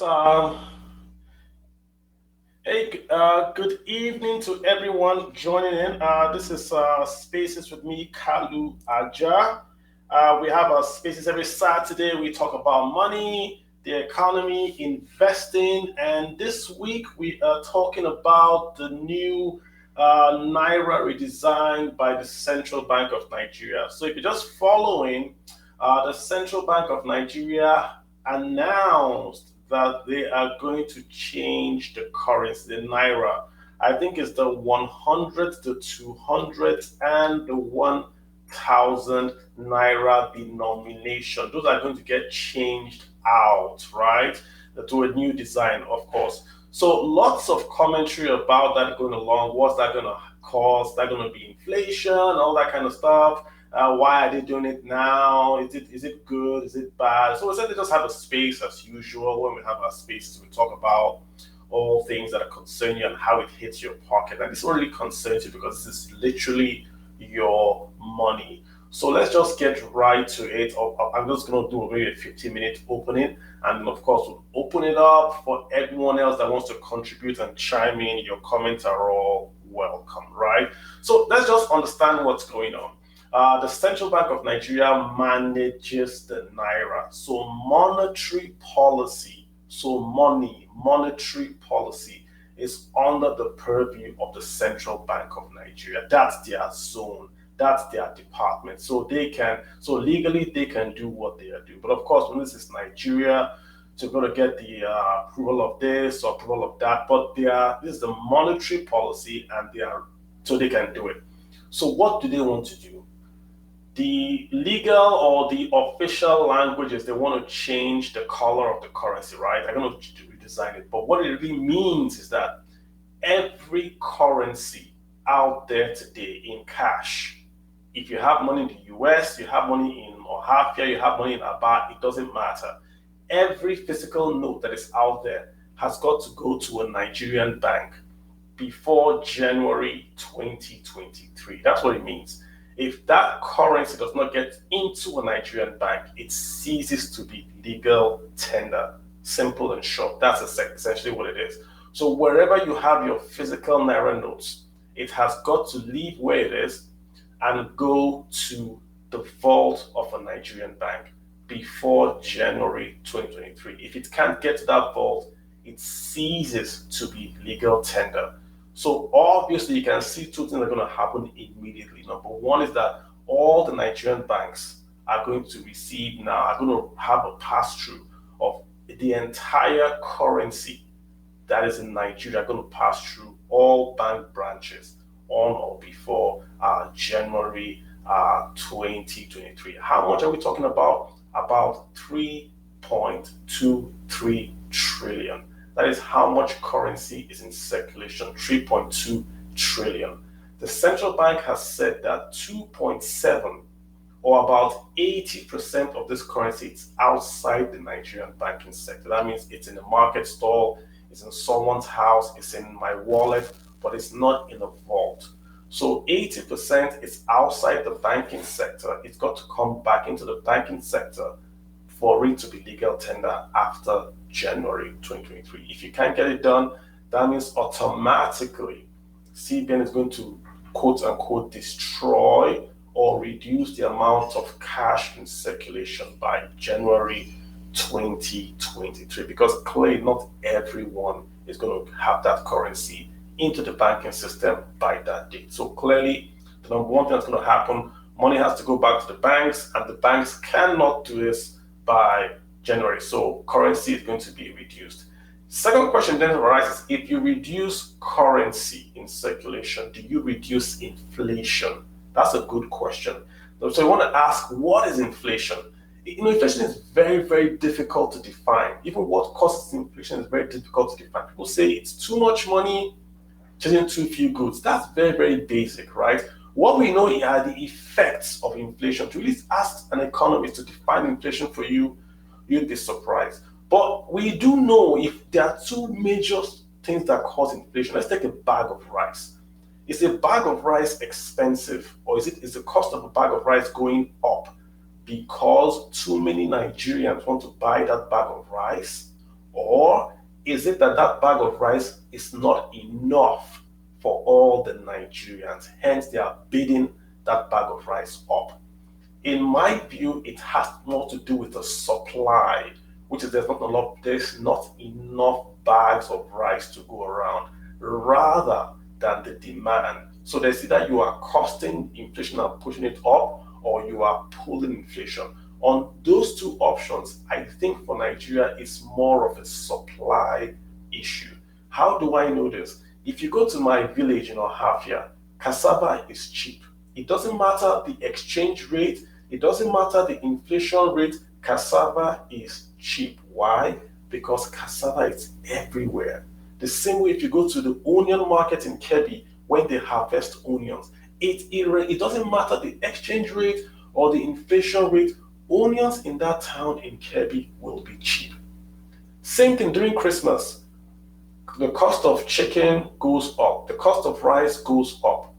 right. Good evening to everyone joining in. This is Spaces with me, Kalu Aja. We have Spaces every Saturday. We talk about money, the economy, investing, and this week we are talking about the new Naira redesign by the Central Bank of Nigeria. So if you're just following, the Central Bank of Nigeria announced that they are going to change the currency, the naira. I think it's the 100, the 200, and the 1,000 naira denomination. Those are going to get changed out, right? To a new design, of course. So lots of commentary about that going along. What's that going to cause? That going to be inflation, all that kind of stuff. Why are they doing it now? Is it good? Is it bad? So essentially, just have a space as usual. When we have our spaces, we talk about all things that are concerning you and how it hits your pocket. And this one really concerns you because this is literally your money. So let's just get right to it. I'm just going to do maybe a 15-minute opening. And of course, we'll open it up for everyone else that wants to contribute and chime in. Your comments are all welcome, right? So let's just understand what's going on. The Central Bank of Nigeria manages the naira. So monetary policy, monetary policy is under the purview of the Central Bank of Nigeria. That's their zone. That's their department. So legally they can do what they are doing. But of course, when this is Nigeria, so you're going to get the approval of this or approval of that. But this is the monetary policy, and so they can do it. So what do they want to do? The legal or the official language is they want to change the color of the currency, right? They're going to redesign it. But what it really means is that every currency out there today in cash, if you have money in the US, you have money in Ohafia, you have money in Aba, it doesn't matter. Every physical note that is out there has got to go to a Nigerian bank before January 2023. That's what it means. If that currency does not get into a Nigerian bank, it ceases to be legal tender. Simple and short. That's essentially what it is. So wherever you have your physical Naira notes, it has got to leave where it is and go to the vault of a Nigerian bank before January 2023. If it can't get to that vault, it ceases to be legal tender. So obviously you can see two things are going to happen immediately. Number one is that all the Nigerian banks are going to are going to have a pass-through of the entire currency that is in Nigeria, are going to pass through all bank branches on or before January 2023. How much are we talking about? About 3.23 trillion. That is how much currency is in circulation, 3.2 trillion. The central bank has said that 2.7 or about 80% of this currency is outside the Nigerian banking sector. That means it's in a market stall, it's in someone's house, it's in my wallet, but it's not in a vault. So 80% is outside the banking sector. It's got to come back into the banking sector for it to be legal tender after January 2023. If you can't get it done, that means automatically CBN is going to quote unquote destroy or reduce the amount of cash in circulation by January 2023, because clearly not everyone is going to have that currency into the banking system by that date. So clearly, the number one thing that's going to happen, money has to go back to the banks, and the banks cannot do this by January. So currency is going to be reduced. Second question then arises, if you reduce currency in circulation, do you reduce inflation? That's a good question. So I want to ask, what is inflation? Inflation is very, very difficult to define. Even what causes inflation is very difficult to define. People say it's too much money chasing too few goods. That's very, very basic, right? What we know are the effects of inflation. To really ask an economist to define inflation for you, you'd be surprised. But we do know if there are two major things that cause inflation. Let's take a bag of rice. Is a bag of rice expensive, or is the cost of a bag of rice going up because too many Nigerians want to buy that bag of rice, Or is it that that bag of rice is not enough for all the Nigerians? Hence, they are bidding that bag of rice up. In my view, it has more to do with the supply, which is there's not enough bags of rice to go around, rather than the demand. So there's either you are costing inflation and pushing it up, or you are pulling inflation. On those two options, I think for Nigeria, it's more of a supply issue. How do I know this? If you go to my village in Ohafia, cassava is cheap. It doesn't matter the exchange rate, it doesn't matter the inflation rate, cassava is cheap. Why? Because cassava is everywhere. The same way if you go to the onion market in Kebbi, when they harvest onions, it doesn't matter the exchange rate or the inflation rate, onions in that town in Kebbi will be cheap. Same thing during Christmas. The cost of chicken goes up, the cost of rice goes up.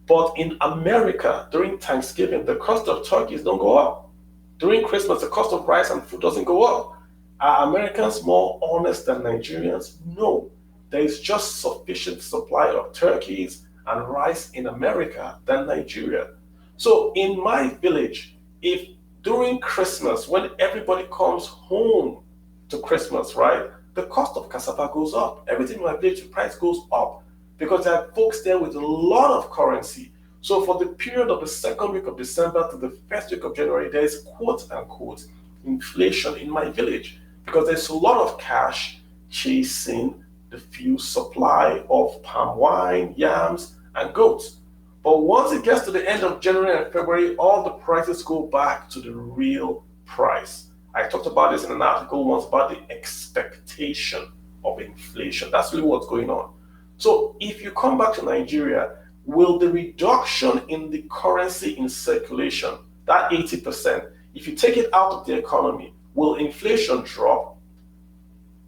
But in America, during Thanksgiving, the cost of turkeys don't go up. During Christmas, the cost of rice and food doesn't go up. Are Americans more honest than Nigerians? No. There is just sufficient supply of turkeys and rice in America than Nigeria. So in my village, if during Christmas, when everybody comes home to Christmas, right, the cost of cassava goes up. Everything in my village, the price goes up because there are folks there with a lot of currency. So for the period of the second week of December to the first week of January, there is quote unquote inflation in my village because there's a lot of cash chasing the few supply of palm wine, yams, and goats. But once it gets to the end of January and February, all the prices go back to the real price. I talked about this in an article once about the expectation of inflation. That's really what's going on. So if you come back to Nigeria, will the reduction in the currency in circulation, that 80%, if you take it out of the economy, will inflation drop?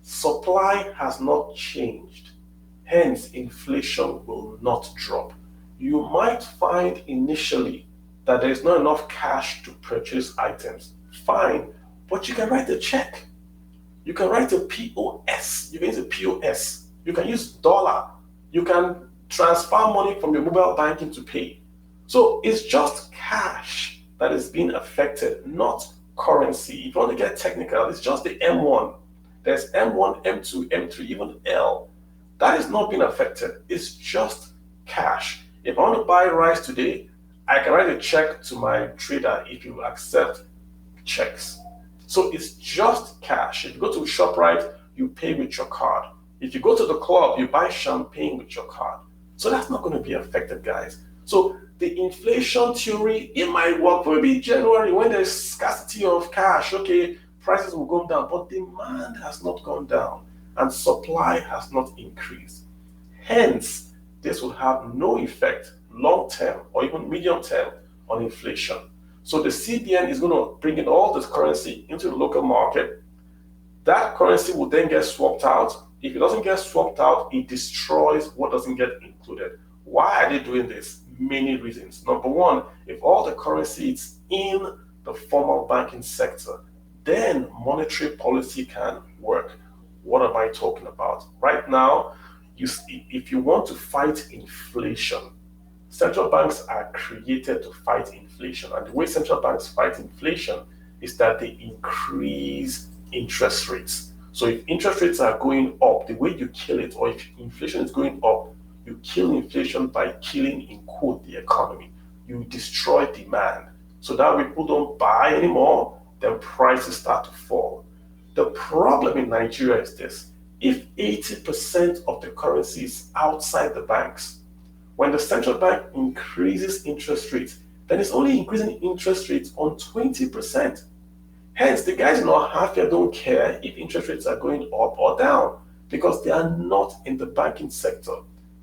Supply has not changed. Hence, inflation will not drop. You might find initially that there's not enough cash to purchase items. Fine, but you can write a check. You can write a POS. You can use a POS. You can use dollar. You can transfer money from your mobile banking to pay. So it's just cash that is being affected, not currency. If you want to get technical, it's just the M1. There's M1, M2, M3, even L. That is not being affected. It's just cash. If I want to buy rice today, I can write a check to my trader if you accept checks. So it's just cash. If you go to ShopRite, you pay with your card. If you go to the club, you buy champagne with your card. So that's not going to be affected, guys. So the inflation theory, it might work for maybe January when there's scarcity of cash. Okay, prices will go down, but demand has not gone down and supply has not increased. Hence, this will have no effect long-term or even medium-term on inflation. So the CBN is going to bring in all this currency into the local market. That currency will then get swapped out. If it doesn't get swapped out, it destroys what doesn't get included. Why are they doing this? Many reasons. Number one, if all the currency is in the formal banking sector, then monetary policy can work. What am I talking about? Right now, if you want to fight inflation, central banks are created to fight inflation. And the way central banks fight inflation is that they increase interest rates. So if interest rates are going up, the way you kill it, or if inflation is going up, you kill inflation by killing, in quote, the economy. You destroy demand. So that way people don't buy anymore, then prices start to fall. The problem in Nigeria is this. If 80% of the currency is outside the banks, when the central bank increases interest rates, then it's only increasing interest rates on 20%. Hence, the guys in Ohafia don't care if interest rates are going up or down because they are not in the banking sector.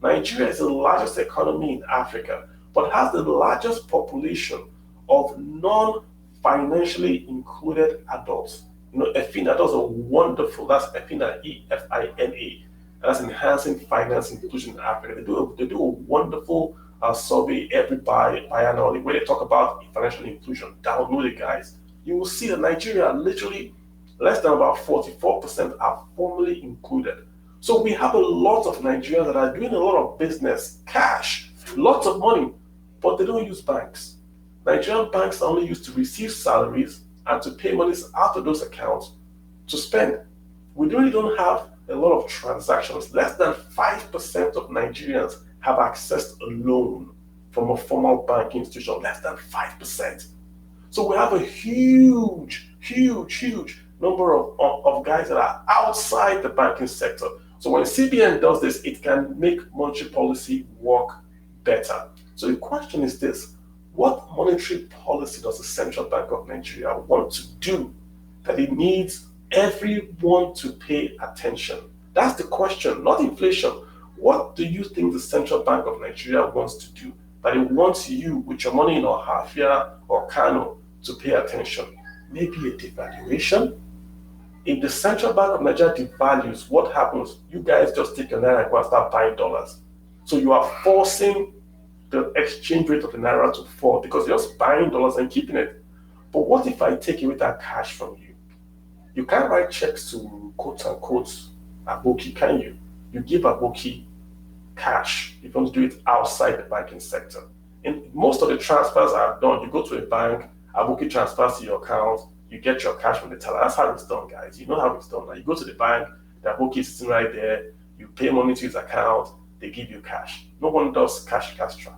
Nigeria is the largest economy in Africa, but has the largest population of non-financially included adults. You know, EFINA does a wonderful, that's EFINA, EFINA, that's Enhancing Finance Inclusion in Africa. They do a wonderful survey every biannually where they talk about financial inclusion. Download it, guys. You will see that Nigeria literally Less than about 44% are formally included. So we have a lot of Nigerians that are doing a lot of business, cash, lots of money, but they don't use banks. Nigerian banks are only used to receive salaries and to pay monies out of those accounts to spend. We really don't have a lot of transactions. Less than 5% of Nigerians have accessed a loan from a formal banking institution. Less than 5%. So we have a huge number of guys that are outside the banking sector. So when CBN does this, it can make monetary policy work better. So the question is this: what monetary policy does the Central Bank of Nigeria want to do that it needs everyone to pay attention? That's the question, not inflation. What do you think the Central Bank of Nigeria wants to do that it wants you with your money in Ohafia or Kano to pay attention? Maybe a devaluation? If the Central Bank of Nigeria devalues, what happens? You guys just take your Naira and go and start buying dollars. So you are forcing the exchange rate of the Naira to fall because you're just buying dollars and keeping it. But what if I take away that cash from you? You can't write checks to quote unquote Aboki, can you? You give Aboki cash if you want to do it outside the banking sector. And most of the transfers are done. You go to a bank, Aboki transfers to your account, you get your cash from the teller. That's how it's done, guys. You know how it's done. Now you go to the bank, the Aboki is sitting right there, you pay money to his account, they give you cash. No one does cash transfer.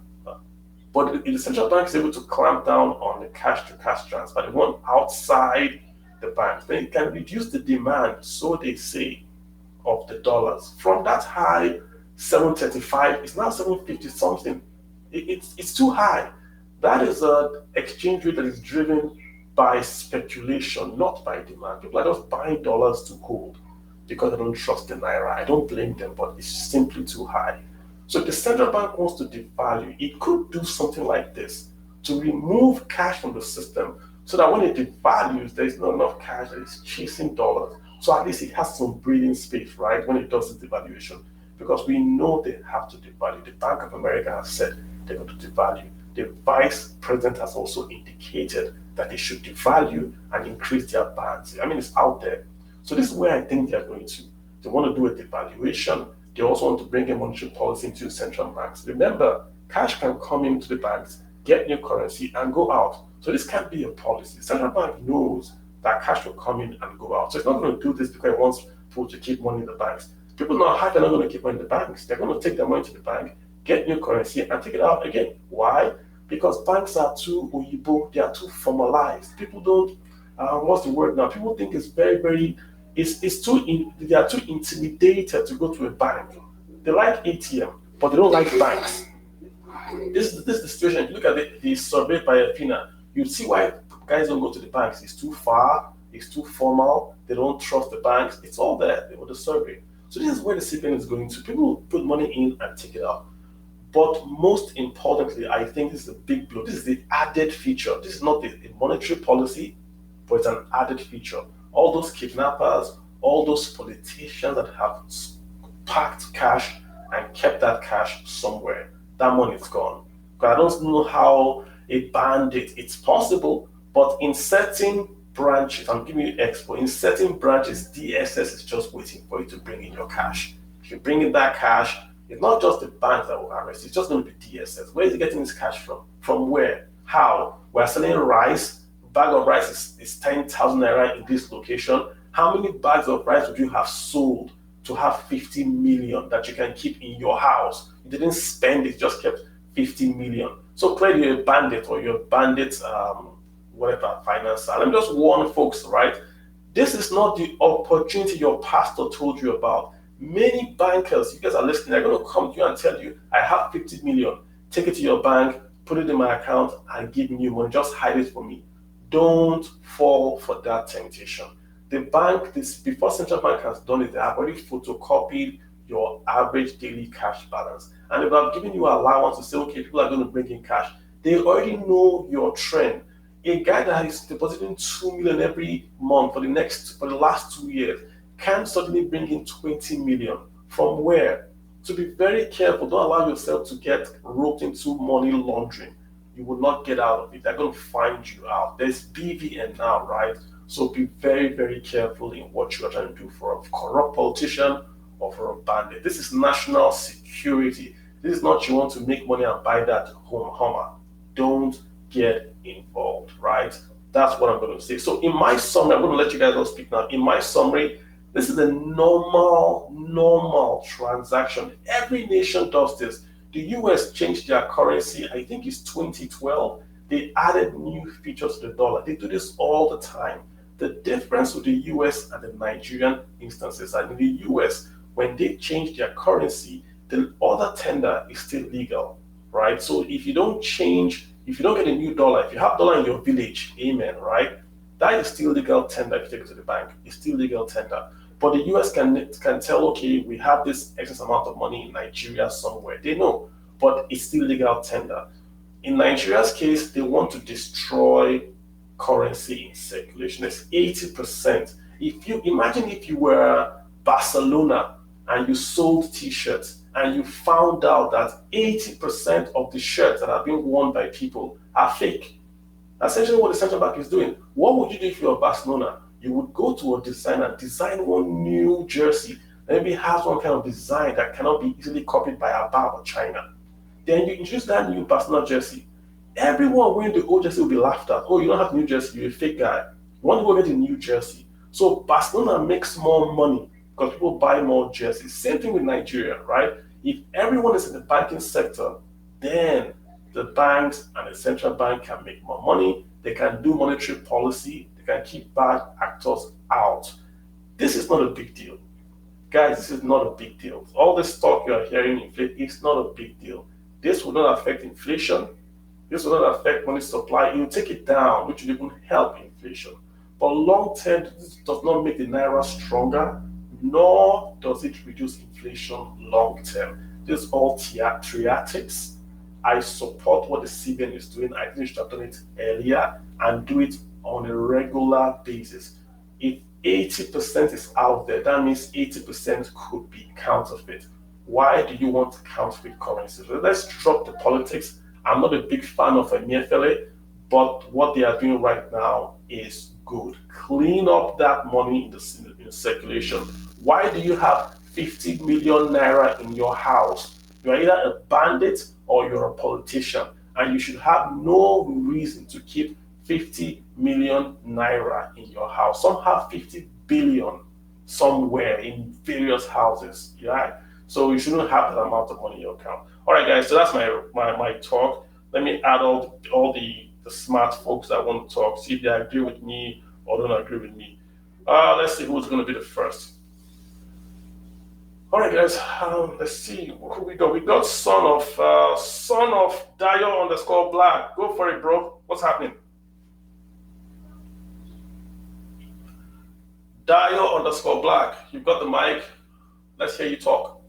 But if the central bank is able to clamp down on the cash to cash transfer, the one outside the bank, then it can reduce the demand, so they say, of the dollars. From that high 735, it's now 750 something. It's too high. That is an exchange rate that is driven by speculation, not by demand. People are just buying dollars to hold because they don't trust the Naira. I don't blame them, but it's simply too high. So if the central bank wants to devalue, it could do something like this to remove cash from the system so that when it devalues, there's not enough cash that is chasing dollars. So at least it has some breathing space, right, when it does the devaluation. Because we know they have to devalue. The Bank of America has said they're going to devalue. The vice president has also indicated that they should devalue and increase their bands. I mean, it's out there. So this is where I think they're going to. They want to do a devaluation. They also want to bring a monetary policy into central banks. Remember, cash can come into the banks, get new currency, and go out. So this can't be a policy. The central bank knows that cash will come in and go out. So it's not going to do this because it wants people to keep money in the banks. People know how they're not going to keep money in the banks. They're going to take their money to the bank, get new currency, and take it out again. Why? Because banks are too oyibo, they are too formalized. People don't, what's the word now? People think it's very, they are too intimidated to go to a bank. They like ATM, but they don't like banks. This is the situation. If you look at the survey by FINA, you see why guys don't go to the banks. It's too far, it's too formal, they don't trust the banks. It's all there with the survey. So this is where the CBN is going to. People put money in and take it out. But most importantly, I think this is a big blow. This is the added feature. This is not a monetary policy, but it's an added feature. All those kidnappers, all those politicians that have packed cash and kept that cash somewhere, that money is gone. Because I don't know how a bandit, it's possible, but in certain branches, I'm giving you expo, in certain branches, DSS is just waiting for you to bring in your cash. If you bring in that cash, it's not just the bank that will arrest, it's just going to be DSS. Where is he getting his cash from? From where? How? We're selling rice. Bag of rice is 10,000 Naira in this location. How many bags of rice would you have sold to have 50 million that you can keep in your house? You didn't spend it, just kept 50 million. So clearly you're a bandit or you're a bandit, whatever, financer. Let me just warn folks, right? This is not the opportunity your pastor told you about. Many bankers, you guys are listening, they're going to come to you and tell you, I have 50 million. Take it to your bank, put it in my account, and give me money. Just hide it for me. Don't fall for that temptation. The bank, before central bank has done it, they have already photocopied your average daily cash balance. And if I've given you allowance to say, okay, people are going to bring in cash, they already know your trend. A guy that is depositing 2 million every month for the last 2 years can suddenly bring in 20 million. From where? So be very careful. Don't allow yourself to get roped into money laundering. You will not get out of it. They're going to find you out. There's BVN now, right? So be very, very careful in what you are trying to do for a corrupt politician or for a bandit. This is national security. This is not you want to make money and buy that home Hummer. Don't get involved, right? That's what I'm going to say. So in my summary, I'm going to let you guys all speak now. In my summary, this is a normal transaction. Every nation does this. The US changed their currency, I think it's 2012. They added new features to the dollar. They do this all the time. The difference with the US and the Nigerian instances are in the US, when they change their currency, the other tender is still legal, right? So if you don't get a new dollar, if you have dollar in your village, amen, right? That is still legal tender if you take it to the bank. It's still legal tender. But the US can tell, okay, we have this excess amount of money in Nigeria somewhere. They know, but it's still legal tender. In Nigeria's case, they want to destroy currency in circulation. It's 80%. If you were Barcelona and you sold t-shirts and you found out that 80% of the shirts that are being worn by people are fake. That's essentially what the central bank is doing. What would you do if you're Barcelona? You would go to a designer, design one new jersey, maybe has one kind of design that cannot be easily copied by Abab or China. Then you introduce that new Barcelona jersey. Everyone wearing the old jersey will be laughed at. Oh, you don't have a new jersey, you're a fake guy. You want to go get a new jersey. So Barcelona makes more money because people buy more jerseys. Same thing with Nigeria, right? If everyone is in the banking sector, then the banks and the central bank can make more money. They can do monetary policy. They can keep bad actors out. This is not a big deal. Guys, this is not a big deal. All this talk you are hearing, it's not a big deal. This will not affect inflation. This will not affect money supply. It will take it down, which will even help inflation. But long term, this does not make the Naira stronger, nor does it reduce inflation long term. This is all theatrics. I support what the CBN is doing. I think they should have done it earlier and do it on a regular basis. If 80% is out there, that means 80% could be counterfeit. Why do you want counterfeit currency? So let's drop the politics. I'm not a big fan of Emefiele, but what they are doing right now is good. Clean up that money in the circulation. Why do you have 50 million naira in your house? You're either a bandit or you're a politician, and you should have no reason to keep 50 million naira in your house. Some have 50 billion somewhere in various houses, right? So you shouldn't have that amount of money in your account. All right, guys, so that's my talk. Let me add all the smart folks that want to talk, see if they agree with me or don't agree with me. Let's see who's going to be the first. All right, guys. Let's see who we got. We got son of Dio_Black. Go for it, bro. What's happening? Dio_Black. You've got the mic. Let's hear you talk.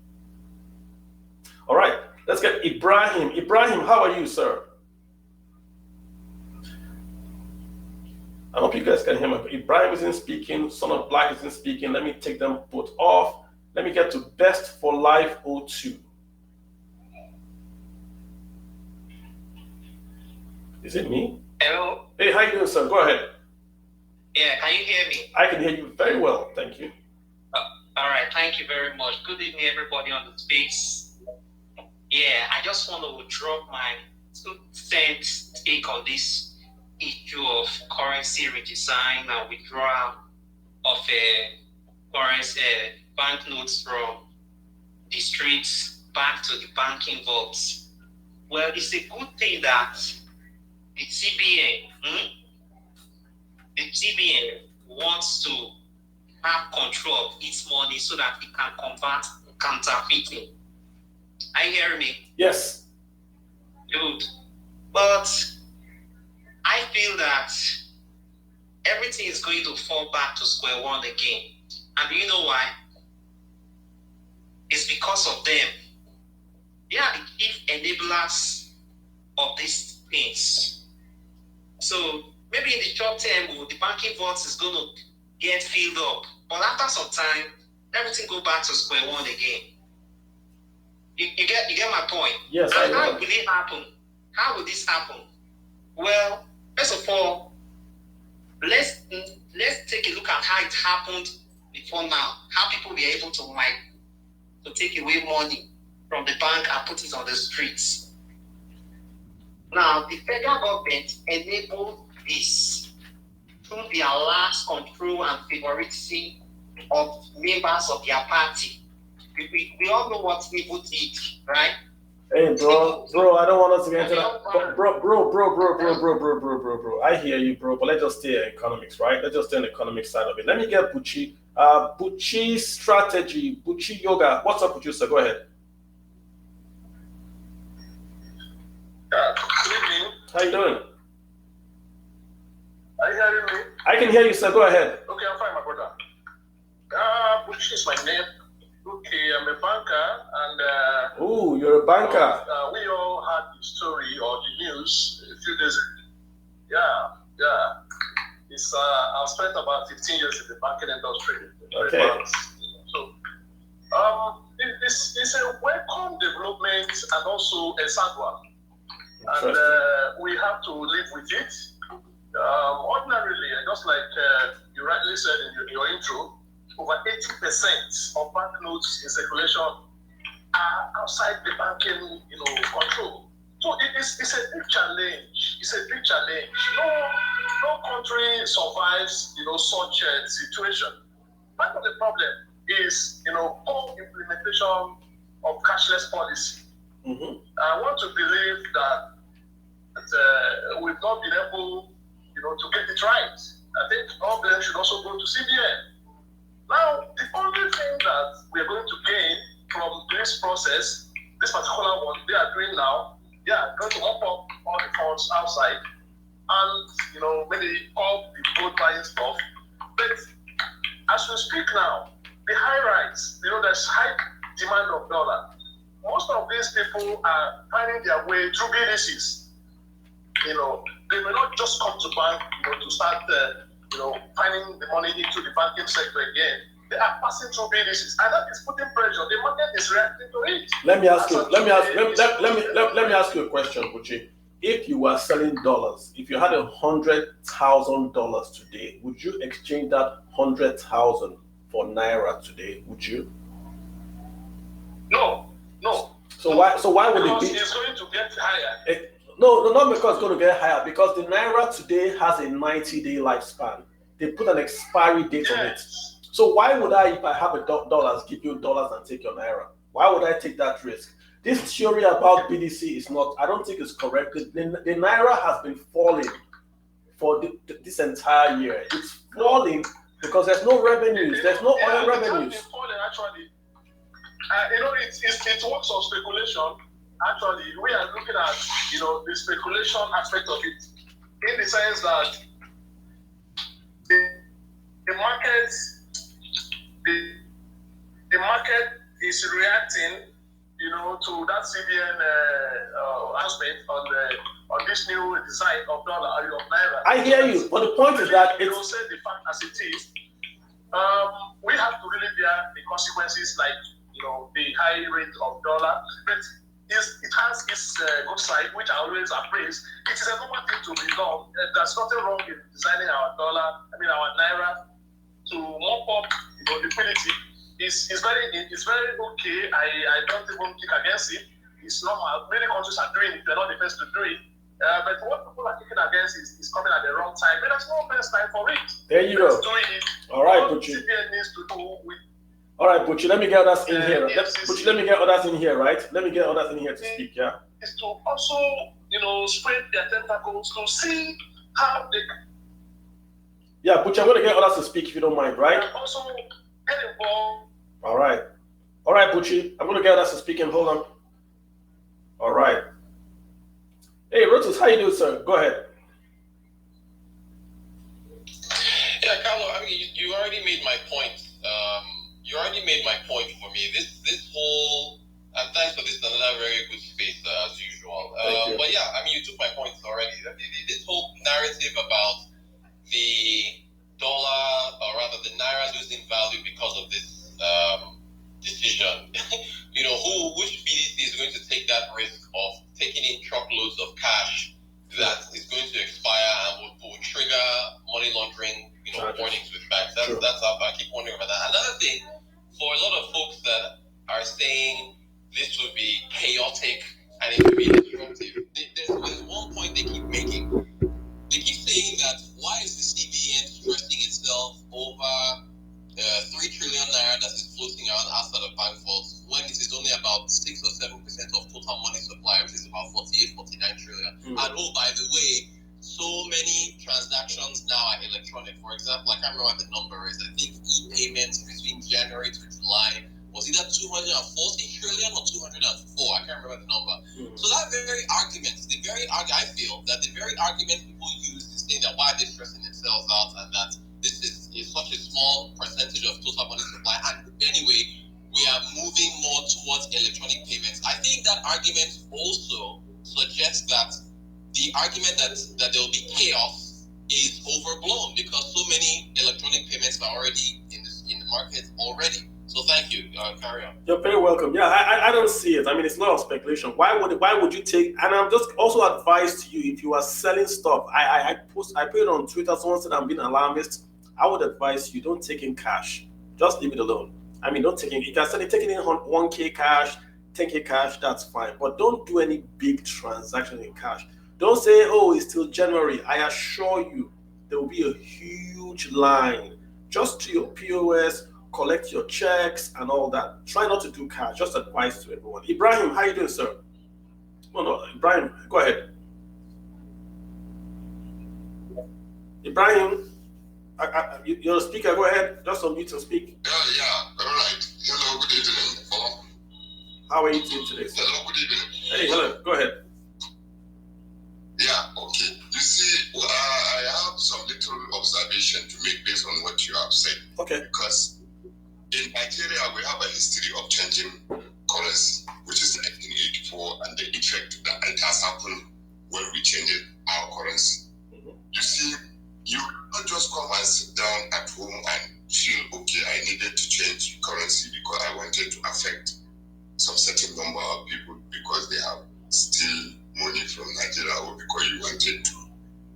All right. Let's get Ibrahim. Ibrahim, how are you, sir? I hope you guys can hear me. Ibrahim isn't speaking. Son of Black isn't speaking. Let me take them both off. Let me get to Best for Life 02. Is it me? Hello. Hey, how you doing, sir? Go ahead. Yeah, can you hear me? I can hear you very well. Thank you. All right. Thank you very much. Good evening, everybody on the space. Yeah, I just want to drop my 2 cents take on this issue of currency redesign and withdrawal of currency banknotes from the streets back to the banking vaults. Well, it's a good thing that the CBN wants to have control of its money so that it can combat counterfeiting. Are you hearing me? Yes. Good. But I feel that everything is going to fall back to square one again. And do you know why? It's because of them. They are the chief enablers of these things. So maybe in the short term, the banking vault is going to get filled up. But after some time, everything go back to square one again. You get my point? Yes, and how will it happen? How will this happen? Well, first of all, let's take a look at how it happened before now. How people were able to take away money from the bank and put it on the streets. Now, the federal government enabled this through their lax control and favoritism of members of their party. We all know what people did, right? Hey, bro, I don't want us to get into that. Bro. I hear you, bro, but let's just stay in economics, right? Let's just stay on the economic side of it. Let me get Buchi. Buchi strategy, Buchi yoga. What's up, Buchi? So go ahead. Good evening. How you doing? Are you hearing me? I can hear you, sir. Go ahead. Okay, I'm fine, my brother. Buchi is my name. Okay, I'm a banker, and oh, you're a banker. we all had the story or the news a few days ago. Yeah. It's I've spent about 15 years in the banking industry. Okay. So, it's a welcome development and also a sad one, and we have to live with it. Ordinarily, just like you rightly said in your intro, over 80% of banknotes in circulation are outside the banking, control. So it's a big challenge. It's a big challenge. No country survives, such a situation. Part of the problem is, poor implementation of cashless policy. Mm-hmm. I want to believe that we've not been able, to get it right. I think all blame should also go to CBN. Now, the only thing that we're going to gain from this process, this particular one they are doing now, they are going to open up all the funds outside and, maybe all the gold buying stuff. But as we speak now, the high rates, there's high demand of dollar. Most of these people are finding their way through BDCs. They may not just come to bank, to start finding the money into the banking sector again. They are passing through BDCs, and that is putting pressure. The market is reacting to it. Let me ask you a question, Buchi. If you were selling dollars, if you had $100,000 today, would you exchange that 100,000 for Naira today? Would you? No. So why would it be? Because it's going to get higher. No, not because it's going to get higher. Because the Naira today has a 90-day lifespan. They put an expiry date on it. So why would I, if I have dollars, give you dollars and take your Naira? Why would I take that risk? This theory about BDC is not, I don't think it's correct. The Naira has been falling for this entire year. It's falling because there's no revenues. There's no oil revenues. It's falling, actually. It works on speculation. Actually, we are looking at, the speculation aspect of it, in the sense that the market is reacting, to that CBN aspect on this new design of dollar of Naira. I hear you, but the point is that it's said the fact as it is. We have to really bear the consequences, like the high rate of dollar, but it has its good side, which I always appraise. It is a normal thing to be done. There's nothing wrong in designing our our Naira to mop up liquidity. It's very okay. I don't even kick against it. It's normal. Many countries are doing it. They're not the first to do it. But what people are kicking against is coming at the wrong time. But there's no best time for it. There you go. Doing it. All right, Buchi. CBN needs to do with. All right, Buchi, let me get others in here. Buchi, let me get others in here, right? Let me get others in here to speak, yeah? Is to also, spread their tentacles to see how they can. Yeah, Buchi, I'm going to get others to speak if you don't mind, right? And also get involved. All right, Buchi, I'm going to get others to speak and hold on. All right. Hey, Rotus, how you doing, sir? Go ahead. Yeah, Carlo, you already made my point. You already made my point for me. This whole, and thanks for this, another very good space as usual. But yeah, you took my points already. This whole narrative about the dollar, or rather the Naira losing value because of this decision, which BDC is going to take that risk of taking in truckloads of cash that is going to expire and will trigger money laundering that, oh, by the way, so many transactions now are electronic. For example, I can't remember what the number is. I think e-payments between January to July was either 240 trillion or 204. I can't remember the number. So that very argument, I feel that the very argument people use is saying that why they're stressing themselves out and that this is such a small percentage of total money supply. And anyway, we are moving more towards electronic payments. I think that argument also suggests that the argument that there will be chaos is overblown because so many electronic payments are already in the market already. So thank you. Carry on. You're very welcome. Yeah, I don't see it. I mean, it's not a speculation. Why would you take? And I'm just also advised to you if you are selling stuff. I put it on Twitter. Someone said I'm being alarmist. I would advise you don't take in cash. Just leave it alone. I mean, don't take in. You can sell it, taking in 1K cash, 10K cash. That's fine. But don't do any big transaction in cash. Don't say, oh, it's till January. I assure you, there will be a huge line just to your POS, collect your checks and all that. Try not to do cash. Just advice to everyone. Ibrahim, how you doing, sir? No, Ibrahim, go ahead. Ibrahim, you're a speaker. Go ahead. Just unmute and speak. Yeah. All right. Hello, good evening. Hello. How are you doing today, sir? Hello, good evening. Hey, hello. Go ahead. Yeah, okay. You see, I have some little observation to make based on what you have said. Okay. Because in Nigeria, we have a history of changing currency, which is 1984, and the effect that it has happened when we changed our currency. You see, you not just come and sit down at home and feel, okay, I needed to change currency because I wanted to affect some certain number of people because they have still money from Nigeria or because you wanted to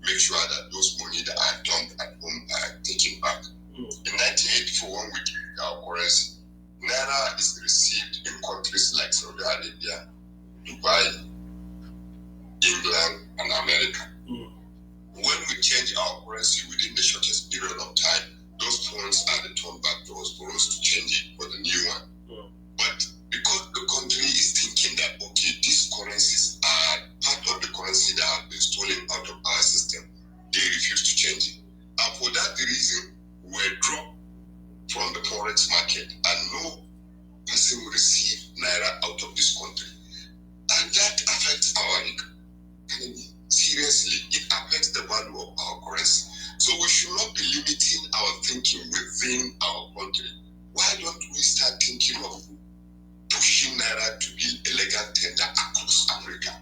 make sure that those money that are dumped at home are taken back. In 1984, when we changed our currency, Naira is received in countries like Saudi Arabia, Dubai, England, and America. When we change our currency within the shortest period of time, those funds are returned back to us for us to change it for the new one. But because the country is thinking that, okay, these currencies are part of the currency that have been stolen out of our system, they refuse to change it. And for that reason, we're dropped from the forex market and no person will receive Naira out of this country. And that affects our economy. Seriously, it affects the value of our currency. So we should not be limiting our thinking within our country. Why don't we start thinking of pushing Naira to be a legal tender across Africa?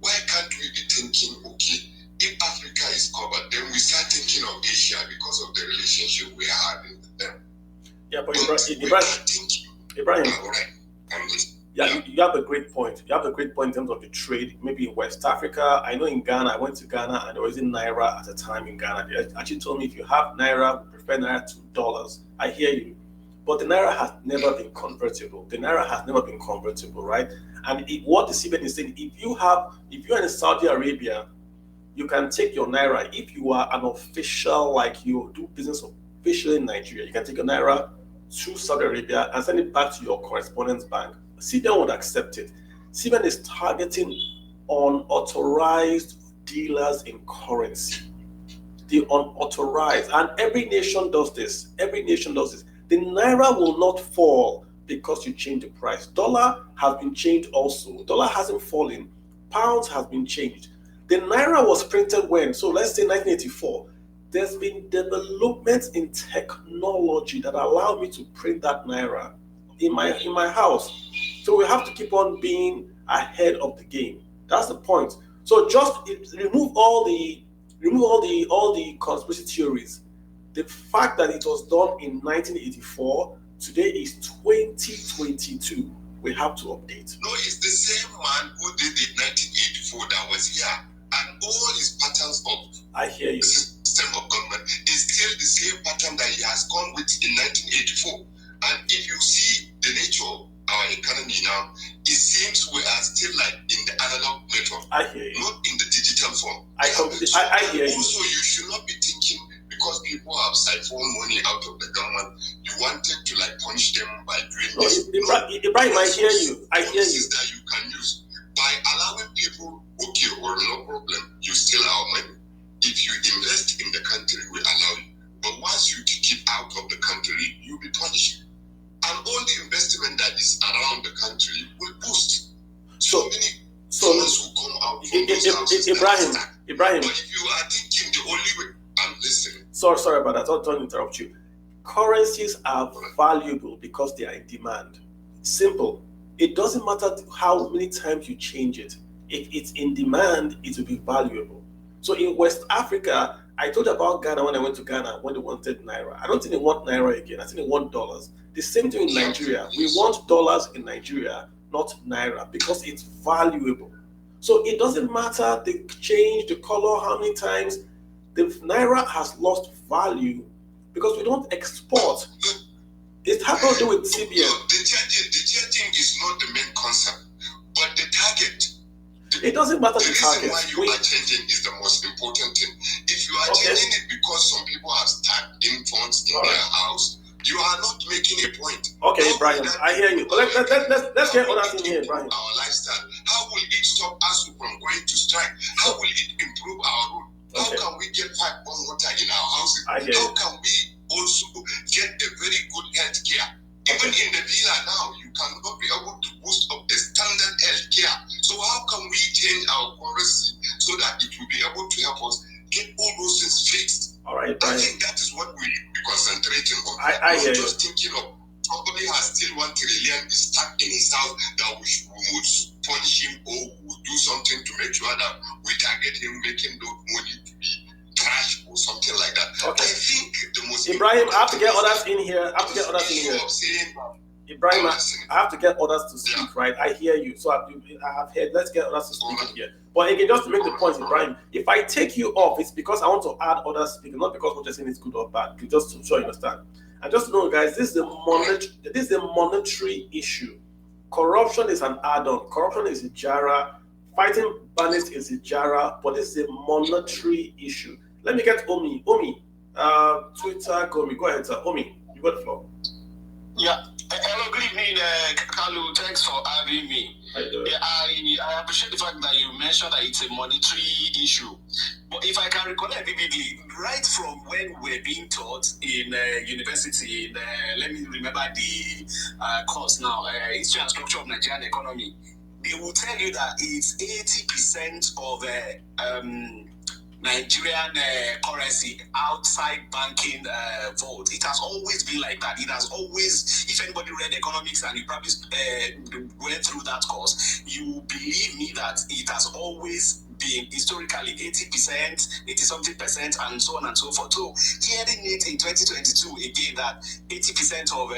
Why can't we be thinking, okay, if Africa is covered, then we start thinking of Asia because of the relationship we are having with them. Yeah, but Ibrahim, yeah, you have a great point. You have a great point in terms of the trade, maybe in West Africa. I know in Ghana, I went to Ghana and there was in Naira at a time in Ghana. They actually told me if you have Naira, we prefer Naira to dollars. I hear you. But the Naira has never been convertible. The Naira has never been convertible, right? And what the CBN is saying, if you're in Saudi Arabia, you can take your Naira. If you are an official, like you do business officially in Nigeria, you can take your Naira to Saudi Arabia and send it back to your correspondence bank. CBN would accept it. CBN is targeting unauthorized dealers in currency. The unauthorized, and every nation does this. Every nation does this. The Naira will not fall because you change the price. Dollar has been changed also. Dollar hasn't fallen. Pounds has been changed. The Naira was printed when? So let's say 1984. There's been developments in technology that allow me to print that Naira in my house. So we have to keep on being ahead of the game. That's the point. So just remove all the conspiracy theories. The fact that it was done in 1984, today is 2022. We have to update. No, it's the same man who did it in 1984 that was here. And all his patterns of the system of government is still the same pattern that he has gone with in 1984. And if you see the nature of our economy now, it seems we are still like in the analog method. I hear you. Not in the digital form. I hear you. Also, you should not be thinking because people have siphoned money out of the government, you wanted to like punish them by doing this. Ibrahim, I hear you. I hear you. That you can use by allowing people, okay, or no problem. steal our money. If you invest in the country, we allow you. But once you keep out of the country, you'll be punished. And all the investment that is around the country will boost. So many funds will come out from those houses. Ibrahim. But if you are thinking the only way, I'm listening. Sorry about that. Don't interrupt you. Currencies are valuable because they are in demand. Simple. It doesn't matter how many times you change it. If it's in demand, it will be valuable. So in West Africa, I told you about Ghana when I went to Ghana when they wanted Naira. I don't think they want Naira again. I think they want dollars. The same thing in Nigeria. We want dollars in Nigeria, not Naira, because it's valuable. So it doesn't matter the change, the color, how many times. The Naira has lost value because we don't export. It has to do with CBN. The changing is not the main concept, but the target. It doesn't matter the target. The reason why you are changing is the most important thing. If you are changing it because some people have stacked in funds in their house, you are not making a point. Okay, Brian, I hear you. Let's get other thing here, Brian. Our lifestyle. How will it stop us from going to strike? How will it improve our road? How can we get pipe-borne water in our houses? How can we also get a very good health care? Even in the villa now, you cannot be able to boost up the standard health care. So how can we change our policy so that it will be able to help us get all those things fixed? All right, I think that is what we be concentrating on. I hear just thinking of somebody has still 1 trillion is stuck in his house that we would punish him or we would do something to make sure that we target him making those money to be trash or something like that. Okay. I think the most Ibrahim, I have to get others in here. Ibrahim, I have to get others to speak, right? I hear you. So I have heard, let's get others to speak in here. But again, just to make the point, Ibrahim, if I take you off, it's because I want to add others speaking, not because what you're saying is good or bad. Just to show you understand. And just to know, guys, this is a monetary issue. Corruption is an add-on. Corruption is a jara. Fighting bandits is a jara, but this is a monetary issue. Let me get Omi. Omi, Twitter, go ahead, sir. Omi, you got the floor. Yeah. Hello, good evening, Kalu. Thanks for having me. Yeah, I appreciate the fact that you mentioned that it's a monetary issue. But if I can recollect vividly, right from when we're being taught in university, let me remember the course now, History and Structure of Nigerian Economy, they will tell you that it's 80% of Nigerian currency outside banking vault. It has always been like that. It has always, if anybody read economics and you probably went through that course, you believe me that it has always been historically 80%, 80-something%, and so on and so forth. So hearing it in 2022 again that 80% of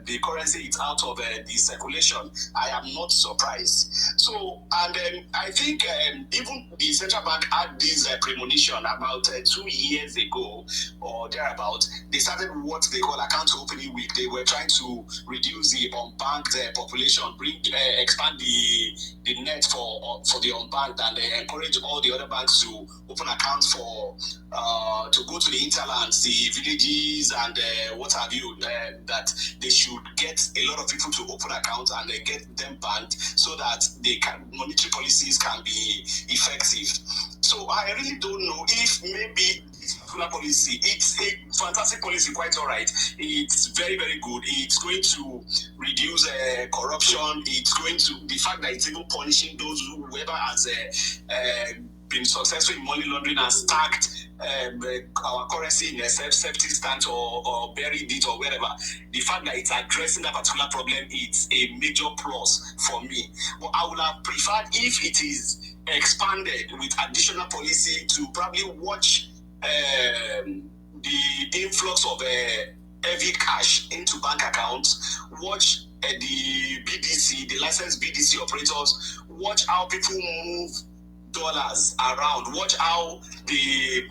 the currency is out of the circulation, I am not surprised. So, and I think even the central bank had this premonition about 2 years ago or thereabout. They started what they call account opening week. They were trying to reduce the unbanked population, expand the net for the unbanked, and encourage all the other banks to open accounts for to go to the hinterlands, the villages, and what have you, that they should get a lot of people to open accounts and get them banked so that monetary policies can be effective. So I really don't know if maybe this particular policy, it's a fantastic policy, quite all right. It's very, very good. It's going to reduce corruption. It's going to, the fact that it's even punishing those whoever has been successful in money laundering and stacked our currency in a septic stand or buried it or wherever. The fact that it's addressing that particular problem, it's a major plus for me. But I would have preferred if it is expanded with additional policy to probably watch the influx of heavy cash into bank accounts, watch the BDC, the licensed BDC operators, watch how people move dollars around, watch how they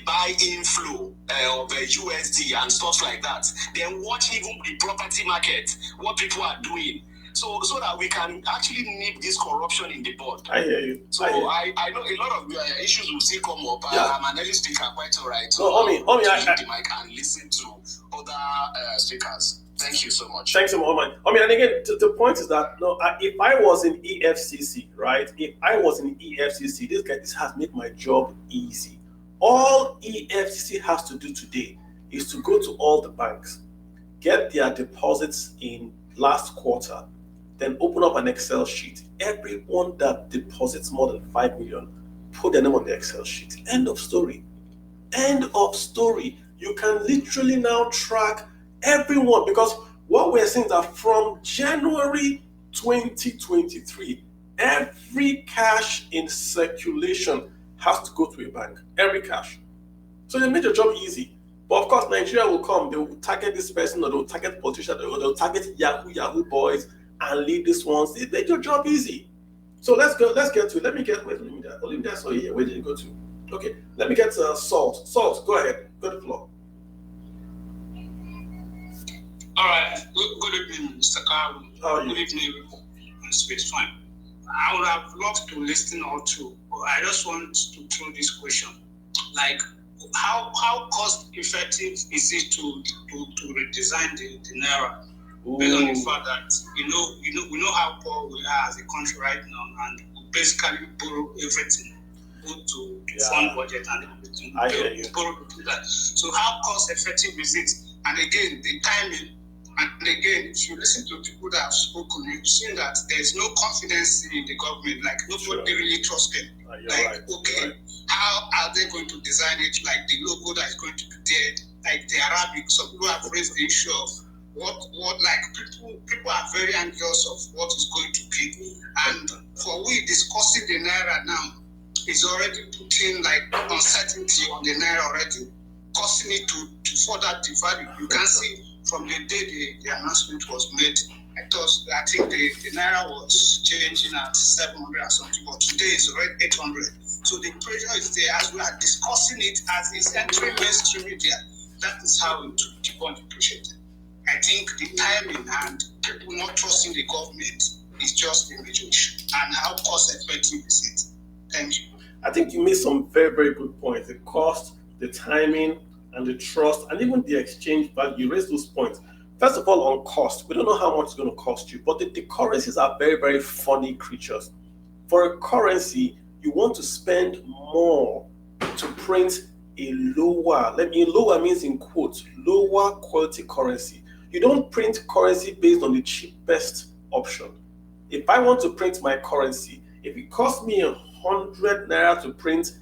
buy inflow of USD and stuff like that. Then watch even the property market, what people are doing. So that we can actually nip this corruption in the bud. I hear you. So I know a lot of issues will still come up. Yeah. I'm an early speaker, quite all right. So no, Omi, I the mic and listen to other speakers. Thank you so much. Thanks so much. I mean, and again, the point is that if I was in EFCC, right? If I was in EFCC, this has made my job easy. All EFCC has to do today is to go to all the banks, get their deposits in last quarter, then open up an Excel sheet. Everyone that deposits more than 5 million, put their name on the Excel sheet. End of story. End of story. You can literally now track everyone, because what we're seeing is that from January 2023, every cash in circulation has to go to a bank. Every cash. So they made your job easy. But of course, Nigeria will come. They will target this person, or they'll target politicians, or they'll target Yahoo boys and leave these ones. They made your job easy. So let's get to it. Let me get Olivia. So here, where did you go to? Okay, let me get Salt. Salt, go ahead. Go to the floor. All right. Good evening, Mr. Carl. How are you? Good evening, Space Fine. I would have loved to listen all to, but I just want to throw this question. Like, how cost effective is it to redesign the Naira? Based on the fact that we know how poor we are as a country right now, and we basically borrow everything, go to fund budget and everything. I hear you. So how cost effective is it? And again, the timing. And again, if you listen to people that have spoken, you've seen that there's no confidence in the government. Like, nobody really trusts them. How are they going to design it? Like, the logo that is going to be there, like the Arabic. Some people have raised the issue of what like people are very anxious of what is going to be. And for we discussing the Naira now is already putting like uncertainty on the Naira already, causing it to further devalue. You can see from the day the announcement was made, I think the Naira was changing at 700 or something, but today it's already 800. So the pressure is there as we are discussing it, as it's entering mainstream media. That is how it will keep on depreciating. I think the timing and people not trusting the government is just a major issue. And how cost effective is it? Thank you. I think you made some very, very good points. The cost, the timing, and the trust, and even the exchange value. You raised those points. First of all, on cost, we don't know how much it's going to cost you, but the currencies are very, very funny creatures. For a currency, you want to spend more to print a lower means in quotes, lower quality currency. You don't print currency based on the cheapest option. If I want to print my currency, if it costs me 100 naira to print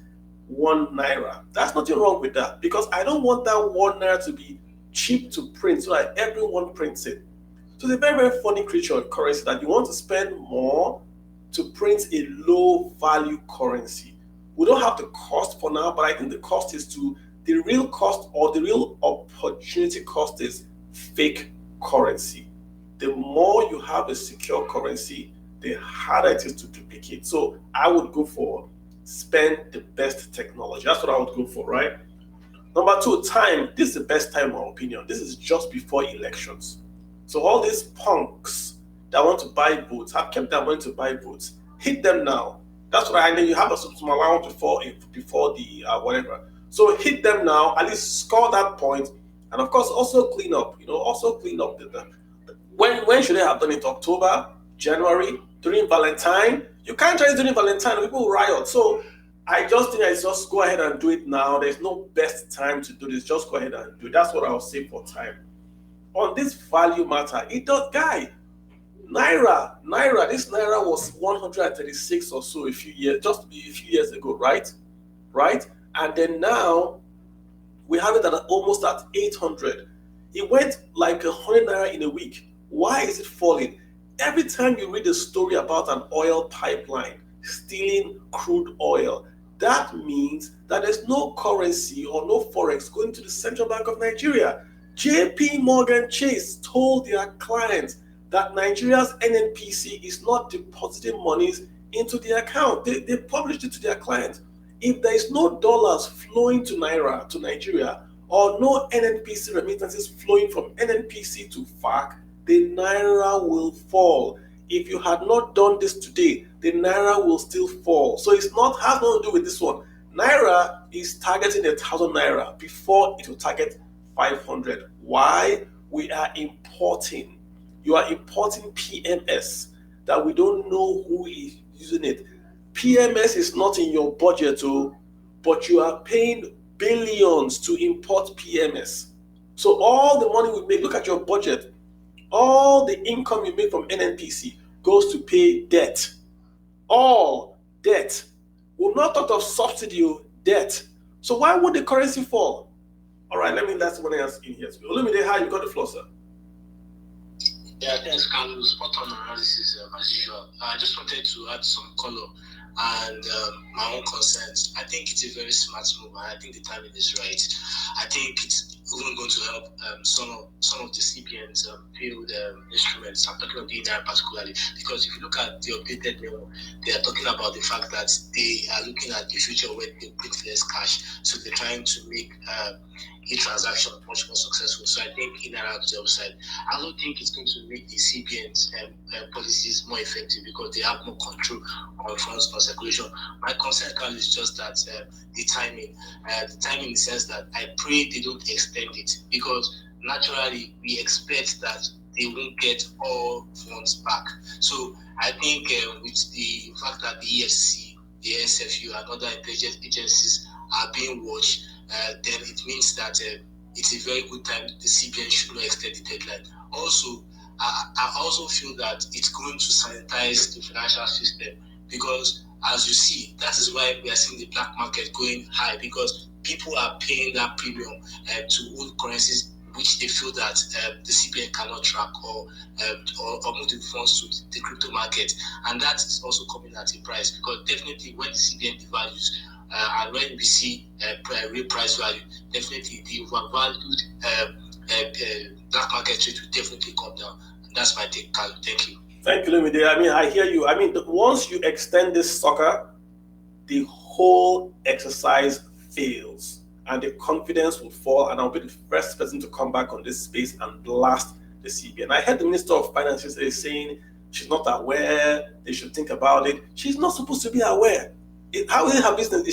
1 naira, that's nothing wrong with that, because I don't want that 1 naira to be cheap to print so that everyone prints it. So it's a very, very funny creature of currency that you want to spend more to print a low value currency. We don't have the cost for now, but I think the cost is the real cost, or the real opportunity cost is fake currency. The more you have a secure currency, the harder it is to duplicate. So I would go for spend the best technology. That's what I would go for, right? Number 2, time. This is the best time, in my opinion. This is just before elections. So all these punks that want to buy votes, have kept their money to buy votes, hit them now. That's what I know. You have some allowance before the whatever. So hit them now, at least score that point, and of course also clean up. When should they have done it? October, January, during Valentine? You can't try it during Valentine, people will riot. So I just think I just go ahead and do it now. There's no best time to do this. Just go ahead and do it. That's what I'll say for time. On this value matter, it does, guy. Naira, this Naira was 136 or so a few years ago, right? And then now we have it almost at 800. It went like 100 Naira in a week. Why is it falling? Every time you read a story about an oil pipeline stealing crude oil, that means that there's no currency or no forex going to the Central Bank of Nigeria. JP Morgan Chase told their clients that Nigeria's NNPC is not depositing monies into the account. They published it to their clients. If there is no dollars flowing to Nigeria, or no NNPC remittances flowing from NNPC to FAC, the Naira will fall. If you had not done this today, the Naira will still fall. So it's not has nothing to do with this one. Naira is targeting 1,000 Naira before it will target 500. Why? we are importing. You are importing PMS that we don't know who is using it. PMS is not in your budget, but you are paying billions to import PMS. So all the money we make, look at your budget, all the income you make from NNPC goes to pay debt. All debt. We've not thought of subsidy, debt. So why would the currency fall? All right, let someone else in here. Olumide, how you got the floor, sir? Yeah, thanks, Carlos. Spot on analysis as usual. I just wanted to add some color and my own concerns. I think it's a very smart move, and I think the timing is right. I think it's even going to help some of the CBN's field instruments. I'm talking about the Naira particularly, because if you look at the updated memo, they are talking about the fact that they are looking at the future where they print less cash, so they're trying to make e-transaction much more successful. So I think in Naira to the upside. I don't think it's going to make the CBN's policies more effective because they have more control on funds for circulation. My concern, Carl, is just that the timing in the sense that I pray they don't extend it, because naturally we expect that they won't get all funds back. So I think with the fact that the EFCC, the SFU, and other intelligence agencies are being watched, then it means that it's a very good time. The CBN should not extend the deadline. Also, I also feel that it's going to sanitize the financial system, because as you see, that is why we are seeing the black market going high, because people are paying that premium to hold currencies which they feel that the CBN cannot track or move the funds to the crypto market. And that is also coming at a price, because definitely when the CBN devalues, and when we see real price value, definitely the overvalued black market rate will definitely come down. And that's my take, Carl. Thank you. Thank you, Lumide. I mean, I hear you. I mean, once you extend this sucker, the whole exercise fails, and the confidence will fall. And I'll be the first person to come back on this space and blast the CBN. I heard the Minister of Finance yesterday saying she's not aware, they should think about it. She's not supposed to be aware. How is it her business?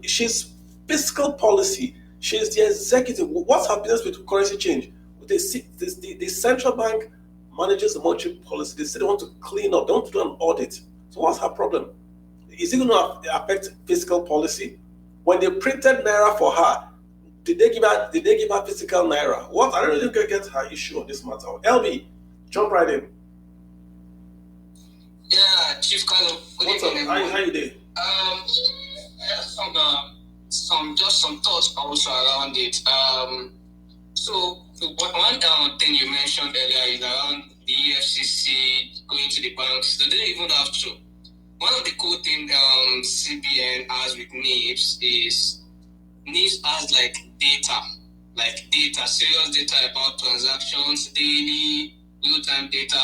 She's fiscal policy. She's the executive. What's her business with currency change? The central bank manages the monetary policy. They say they want to clean up. They want to do an audit. So what's her problem? Is it going to affect fiscal policy? When they printed Naira for her, did they give her physical Naira? What? I don't really get her issue on this matter. LB, jump right in. Yeah, Chief Carlo. What's up? How you doing? I have some thoughts also around it. So one thing you mentioned earlier is around the EFCC going to the banks. They don't even have to. One of the cool things CBN has with NIPS is NIPS has data, serious data about transactions, daily, real-time data.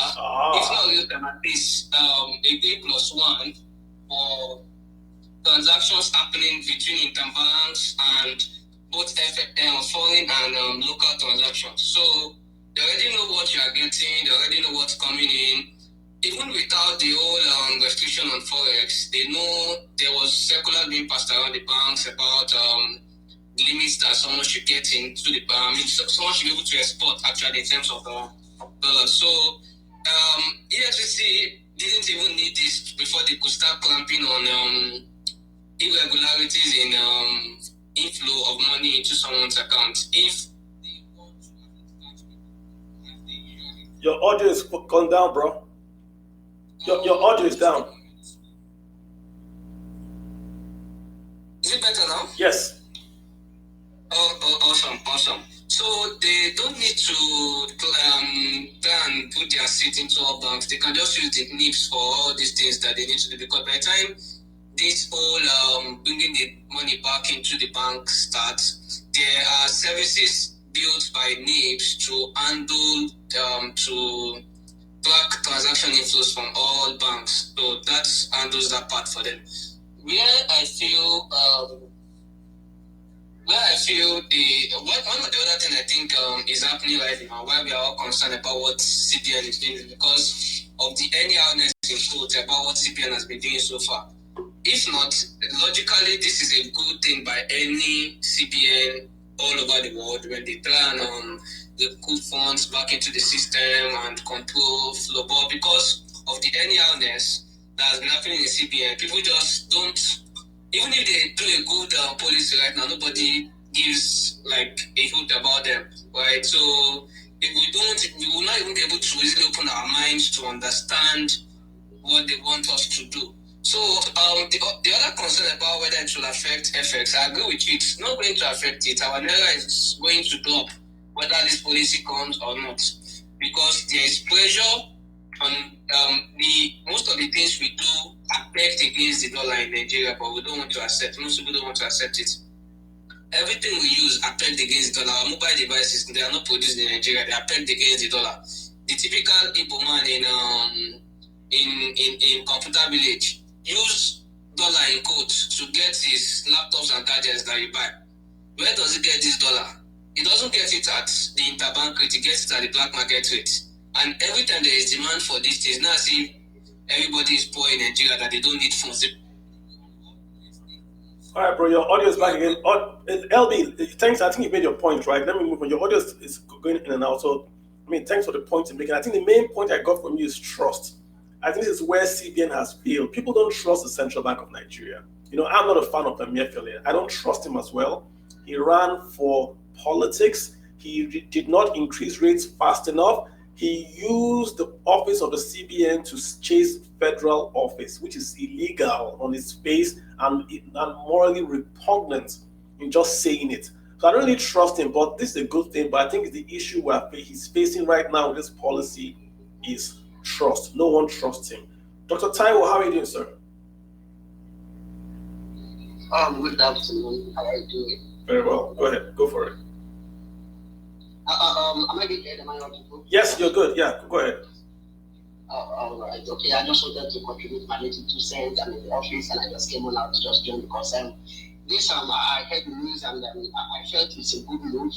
If not real-time, at least a day plus one for transactions happening between interbanks and both foreign and local transactions. So they already know what you are getting, they already know what's coming in. Even without the whole restriction on Forex, they know there was circular being passed around the banks about limits that someone should get into the bank. Someone should be able to export actually in terms of dollars. So EFCC didn't even need this before they could start clamping on irregularities in inflow of money into someone's account. If your audio is gone down, bro. Your audio is down. Is it better now? Yes. Awesome. So they don't need to try and put their seat into all banks. They can just use the NIPS for all these things that they need to do, because by the time this whole bringing the money back into the bank starts, there are services built by NIPS to handle to track transaction inflows from all banks. So that handles that part for them. Where I feel one of the other things I think is happening right now, why we are all concerned about what CBN is doing, is because of the anyhowness in quotes about what CBN has been doing so far. If not, logically, this is a good thing by any CBN all over the world when they try and they put funds back into the system and control flow. But because of the anyhowness that's been happening in CBN, people just don't. Even if they do a good policy right now, nobody gives like a hoot about them, right? So if we don't, we will not even be able to easily open our minds to understand what they want us to do. So the other concern about whether it will affect FX, I agree with you. It's not going to affect it. Our Naira is going to drop whether this policy comes or not, because there is pressure on most of the things we do affect against the dollar in Nigeria, but we don't want to accept. Most people don't want to accept it. Everything we use affect against the dollar. Our mobile devices, they are not produced in Nigeria. They affect against the dollar. The typical Igbo man in computer village use dollar in quotes to get his laptops and gadgets that you buy. Where does he get this dollar? He doesn't get it at the interbank rate. He gets it at the black market rate. And every time there is demand for these things, now see everybody is poor in Nigeria that they don't need funds. All right, bro, your audio is back again. LB, thanks. I think you made your point, right? Let me move on. Your audio is going in and out. So, I mean, thanks for the point you're making. I think the main point I got from you is trust. I think this is where CBN has failed. People don't trust the Central Bank of Nigeria. You know, I'm not a fan of Emefiele. I don't trust him as well. He ran for politics. He did not increase rates fast enough. He used the office of the CBN to chase federal office, which is illegal on its face and morally repugnant in just saying it. So I don't really trust him, but this is a good thing. But I think the issue he's facing right now with this policy is trust. No one trusts him. Dr. Taiwo, how are you doing, sir? Good afternoon. How are you doing? Very well. Go ahead. Go for it. Am I being heard? Am I audible? Yes, you're good. Yeah, go ahead. All right. Okay, I just wanted to contribute my little 2 cents. I'm in the office and I just came on out to just join because this I heard the news and I felt it's a good move.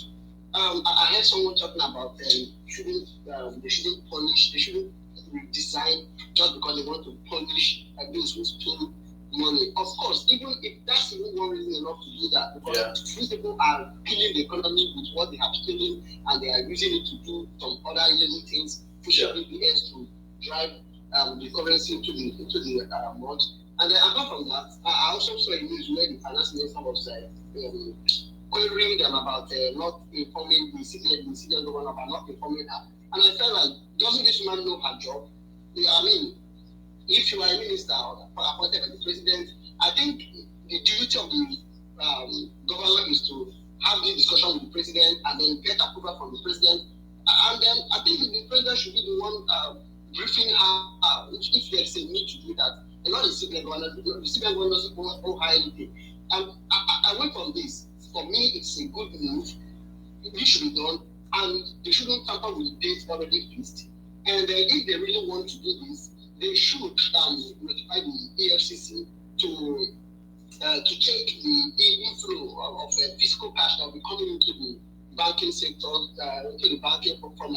I heard someone talking about they shouldn't punish, they shouldn't redesign just because they want to punish those who steal money. Of course, even if that's even one reason enough to do that, because these people are killing the economy with what they have stolen and they are using it to do some other illegal things, pushing BBS to drive the currency into the mud. And then apart from that, I also saw a news where the finance minister was querying them about not informing the CBN governor about not informing her. And I felt like, doesn't this woman know her job? I mean, if you are a minister appointed by the president, I think the duty of the governor is to have the discussion with the president and then get approval from the president. And then I think the president should be the one briefing her if there is a need to do that. And not the CBN governor. The CBN governor doesn't owe her anything. And I went from this. For me, it's a good move. It should be done. And they shouldn't tamper with the dates already fixed. And if they really want to do this, they should notify the EFCC to check the inflow of fiscal cash that will be coming into the banking sector, into the banking from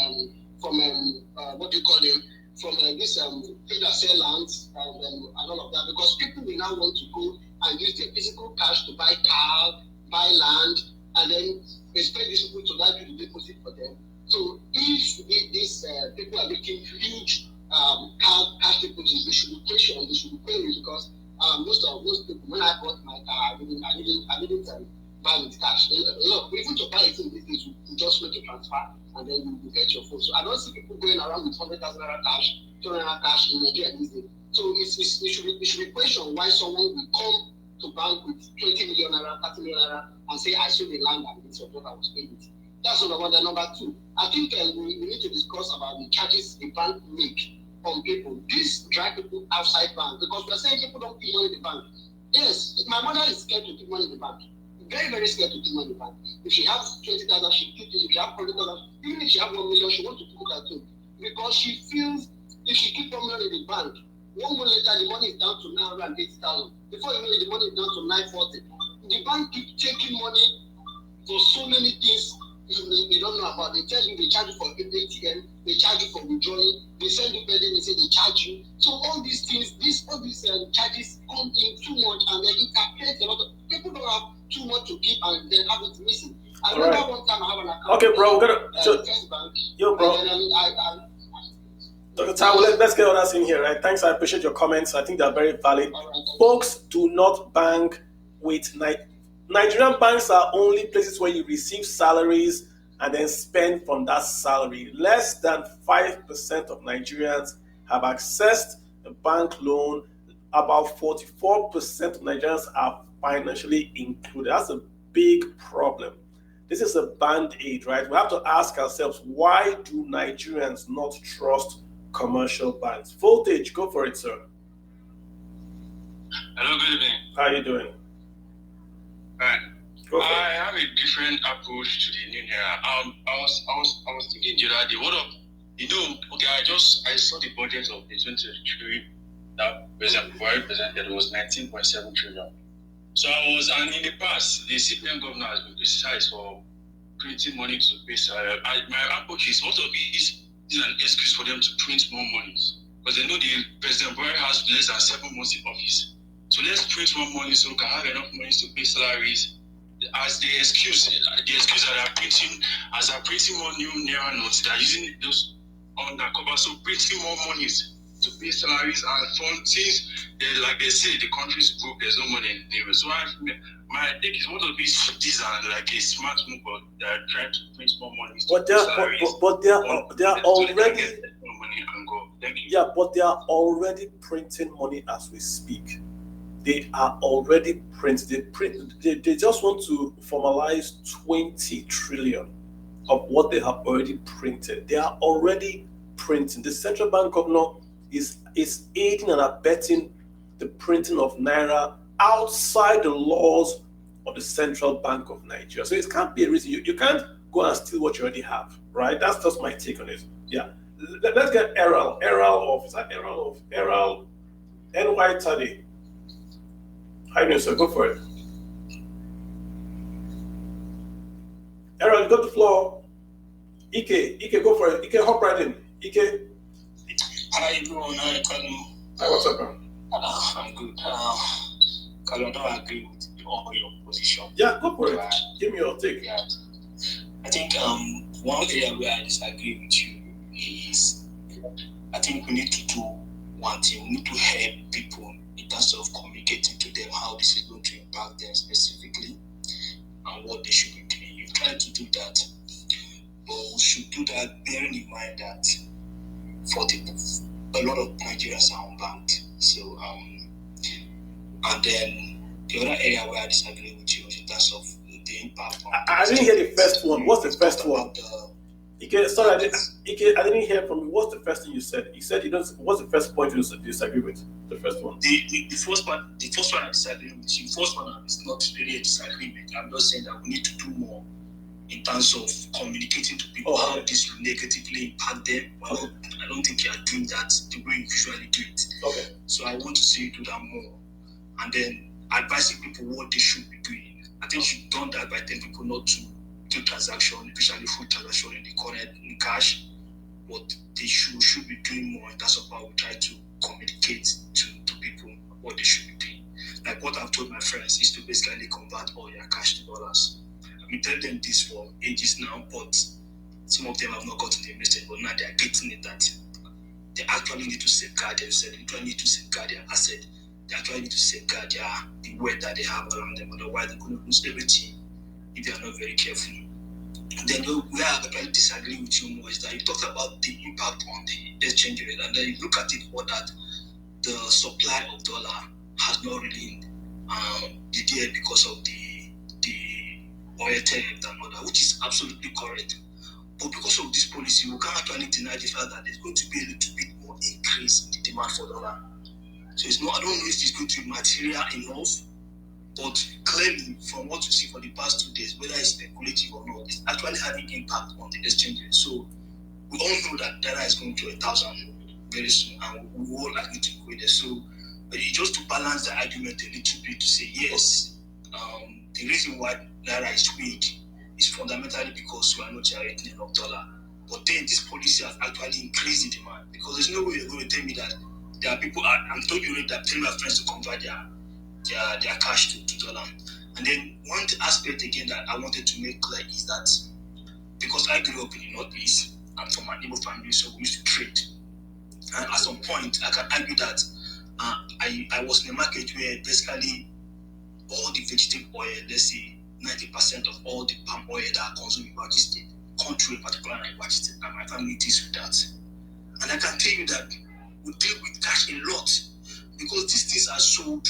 what do you call them, from this people that sell lands and all of that, because people will now want to go and use their physical cash to buy car, buy land, and then expect these people to like do the deposit for them. So if these people are making huge cash deposits, they should be questioned, they should be queried, because most people, when I bought my car, I didn't buy with cash. Look, even to buy a thing these days, you just make a transfer and then you get your phone. So I don't see people going around with 100,000 naira cash, 200,000 naira cash in Nigeria these days. So it should be questioned why someone will come to bank with 20 million naira, 30 million naira, and say I sold the land and this was what I was paying it. That's number one. Then number two, I think we need to discuss about the charges the bank make on people. These drive people outside bank, because we're saying people don't keep money in the bank. Yes, my mother is scared to keep money in the bank. Very, very scared to keep money in the bank. If she has 20,000, she keeps it. If she has 40,000, even if she has 1 million, she wants to keep that too. Because she feels if she keeps 1 million in the bank, 1 month later the money is down to 980,000. Before you know it, the money is down to 940. The bank keeps taking money for so many things they don't know about. They tell you they charge you for ATM, they charge you for withdrawing, they send you pending, they say they charge you. So all these things, all these charges come in too much, and then it affects a lot of people. Don't have too much to keep and then have it missing. I remember one time I have an account. Okay, bro, we're gonna. Bank. Yo, bro. Dr. Tao, let's get others in here, right? Thanks, I appreciate your comments. I think they're very valid. Folks, do not bank with Nigerian banks are only places where you receive salaries and then spend from that salary. Less than 5% of Nigerians have accessed a bank loan. About 44% of Nigerians are financially included. That's a big problem. This is a band-aid, right? We have to ask ourselves, why do Nigerians not trust commercial banks? Voltage, go for it, sir. Hello, good evening. How are you doing? Right. I have a different approach to the new Naira. I was thinking the other day, what up? Okay, I saw the budget of the 2023 that President Buhari presented was 19.7 trillion. So and in the past, the CPN governor has been criticized for printing money to pay salary. My approach is most of it is an excuse for them to print more money because they know the President Buhari has less than 7 months in office. So let's print more money so we can have enough money to pay salaries. As the excuse that they are printing more new Naira notes, they are using those undercover, so printing more money to pay salaries and fund things. Like they say, the country's broke, there's no money in Naira. So my take is one of these are like a smart move, but they are trying to print more money. But they are already money and go. Thank you. Yeah, but they are already printing money as we speak. They are already printing. They just want to formalize 20 trillion of what they have already printed. They are already printing. The central bank governor is aiding and abetting the printing of Naira outside the laws of the Central Bank of Nigeria. So it can't be a reason. You can't go and steal what you already have, right? That's just my take on it. Yeah. Let's get Errol NY Tadi. Hi, sir. Go for it. Errol, you got the floor. Ike, go for it. Ike, hop right in. Ike. How you doing? Hi, what's up, man? I'm good. Kalu, I don't agree with all your position. Yeah, go for it. Give me your take. Yeah. I think one area where I disagree with you is I think we need to do one thing. We need to help people in terms of communicating to them how this is going to impact them specifically and what they should be doing. You try to do that, but we should do that bearing in mind that a lot of Nigerians are unbanked. So, and then the other area where I disagree with you is in terms of the impact. I didn't hear the first one. What's the first one? Sorry, I didn't hear from you. What's the first thing you said? You said you don't. What's the first point you disagree with? The first one. The first one I disagree with you. The first one is not really a disagreement. I'm just saying that we need to do more in terms of communicating to people how this will negatively impact them. Well, I don't think you are doing that the way you usually do it. Okay. So I want to see you do that more. And then advising people what they should be doing. I think you've done that by telling people not to do transactions, especially food transactions in the current in cash. But they should be doing more in terms of how we try to communicate to people what they should be doing. Like what I've told my friends is to basically convert all your cash to dollars. We tell them this for ages now, but some of them have not gotten the message, but now they are getting it that they actually need to safeguard themselves, they actually need to safeguard their asset, they actually need to safeguard the wealth that they have around them, otherwise they're going to lose everything if they are not very careful. And then where I actually disagree with you more is that you talked about the impact on the exchange rate, and then you look at it more that the supply of dollar has not really been there because of the oil theft and all that, which is absolutely correct. But because of this policy, we can't actually deny the fact that there's going to be a little bit more increase in the demand for dollar. So I don't know if it's going to be material enough, but clearly from what you see for the past 2 days, whether it's speculative or not, it's actually having impact on the exchange rate. So we all know that Naira is going to 1,000 very soon, and we all are going to go there. So just to balance the argument a little bit to say yes, the reason why Naira is weak is fundamentally because we are not generating enough dollar. But then this policy has actually increased the demand, because there's no way you're going to tell me that there are people, I'm told you that tell my friends to convert their cash to dollar. And And then one aspect again that I wanted to make clear is that because I grew up in the Northeast, I'm from an Igbo family, so we used to trade. And at some point, I can argue that I was in a market where basically all the vegetable oil, let's say 90% of all the palm oil that are consumed in Bauchi State, country in particular in Bauchi State, and my family deals with that. And I can tell you that we deal with cash a lot because these things are sold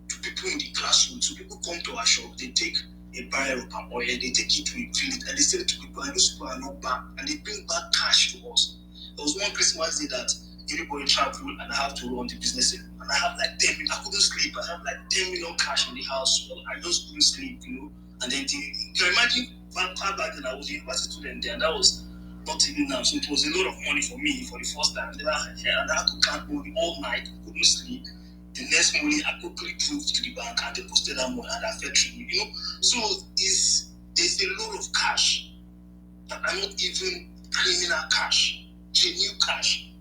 to people in the grassroots. So people come to our shop, they take a barrel of palm oil, they take it to refill it, and they sell it to people, and those people are not back, and they bring back cash to us. There was one Christmas day that everybody traveled, and I have to run the business, and I have like 10 million, I couldn't sleep, I have like 10 million cash in the house, so I just couldn't sleep, and then you can imagine back then I was a university student there, and that was not even now, so it was a lot of money for me for the first time, and I had to count money all night, couldn't sleep. The next morning, I quickly drove to the bank and deposited that money and I felt me, So there's a lot of cash that are not even criminal cash, genuine cash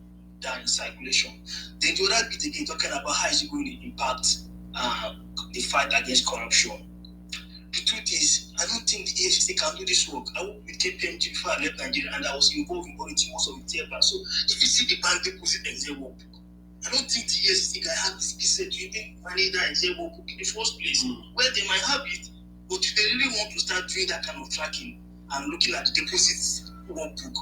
that are in circulation. Then the other bit again, talking about how is it going to impact the fight against corruption. The truth is, I don't think the AFCC can do this work. I worked with KPMG before I left Nigeria and I was involved in auditing most of the tier banks. So if you see the bank deposit exam work, I don't think the EFCC can have this skill to even manage that exam work in the first place. Well, they might have it, but if they really want to start doing that kind of tracking and looking at the deposits workbook,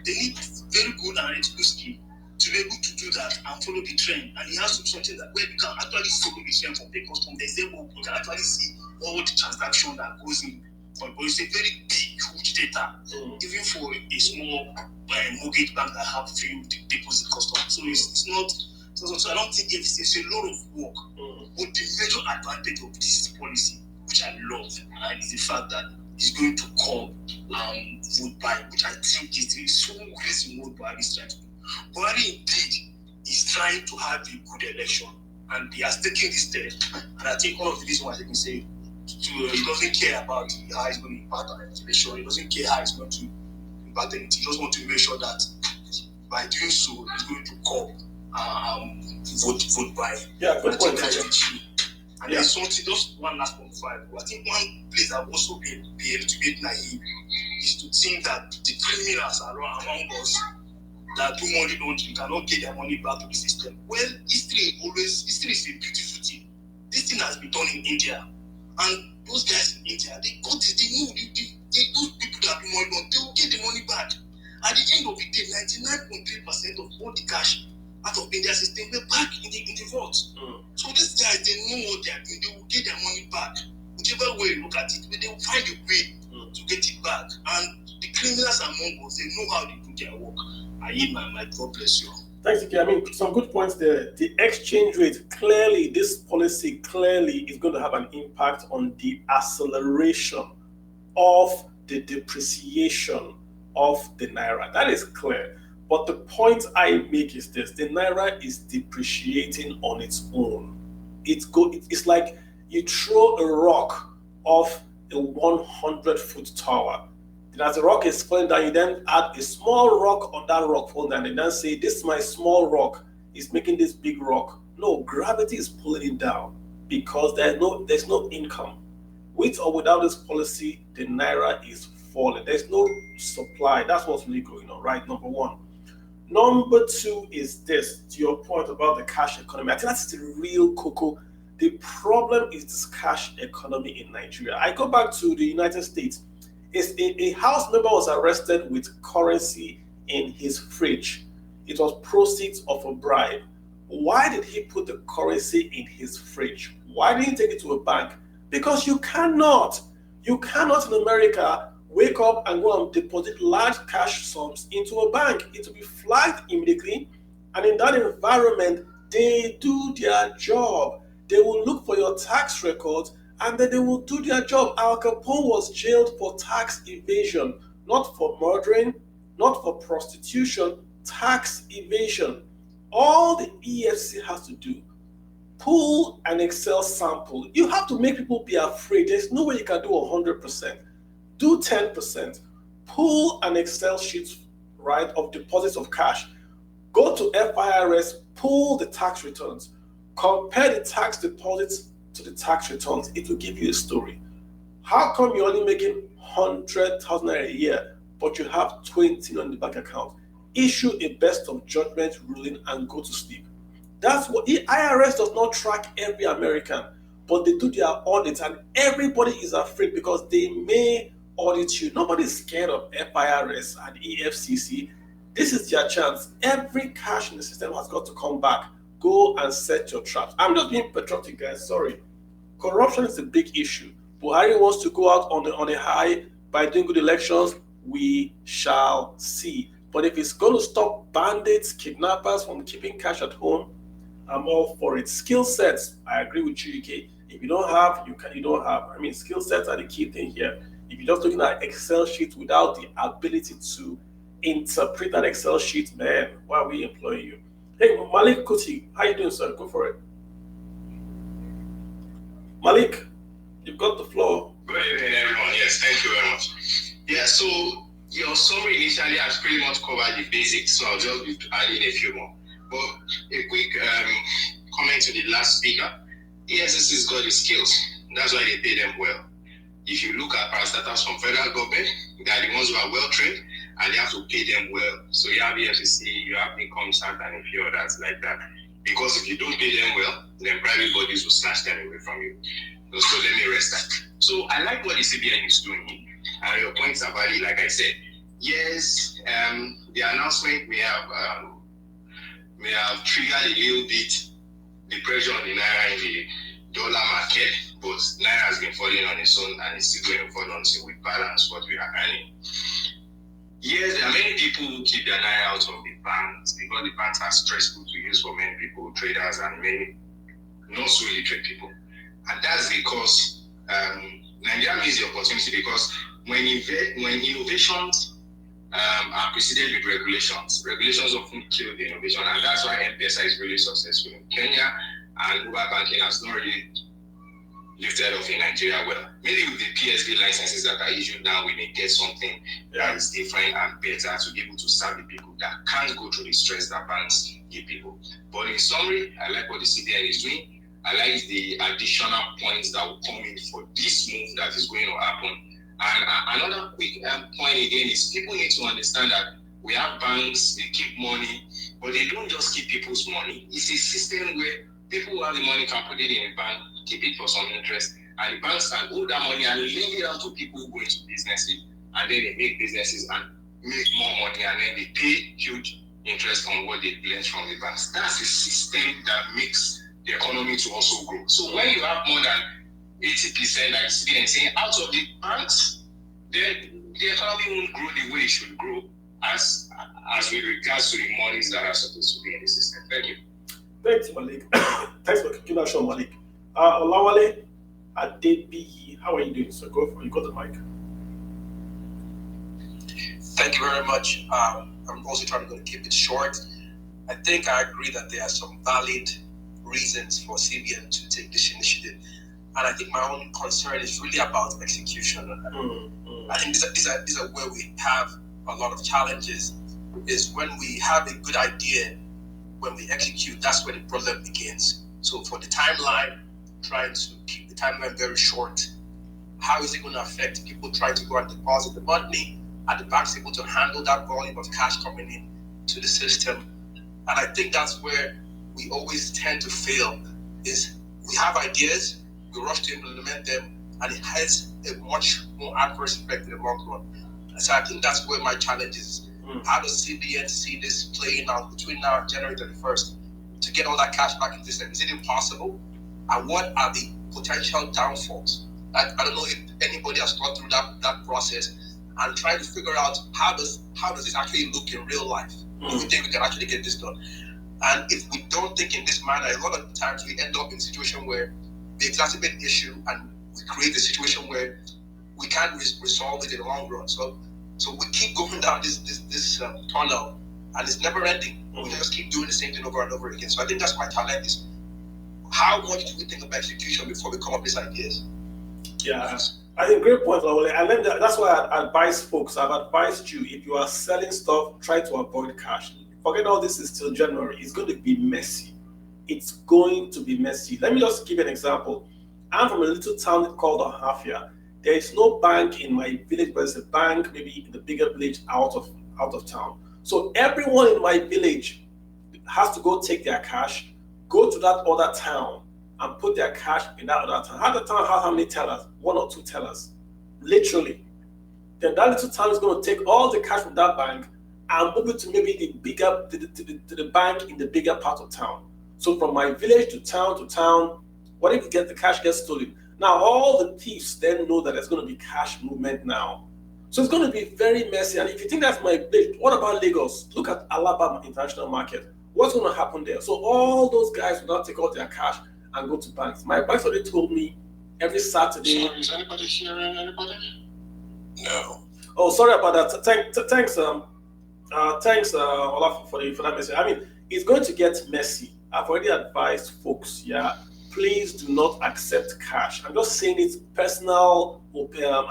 they need very good analytical skill to be able to do that and follow the trend. And it has to be something that where you can actually follow the trend from the custom. The exam work, you can actually see all the transaction that goes in. But it's a very big, huge data, even for a small mortgage bank that have few deposit custom. So it's not. So I don't think it's a lot of work. But the major advantage of this policy, which I love, is the fact that it's going to curb vote buying, which I think is so reason what Buhari is trying to do. Buhari indeed is trying to have a good election, and he has taken this step. And I think one of the reasons why he can say he doesn't care about how it's going to impact on the election. He doesn't care how it's going to impact anything. He just wants to make sure that by doing so, he's going to curb vote buying. Yeah, good point. And there's something, just one last point before I go. I think one place that will also be able to be naive is to think that the criminals are among us that do money laundering cannot get their money back to the system. Well, history is a beautiful thing. This thing has been done in India. And those guys in India, they know those people that do money laundering, they will get the money back. At the end of the day, 99.3% of all the cash out of India's system were back in the vault. So these guys, they know what they are doing. They will get their money back. Whichever way you look at it, they will find a way to get it back. And the criminals among us, they know how they do their work. I eat my God bless you. Thanks, Ike. I mean, some good points there. The exchange rate, clearly, this policy clearly is going to have an impact on the acceleration of the depreciation of the Naira. That is clear. But the point I make is this: the Naira is depreciating on its own. It's like you throw a rock off a 100-foot tower. Then as the rock is falling down, you then add a small rock on that rock falling down, and then say, this is my small rock, is making this big rock. No, gravity is pulling it down because there's no income. With or without this policy, the Naira is falling. There's no supply. That's what's really going on, right? Number one. Number two is this, to your point about the cash economy. I think that's the real cocoa. The problem is this cash economy in Nigeria. I go back to the United States. A house member was arrested with currency in his fridge. It was proceeds of a bribe. Why did he put the currency in his fridge? Why didn't he take it to a bank? Because you cannot in America wake up and go and deposit large cash sums into a bank. It will be flagged immediately. And in that environment, they do their job. They will look for your tax records and then they will do their job. Al Capone was jailed for tax evasion, not for murdering, not for prostitution, tax evasion. All the EFCC has to do, pull an Excel sample. You have to make people be afraid. There's no way you can do 100%. Do 10%. Pull an Excel sheet, right, of deposits of cash. Go to FIRS, pull the tax returns. Compare the tax deposits to the tax returns. It will give you a story. How come you're only making 100,000 a year, but you have 20 on the bank account? Issue a best of judgment ruling and go to sleep. That's what IRS does not track every American, but they do their audits, and everybody is afraid because they may audit you. Nobody's scared of FIRS and EFCC. This is their chance. Every cash in the system has got to come back. Go and set your traps. I'm just being patriotic, guys. Sorry. Corruption is a big issue. Buhari wants to go out on a high by doing good elections. We shall see. But if it's going to stop bandits, kidnappers from keeping cash at home, I'm all for it. Skill sets, I agree with you, UK. If you don't have, you don't have. I mean, skill sets are the key thing here. If you're just looking at Excel sheets without the ability to interpret that Excel sheet, man, why are we employing you? Hey, Malik Kuti, how you doing, sir? Go for it. Malik, you've got the floor. Good evening, everyone. Yes, thank you very much. Yeah, so your summary initially has pretty much covered the basics, so I'll just be adding a few more. But a quick comment to the last speaker. ESS has got the skills. That's why they pay them well. If you look at parastatals from federal government, they are the ones who are well trained, and they have to pay them well. So you have EFCC, you have income tax, and a few others like that. Because if you don't pay them well, then private bodies will snatch them away from you. So let me rest that. So I like what the CBN is doing, and your points are valid. Like I said, yes, the announcement may have triggered a little bit the pressure on the Naira in the dollar market, but Naira has been falling on its own, and it's still going to fall until we balance what we are earning. Yes, there are many people who keep their Naira out of the banks because the banks are stressful to use for many people, traders and many not so literate people. And that's because Nigeria needs the opportunity, because when innovations are preceded with regulations often kill the innovation, and that's why M-Pesa is really successful in Kenya, and mobile banking has not really lifted off in Nigeria well. Maybe with the PSB licenses that are issued now, we may get something that is different and better to be able to serve the people that can't go through the stress that banks give people. But in summary, I like what the CBN is doing. I like the additional points that will come in for this move that is going to happen. And another quick point again is people need to understand that we have banks, they keep money, but they don't just keep people's money. It's a system where people who have the money can put it in a bank, keep it for some interest, and the banks can hold that money and lend it out to people who go into businesses, and then they make businesses and make more money, and then they pay huge interest on what they lend from the banks. That's a system that makes the economy to also grow. So when you have more than 80%, like CBN saying, out of the banks, then the economy won't grow the way it should grow as with regards to the monies that are supposed to be in the system. Thank you. Thanks, Malik. Thanks for kicking that show, Malik. Olawale Adebiyi, how are you doing? So go for it. You got the mic. Thank you very much. I'm also trying to keep it short. I think I agree that there are some valid reasons for CBN to take this initiative, and I think my own concern is really about execution. I think these are where we have a lot of challenges. Is when we have a good idea, when we execute, that's where the problem begins. So for the timeline, trying to keep the timeline very short, how is it going to affect people trying to go and deposit the money? Are the banks able to handle that volume of cash coming in to the system? And I think that's where we always tend to fail, is we have ideas, we rush to implement them, and it has a much more adverse effect in the long run. So I think that's where my challenge is. How does CBN see this playing out between now and January 31st to get all that cash back in the system? Is it impossible? And what are the potential downfalls? I don't know if anybody has gone through that process and trying to figure out how does this actually look in real life? Do we think we can actually get this done? And if we don't think in this manner, a lot of times we end up in a situation where we exacerbate the issue and we create a situation where we can't resolve it in the long run. So we keep going down this tunnel, and it's never ending. We just keep doing the same thing over and over again. So I think that's my challenge, is how much do we think of execution before we come up with these ideas? Yeah, I think great point, Lawale. And then that's why I advise folks, I've advised you, if you are selling stuff, try to avoid cash. Forget all this is till January. It's going to be messy. It's going to be messy. Let me just give you an example. I'm from a little town called Ohafia. There is no bank in my village, but there's a bank maybe in the bigger village out of town. So everyone in my village has to go take their cash, go to that other town, and put their cash in that other town. How the town has how many tellers? 1 or 2 tellers, literally. Then that little town is going to take all the cash from that bank and move it to maybe the bigger to the bank in the bigger part of town. So from my village to town, what if you get the cash gets stolen? Now all the thieves then know that there's going to be cash movement now. So it's going to be very messy. And if you think that's my village, what about Lagos? Look at Alabama International Market. What's going to happen there? So all those guys will now take out their cash and go to banks. My banks already told me every Saturday. Sorry, is anybody hearing anybody? No. Oh, sorry about that. Thanks, Olaf, for that message. I mean, it's going to get messy. I've already advised folks, please do not accept cash. I'm just saying it's personal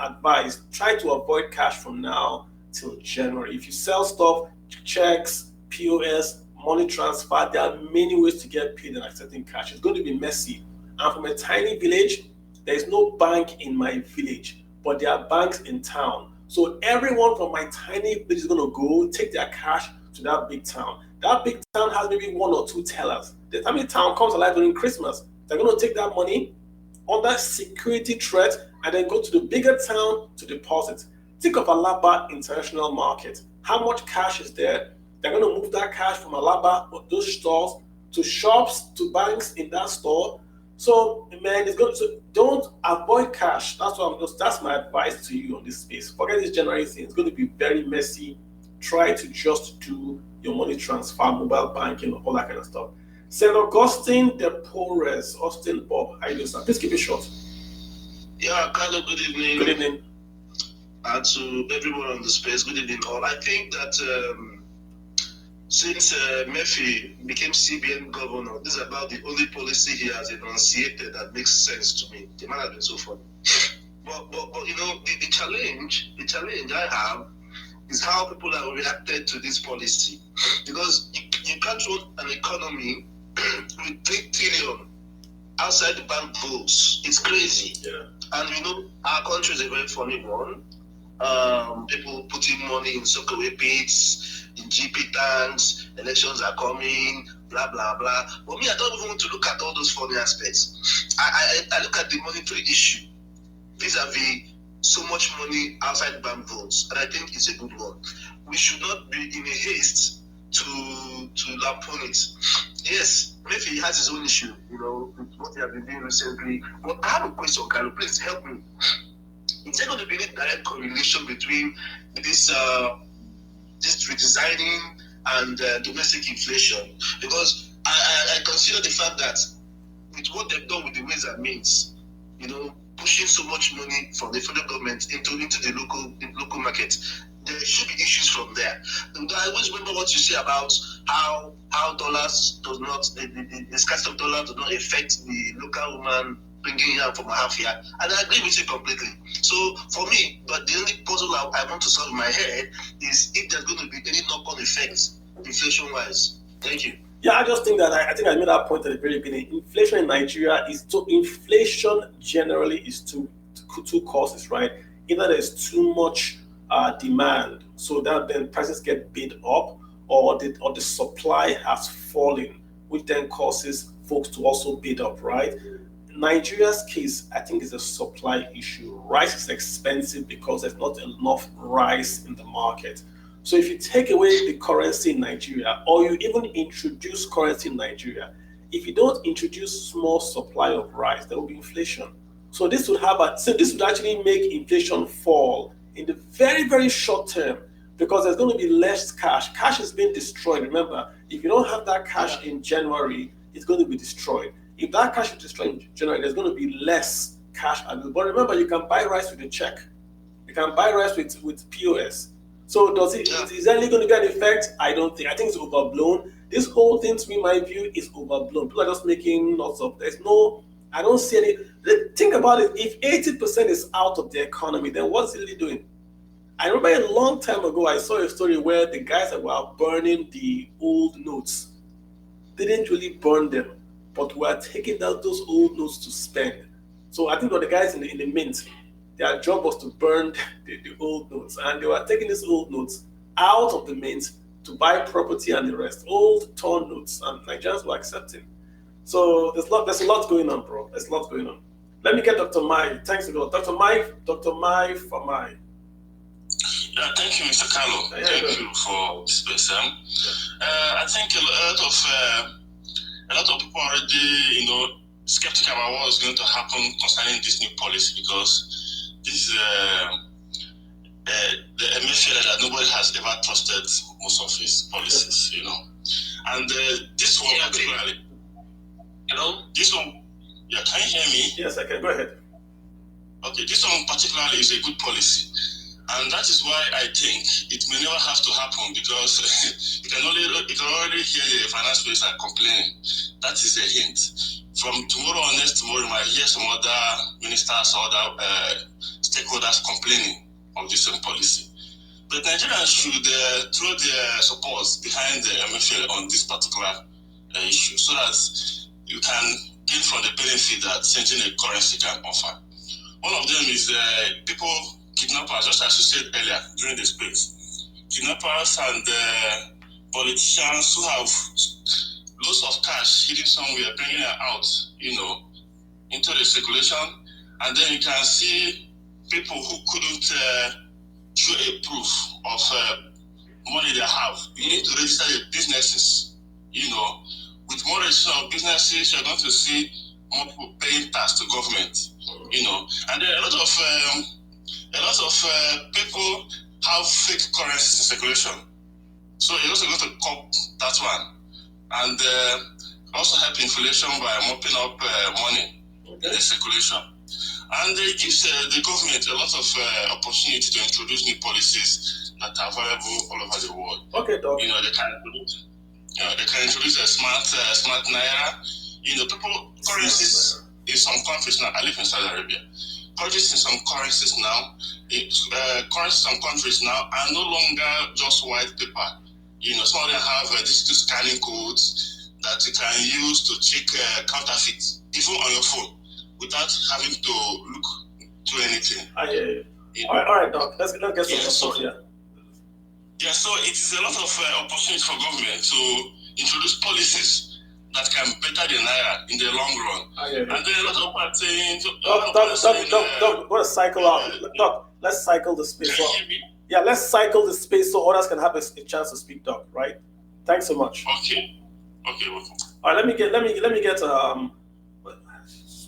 advice. Try to avoid cash from now till January. If you sell stuff, checks, POS, money transfer, there are many ways to get paid than accepting cash. It's going to be messy. I'm from a tiny village. There is no bank in my village, but there are banks in town. So everyone from my tiny village is going to go take their cash to that big town. That big town has maybe 1 or 2 tellers. The time the town comes alive during Christmas, they're going to take that money under security threat and then go to the bigger town to deposit. Think of Alaba International Market. How much cash is there? They're going to move that cash from Alaba, those stores, to shops, to banks in that store. So, man, it's going to don't avoid cash. That's my advice to you on this space. Forget this January thing. It's going to be very messy. Try to just do your money transfer, mobile banking, all that kind of stuff. St. Augustine de Porres, Austin Bob, how you doing, sir? Please keep it short. Yeah, Carlo, good evening. Good evening. And to everyone on the space, good evening all. I think that since Murphy became CBN governor, this is about the only policy he has enunciated that makes sense to me. The man has been so funny. But you know, the challenge I have is how people have reacted to this policy. Because you can't run an economy with 3 trillion outside the bank votes. It's crazy. Yeah. And you know, our country is a very funny one. People putting money in sockaway pits, in GP tanks, elections are coming, blah, blah, blah. But me, I don't even want to look at all those funny aspects. I look at the monetary issue vis-a-vis so much money outside the bank votes, and I think it's a good one. We should not be in a haste to lampoon it. Yes, maybe he has his own issue, you know, with what he has been doing recently. But I have a question, Carlo. Please help me. Is there going to be any direct correlation between this redesigning and domestic inflation? Because I consider the fact that with what they've done with the ways and means, you know, pushing so much money from the federal government into the local market, there should be issues from there. And I always remember what you say about how dollars does not, the scarcity of dollars does not affect the local woman bringing yam from a half year. And I agree with you completely. So for me, but the only puzzle I want to solve in my head is if there's going to be any knock-on effects, inflation-wise. Thank you. Yeah, I just think that I made that point at the very beginning. Inflation in Nigeria inflation generally is two causes, right? Either there's too much demand, so that then prices get bid up, or the supply has fallen, which then causes folks to also bid up, right? Nigeria's case, I think, is a supply issue. Rice is expensive because there's not enough rice in the market. So if you take away the currency in Nigeria, or you even introduce currency in Nigeria, if you don't introduce small supply of rice, there will be inflation. So this would actually make inflation fall in the very, very short term, because there's going to be less cash. Cash is being destroyed. Remember, if you don't have that cash in January, it's going to be destroyed. If that cash is destroyed in January, there's going to be less cash available. But remember, you can buy rice with a check. You can buy rice with POS. So is that really going to get an effect? I don't think. I think it's overblown. This whole thing, to me, in my view, is overblown. People are just making lots of. I don't see any. Think about it. If 80% is out of the economy, then what's it really doing? I remember a long time ago, I saw a story where the guys that were burning the old notes didn't really burn them, but were taking out those old notes to spend. So I think the guys in the mint, their job was to burn the old notes, and they were taking these old notes out of the mint to buy property and the rest, old torn notes, and Nigerians were accepting. So there's a lot going on, bro. There's a lot going on. Let me get Dr. Mai. Thanks a lot. Dr. Mai for Mai. Yeah, thank you, Mr. Carlo. Thank you for this space. I think a lot of people are already, skeptical about what is going to happen concerning this new policy, because this is the Emefiele that nobody has ever trusted most of his policies, And this one particularly, this one, yeah, can you hear me? Yes, I can. Go ahead. Okay, this one particularly is a good policy. And that is why I think it may never have to happen, because you can already hear the finance minister complaining. That is a hint. From tomorrow or next tomorrow, you might hear some other ministers or other stakeholders complaining of this same policy. But Nigerians should throw their support behind the Emefiele on this particular issue, so that you can gain from the benefit that changing a currency can offer. One of them is kidnappers, just as you said earlier during the space. Kidnappers and politicians who have loads of cash hidden somewhere, bringing it out, into the circulation. And then you can see people who couldn't show a proof of money they have. You need to register your businesses, With more registration of businesses, you're going to see more people paying tax to government, And there are a lot of people have fake currencies in circulation. So you're also going to cop that one. And also help inflation by mopping up money in the circulation. And it gives the government a lot of opportunity to introduce new policies that are available all over the world. Okay, Doc. They can introduce a smart Naira. Currencies in some countries now. I live in Saudi Arabia. Currencies in some countries now are no longer just white paper. Some of them have digital scanning codes that you can use to check counterfeits, even on your phone, without having to look to anything. I hear you. All right, Doc. Let's get some stuff here. Yeah, so it is a lot of opportunity for government to introduce policies that can better the Naira in the long run. And then a lot of people are saying... Doc, let's cycle out. Doc, let's cycle the space. Yeah, let's cycle the space so others can have a chance to speak, Doc, right? Thanks so much. Okay, welcome. All right, let me get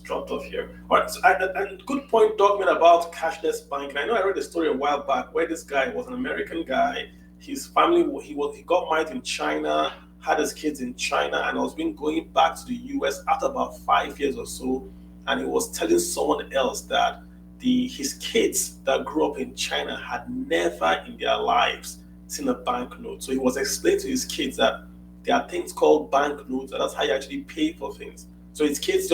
dropped off here. All right, so and good point, Doc, made about cashless banking. I know I read a story a while back where this guy was an American guy. His family, he got married in China, had his kids in China, and was going back to the US after about 5 years or so, and he was telling someone else that his kids that grew up in China had never in their lives seen a banknote. So he was explaining to his kids that there are things called banknotes, and that's how you actually pay for things. So his kids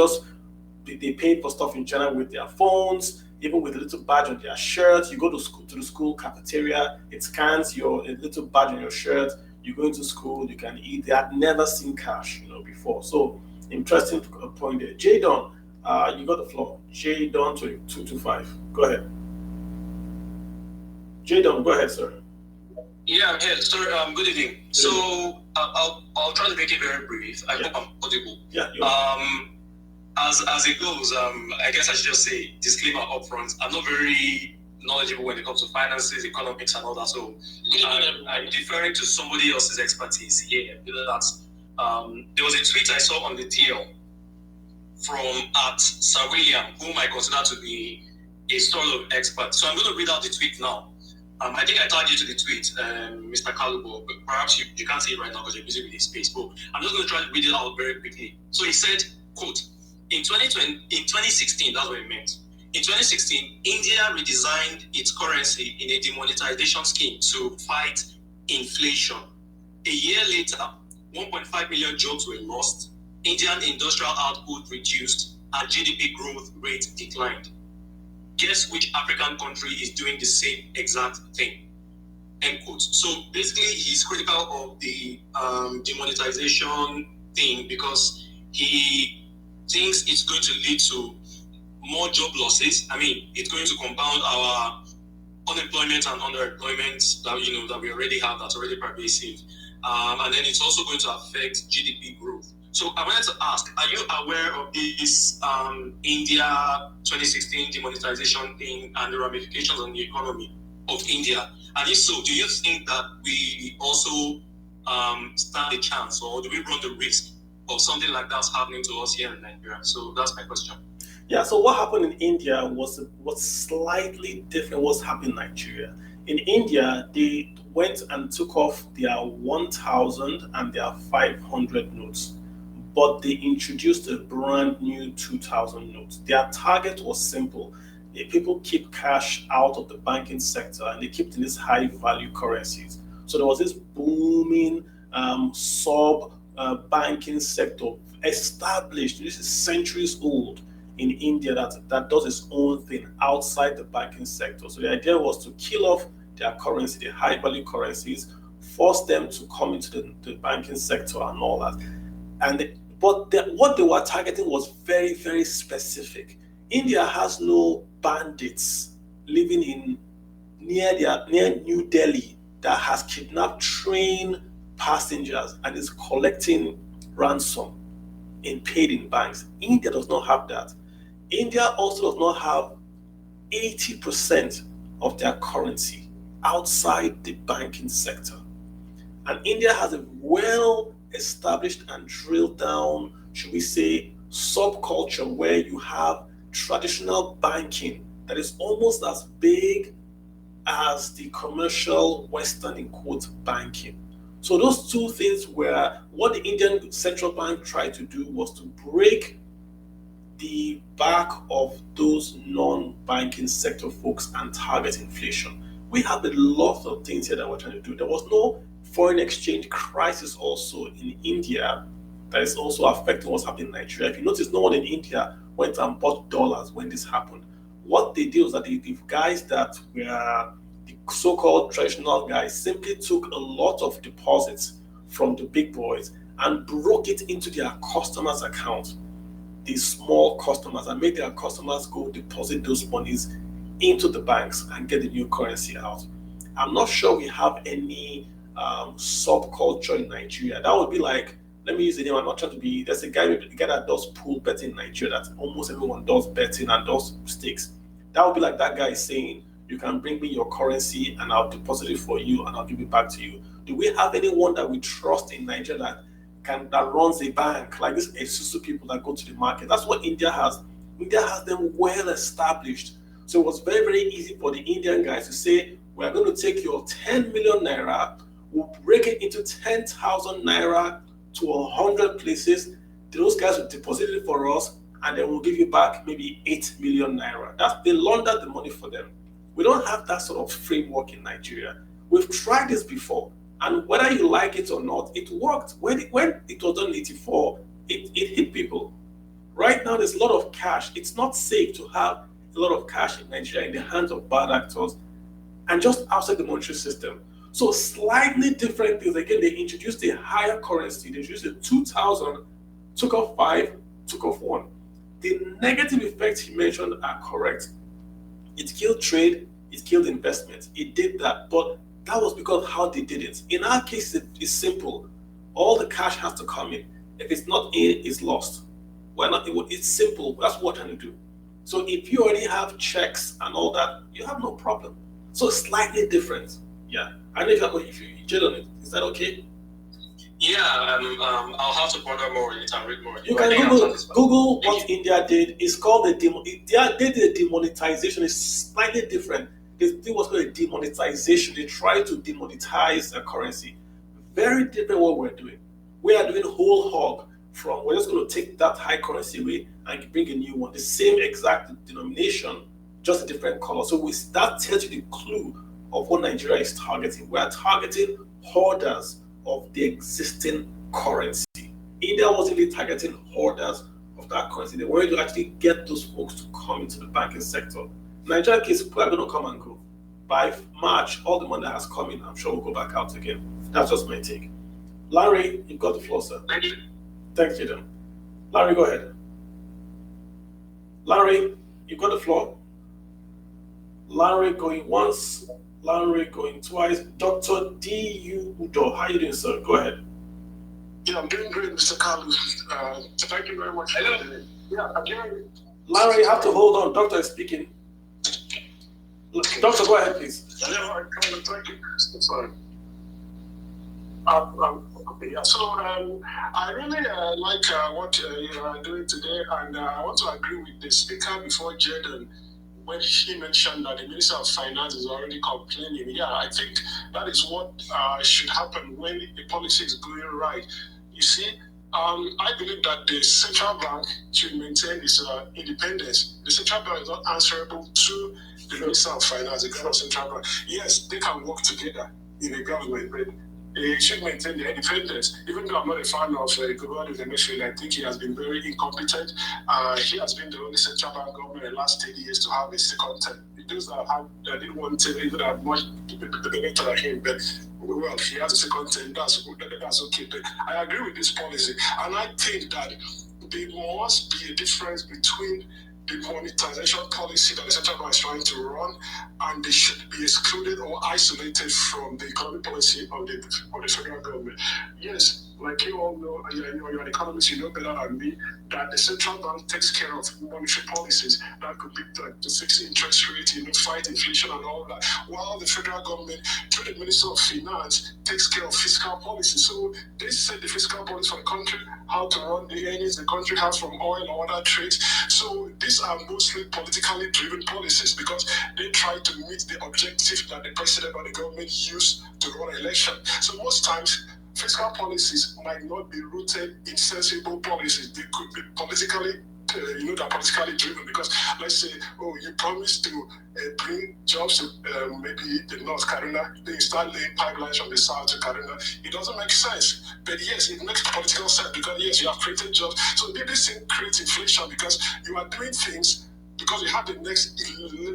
they pay for stuff in China with their phones, even with a little badge on their shirt. You go to the school cafeteria, it scans a little badge on your shirt. You go into school, you can eat. They had never seen cash, before. So interesting point there. Jadon, you got the floor. Jadon 225. Go ahead. Jadon, go ahead, sir. Yeah, I'm here. Sorry, good evening. So I'll try to make it very brief. I hope I'm audible. Yeah. As it goes, I guess I should just say disclaimer up front. I'm not very knowledgeable when it comes to finances, economics, and all that. So I'm deferring to somebody else's expertise here. There was a tweet I saw on the TL from Sir William, whom I consider to be a sort of expert. So I'm going to read out the tweet now. I think I tagged you to the tweet, Mr. Kalubo, but perhaps you can't see it right now because you're busy with the space. But I'm just going to try to read it out very quickly. So he said, quote, in 2016, that's what it meant. In 2016, India redesigned its currency in a demonetization scheme to fight inflation. A year later, 1.5 million jobs were lost, Indian industrial output reduced, and GDP growth rate declined. Guess which African country is doing the same exact thing? End quote. So basically, he's critical of the demonetization thing because he thinks it's going to lead to more job losses. I mean, it's going to compound our unemployment and underemployment that we already have, that's already pervasive. And then it's also going to affect GDP growth. So I wanted to ask, are you aware of this India 2016 demonetization thing and the ramifications on the economy of India? And if so, do you think that we also stand a chance, or do we run the risk of something like that happening to us here in Nigeria? So that's my question. Yeah, so what happened in India was slightly different what's happening in Nigeria. In India, they went and took off their 1,000 and their 500 notes, but they introduced a brand new 2,000 notes. Their target was simple. People keep cash out of the banking sector and they keep in these high value currencies. So there was this booming banking sector established. This is centuries old in India that does its own thing outside the banking sector. So the idea was to kill off their currency, the high value currencies, force them to come into the banking sector and all that. But what they were targeting was very, very specific. India has no bandits living in near New Delhi that has kidnapped train passengers and is collecting ransom paid in banks. India does not have that. India also does not have 80% of their currency outside the banking sector. And India has a well-established and drilled down, should we say, subculture where you have traditional banking that is almost as big as the commercial Western, in quote, banking. So those two things were what the Indian central bank tried to do, was to break the back of those non-banking sector folks and target inflation. We have a lot of things here that we're trying to do. There was no foreign exchange crisis also in India that is also affecting what's happening in Nigeria. If you notice, no one in India went and bought dollars when this happened. What they did was that the guys that were the so-called traditional guys simply took a lot of deposits from the big boys and broke it into their customers' accounts, these small customers, and made their customers go deposit those monies into the banks and get the new currency out. I'm not sure we have any subculture in Nigeria. That would be like, let me use the name, I'm not trying to be, there's a guy that does pool betting in Nigeria that almost everyone does betting and does stakes. That would be like that guy saying, you can bring me your currency and I'll deposit it for you and I'll give it back to you. Do we have anyone that we trust in Nigeria that runs a bank, like these Esusu people that go to the market? That's what India has. India has them well established. So it was very, very easy for the Indian guys to say, we're going to take your 10 million naira, we'll break it into 10,000 naira to 100 places. Those guys will deposit it for us, and then we'll give you back maybe 8 million naira. They laundered the money for them. We don't have that sort of framework in Nigeria. We've tried this before, and whether you like it or not, it worked. When it was done in 84, it hit people. Right now, there's a lot of cash. It's not safe to have a lot of cash in Nigeria in the hands of bad actors and just outside the monetary system. So slightly different things. Again, they introduced a higher currency. They introduced a 2,000, took off 5, took off 1. The negative effects he mentioned are correct. It killed trade, it killed investment. It did that, but that was because of how they did it. In our case, it's simple. All the cash has to come in. If it's not in, it's lost. It's simple. That's what we're trying to do. So if you already have checks and all that, you have no problem. So slightly different. Yeah. I know if you judge on it. Is that okay? Yeah, I'll have to ponder more on it and read more. You can Google what India did. It's called they did a demonetization. It's slightly different. They did what's called a demonetization. They tried to demonetize a currency. Very different what we're doing. We are doing whole hog. We're just going to take that high currency away and bring a new one. The same exact denomination, just a different color. So that tells you the clue of what Nigeria is targeting. We are targeting hoarders of the existing currency. India wasn't really targeting hoarders of that currency. They wanted to actually get those folks to come into the banking sector. Nigeria case, people are going to come and go. By March, all the money that has come in, I'm sure will go back out again. That's just my take. Larry, you've got the floor, sir. Thank you. Thanks, Jaden. Larry, go ahead. Larry, You got the floor. Larry going once, Larry going twice. Dr. D.U. Udo, how you doing, sir? Go ahead. Yeah, I'm doing great, Mr. Carlos. Thank you very much. Hello. Yeah, I'm doing. Larry, you have to hold on. Doctor is speaking. Doctor, go ahead, please. Hello, thank you. Sorry. Okay, yeah. So I really like what you are doing today, and I want to agree with the speaker before Jaden when he mentioned that the Minister of Finance is already complaining. Yeah, I think that is what should happen when the policy is going right. You see, I believe that the central bank should maintain its independence. The central bank is not answerable to the Minister of Finance, the government central bank. Yes, they can work together in the government, but they should maintain their independence. Even though I'm not a fan of Gobert Emefiele, I think he has been very incompetent. He has been the only central bank government in the last 10 years to have a second term. Those that didn't want to even have much better than him, but well, he has a second term. That's okay. But I agree with this policy, and I think that there must be a difference between the monetization policy that the central bank is trying to run, and they should be excluded or isolated from the economic policy of the federal government. Yes, like you all know, you're an economist, you know better than me, that the central bank takes care of monetary policies that could be like to fix interest rate, fight inflation and all that, while the federal government, through the Minister of Finance, takes care of fiscal policy. So they set the fiscal policy for the country, how to run the earnings the country has from oil or other trades. So these are mostly politically driven policies because they try to meet the objective that the president or the government use to run an election. So most times, fiscal policies might not be rooted in sensible policies. They could be politically, they're politically driven because, let's say, you promised to bring jobs to maybe the North Carolina, then you start laying pipelines from the South to Carolina. It doesn't make sense. But yes, it makes political sense because, yes, you have created jobs. So this thing creates inflation because you are doing things because you have the next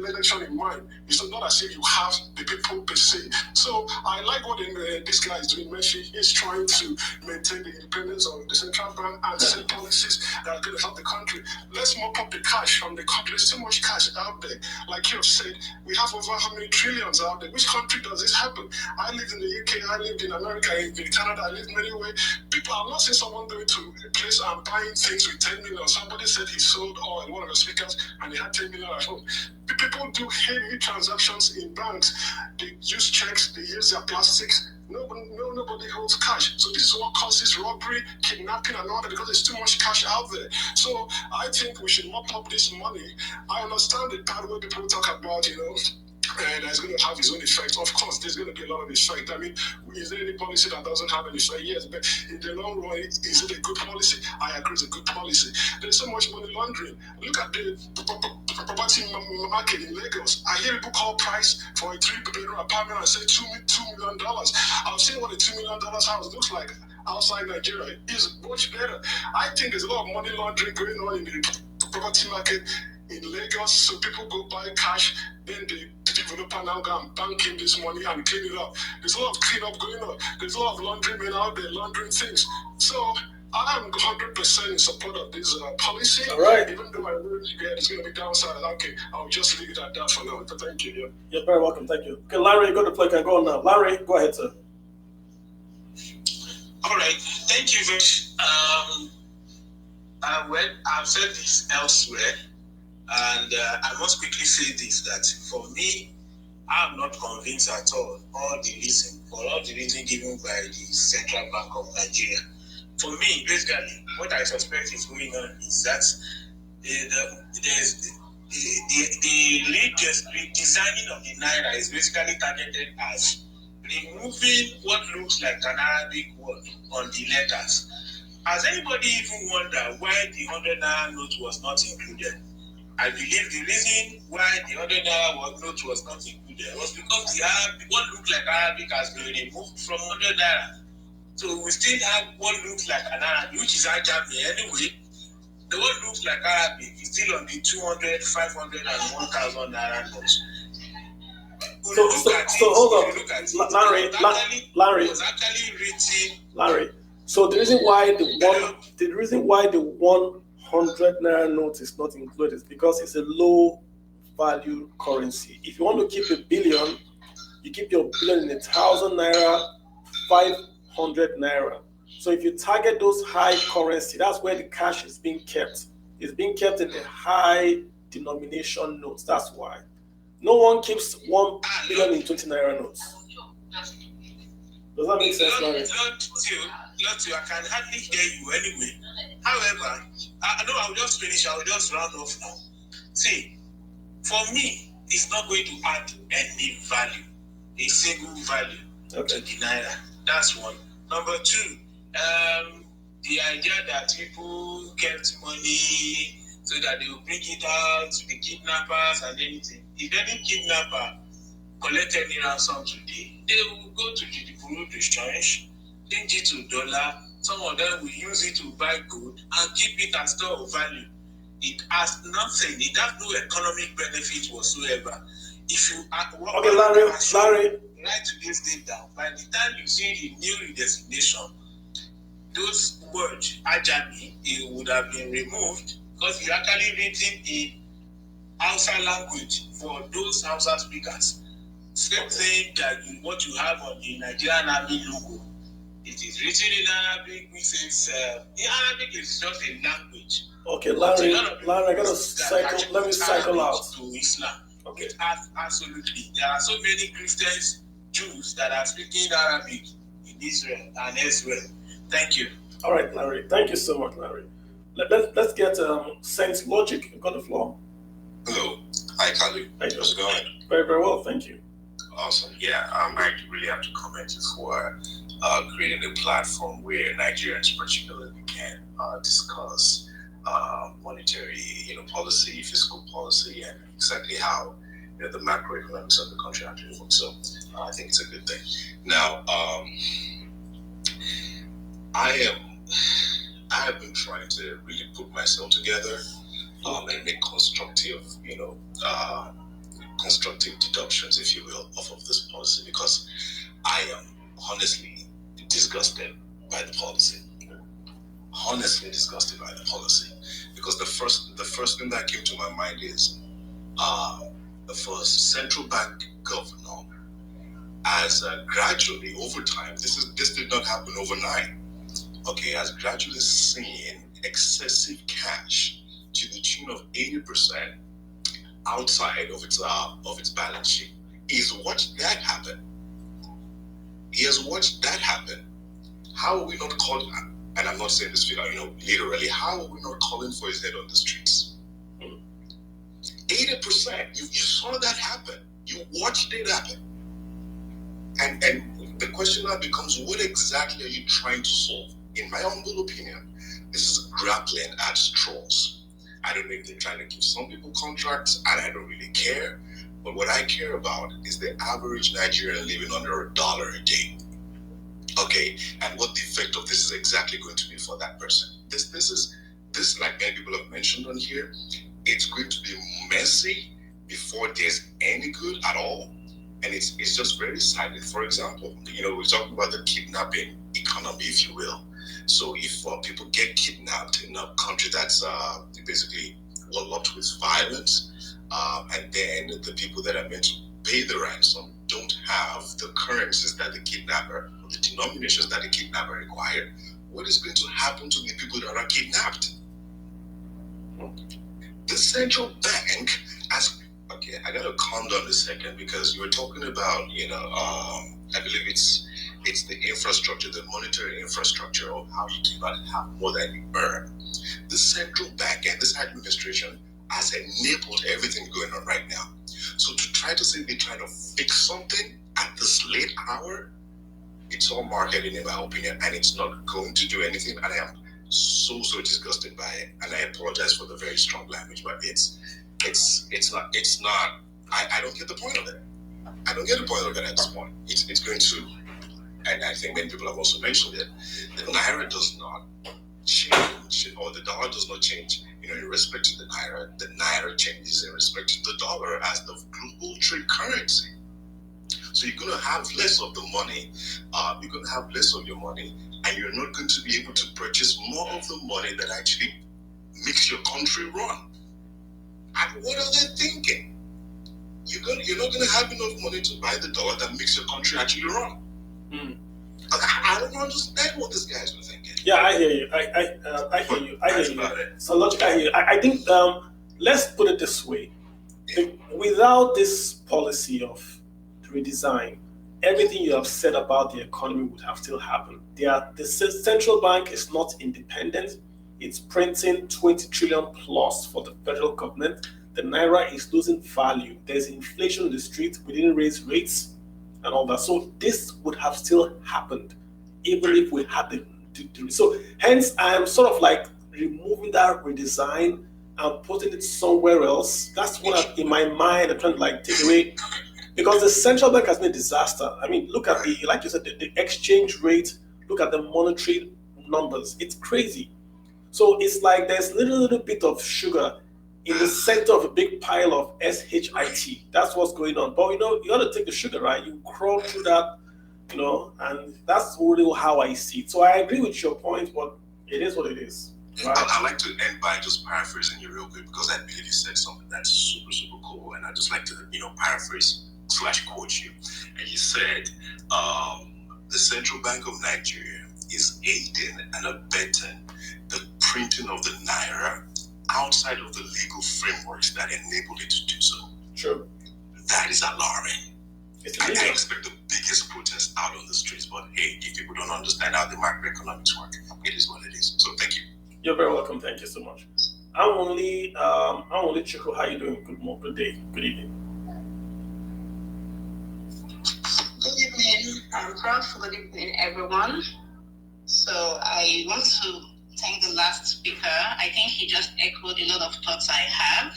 election in mind. It's not as if you have the people per se. So I like what this guy is doing. He's trying to maintain the independence of the central bank and set policies that are going to help the country. Let's mop up the cash from the country. There's so much cash out there. Like you have said, we have over how many trillions out there. Which country does this happen? I lived in the UK, I lived in America, in Canada, I lived many ways. People, I'm not seeing someone going to a place and buying things with 10 million. Somebody said he sold oil, one of the speakers, and they had 10 million at home. People do heavy transactions in banks. They use checks, they use their plastics. Nobody holds cash. So this is what causes robbery, kidnapping, and all that because there's too much cash out there. So I think we should mop up this money. I understand the part where people talk about, and it's going to have its own effect. Of course, there's going to be a lot of effect. I mean, is there any policy that doesn't have an effect? Yes, but in the long run, is it a good policy? I agree it's a good policy. There's so much money laundering. Look at the property market in Lagos. I hear people call price for a 3-bedroom apartment and say $2 million. I've seen what a $2 million house looks like outside Nigeria. It's much better. I think there's a lot of money laundering going on in the property market in Lagos, so people go buy cash, then the developer now go and bank in this money and clean it up. There's a lot of cleanup going on. There's a lot of laundry men out there laundering things. So I'm 100% in support of this policy. All right. Even though I know it's going to be downside, okay, I'll just leave it at that for now. But thank you. Yeah. You're very welcome. Thank you. Okay, Larry, go to play. Can go on now. Larry, go ahead, sir. All right. Thank you very much. Well, I've said this elsewhere. And I must quickly say this, that for me, I'm not convinced at all for all the reason given by the Central Bank of Nigeria. For me, basically, what I suspect is going on is that the redesigning of the Naira is basically targeted as removing what looks like an Arabic word on the letters. Has anybody even wondered why the 100 Naira note was not included? I believe the reason why the 100 Naira note was not included was because the Arabic, what looked like Arabic has been removed from 100 Naira. So we still have what looks like an Arabic, which is Ajami anyway. The one looks like Arabic is still on the 200, 500, and 1,000 Naira notes. So hold on, Larry. It was actually written. Larry. So the reason why the 100 100 Naira note is not included because it's a low value currency. If you want to keep a billion, you keep your billion in 1,000 Naira, 500 Naira. So if you target those high currency, that's where the cash is being kept. It's being kept in the high denomination notes. That's why. No one keeps 1 billion in 20 Naira notes. Does that make sense, Larry? Not you. I can hardly hear you anyway. However, I know I will just finish. I will just round off now. See, for me, it's not going to add any value, a single value to the Naira. That's one. Number two, the idea that people kept money so that they will bring it out to the kidnappers and anything. If any kidnapper collect any ransom today, they will go to the bureau de change, change it to dollar. Some of them will use it to buy gold and keep it as store of value. It has nothing. It has no economic benefit whatsoever. If you Larry, write today's date down. By the time you see the new redesignation, those words Ajami, it would have been removed because it's actually written in Hausa language for those Hausa speakers. Same thing that what you have on the Nigerian Army logo. It is written in Arabic, which is in Arabic is just a language. Okay, Larry, I gotta cycle. Let me cycle out to Islam. Okay, absolutely. There are so many Christians, Jews that are speaking Arabic in Israel and elsewhere. Thank you. All right, Larry. Thank you so much, Larry. Let's get Sense Logic. You've got the floor. Hello. Hi, Kalu. How's it going? Very, very well. Thank you. Awesome. Yeah, I really have to commend you for creating a platform where Nigerians particularly can discuss monetary, policy, fiscal policy, and exactly how the macroeconomics of the country actually work. So I think it's a good thing. Now, I have been trying to really put myself together and make constructive deductions, if you will, off of this policy, because I am honestly disgusted by the policy. Honestly disgusted by the policy, because the first thing that came to my mind is the first central bank governor has gradually over time. This did not happen overnight. Okay, has gradually seen excessive cash to the tune of 80% outside of its balance sheet. He's watched that happen. He has watched that happen. How are we not calling? And I'm not saying this, literally. How are we not calling for his head on the streets? 80%. You saw that happen. You watched it happen. And the question now becomes, what exactly are you trying to solve? In my humble opinion, this is grappling at straws. I don't know if they're trying to give some people contracts, and I don't really care. But what I care about is the average Nigerian living under $1 a day. Okay, and what the effect of this is exactly going to be for that person. This like many people have mentioned on here, it's going to be messy before there's any good at all. And it's just very sad. For example, we're talking about the kidnapping economy, if you will. So if people get kidnapped in a country that's basically walloped with violence, and then the people that are meant to pay the ransom don't have the currencies that the kidnapper, or the denominations that the kidnapper required, what is going to happen to the people that are kidnapped? The central bank has... Okay, I gotta calm down a second, because you were talking about, I believe it's the infrastructure, the monetary infrastructure of how you keep out have more than you earn. The central bank and this administration has enabled everything going on right now. So to try to say they're trying to fix something at this late hour, it's all marketing in my opinion, and it's not going to do anything. And I am so disgusted by it. And I apologize for the very strong language, but it's not. I don't get the point of it. I don't get the point of it at this point. It's going to, and I think many people have also mentioned it, the Naira does not change, or the dollar does not change, in respect to the Naira. The Naira changes in respect to the dollar as the global trade currency. So you're going to have less of the money, you're going to have less of your money, and you're not going to be able to purchase more of the money that actually makes your country run. And what are they thinking? You're not going to have enough money to buy the dollar that makes your country actually run. I don't understand what this guys are thinking. Yeah, I hear you. I hear you. I hear you. So logic, I hear you. I think let's put it this way: without this policy of redesign, everything you have said about the economy would have still happened. The central bank is not independent. It's printing 20 trillion plus for the federal government. The Naira is losing value. There's inflation in the street. We didn't raise rates and all that. So this would have still happened, even if we had the. So hence, I'm sort of like removing that redesign and putting it somewhere else. That's what in my mind I'm trying to like take away, because the central bank has been a disaster. I mean, look at the, like you said, the exchange rate. Look at the monetary numbers. It's crazy. So it's like there's a little bit of sugar in the center of a big pile of shit. That's what's going on. But you got to take the sugar, right? You crawl through that, and that's really how I see it. So I agree with your point, but it is what it is. Right? I'd like to end by just paraphrasing you real quick, because I believe you said something that's super, super cool, and I'd just like to, paraphrase / quote you. And you said, the Central Bank of Nigeria is aiding and abetting the printing of the Naira outside of the legal frameworks that enable it to do so. Sure. That is alarming. I expect the biggest protest out on the streets, but hey, if people don't understand how the macroeconomics work, it is what it is. So thank you. You're very welcome. Thank you so much. I'm only Chico. How you doing? Good morning, good day, good evening. Good evening, Prof. Good evening, everyone. So I want to thank the last speaker. I think he just echoed a lot of thoughts I have.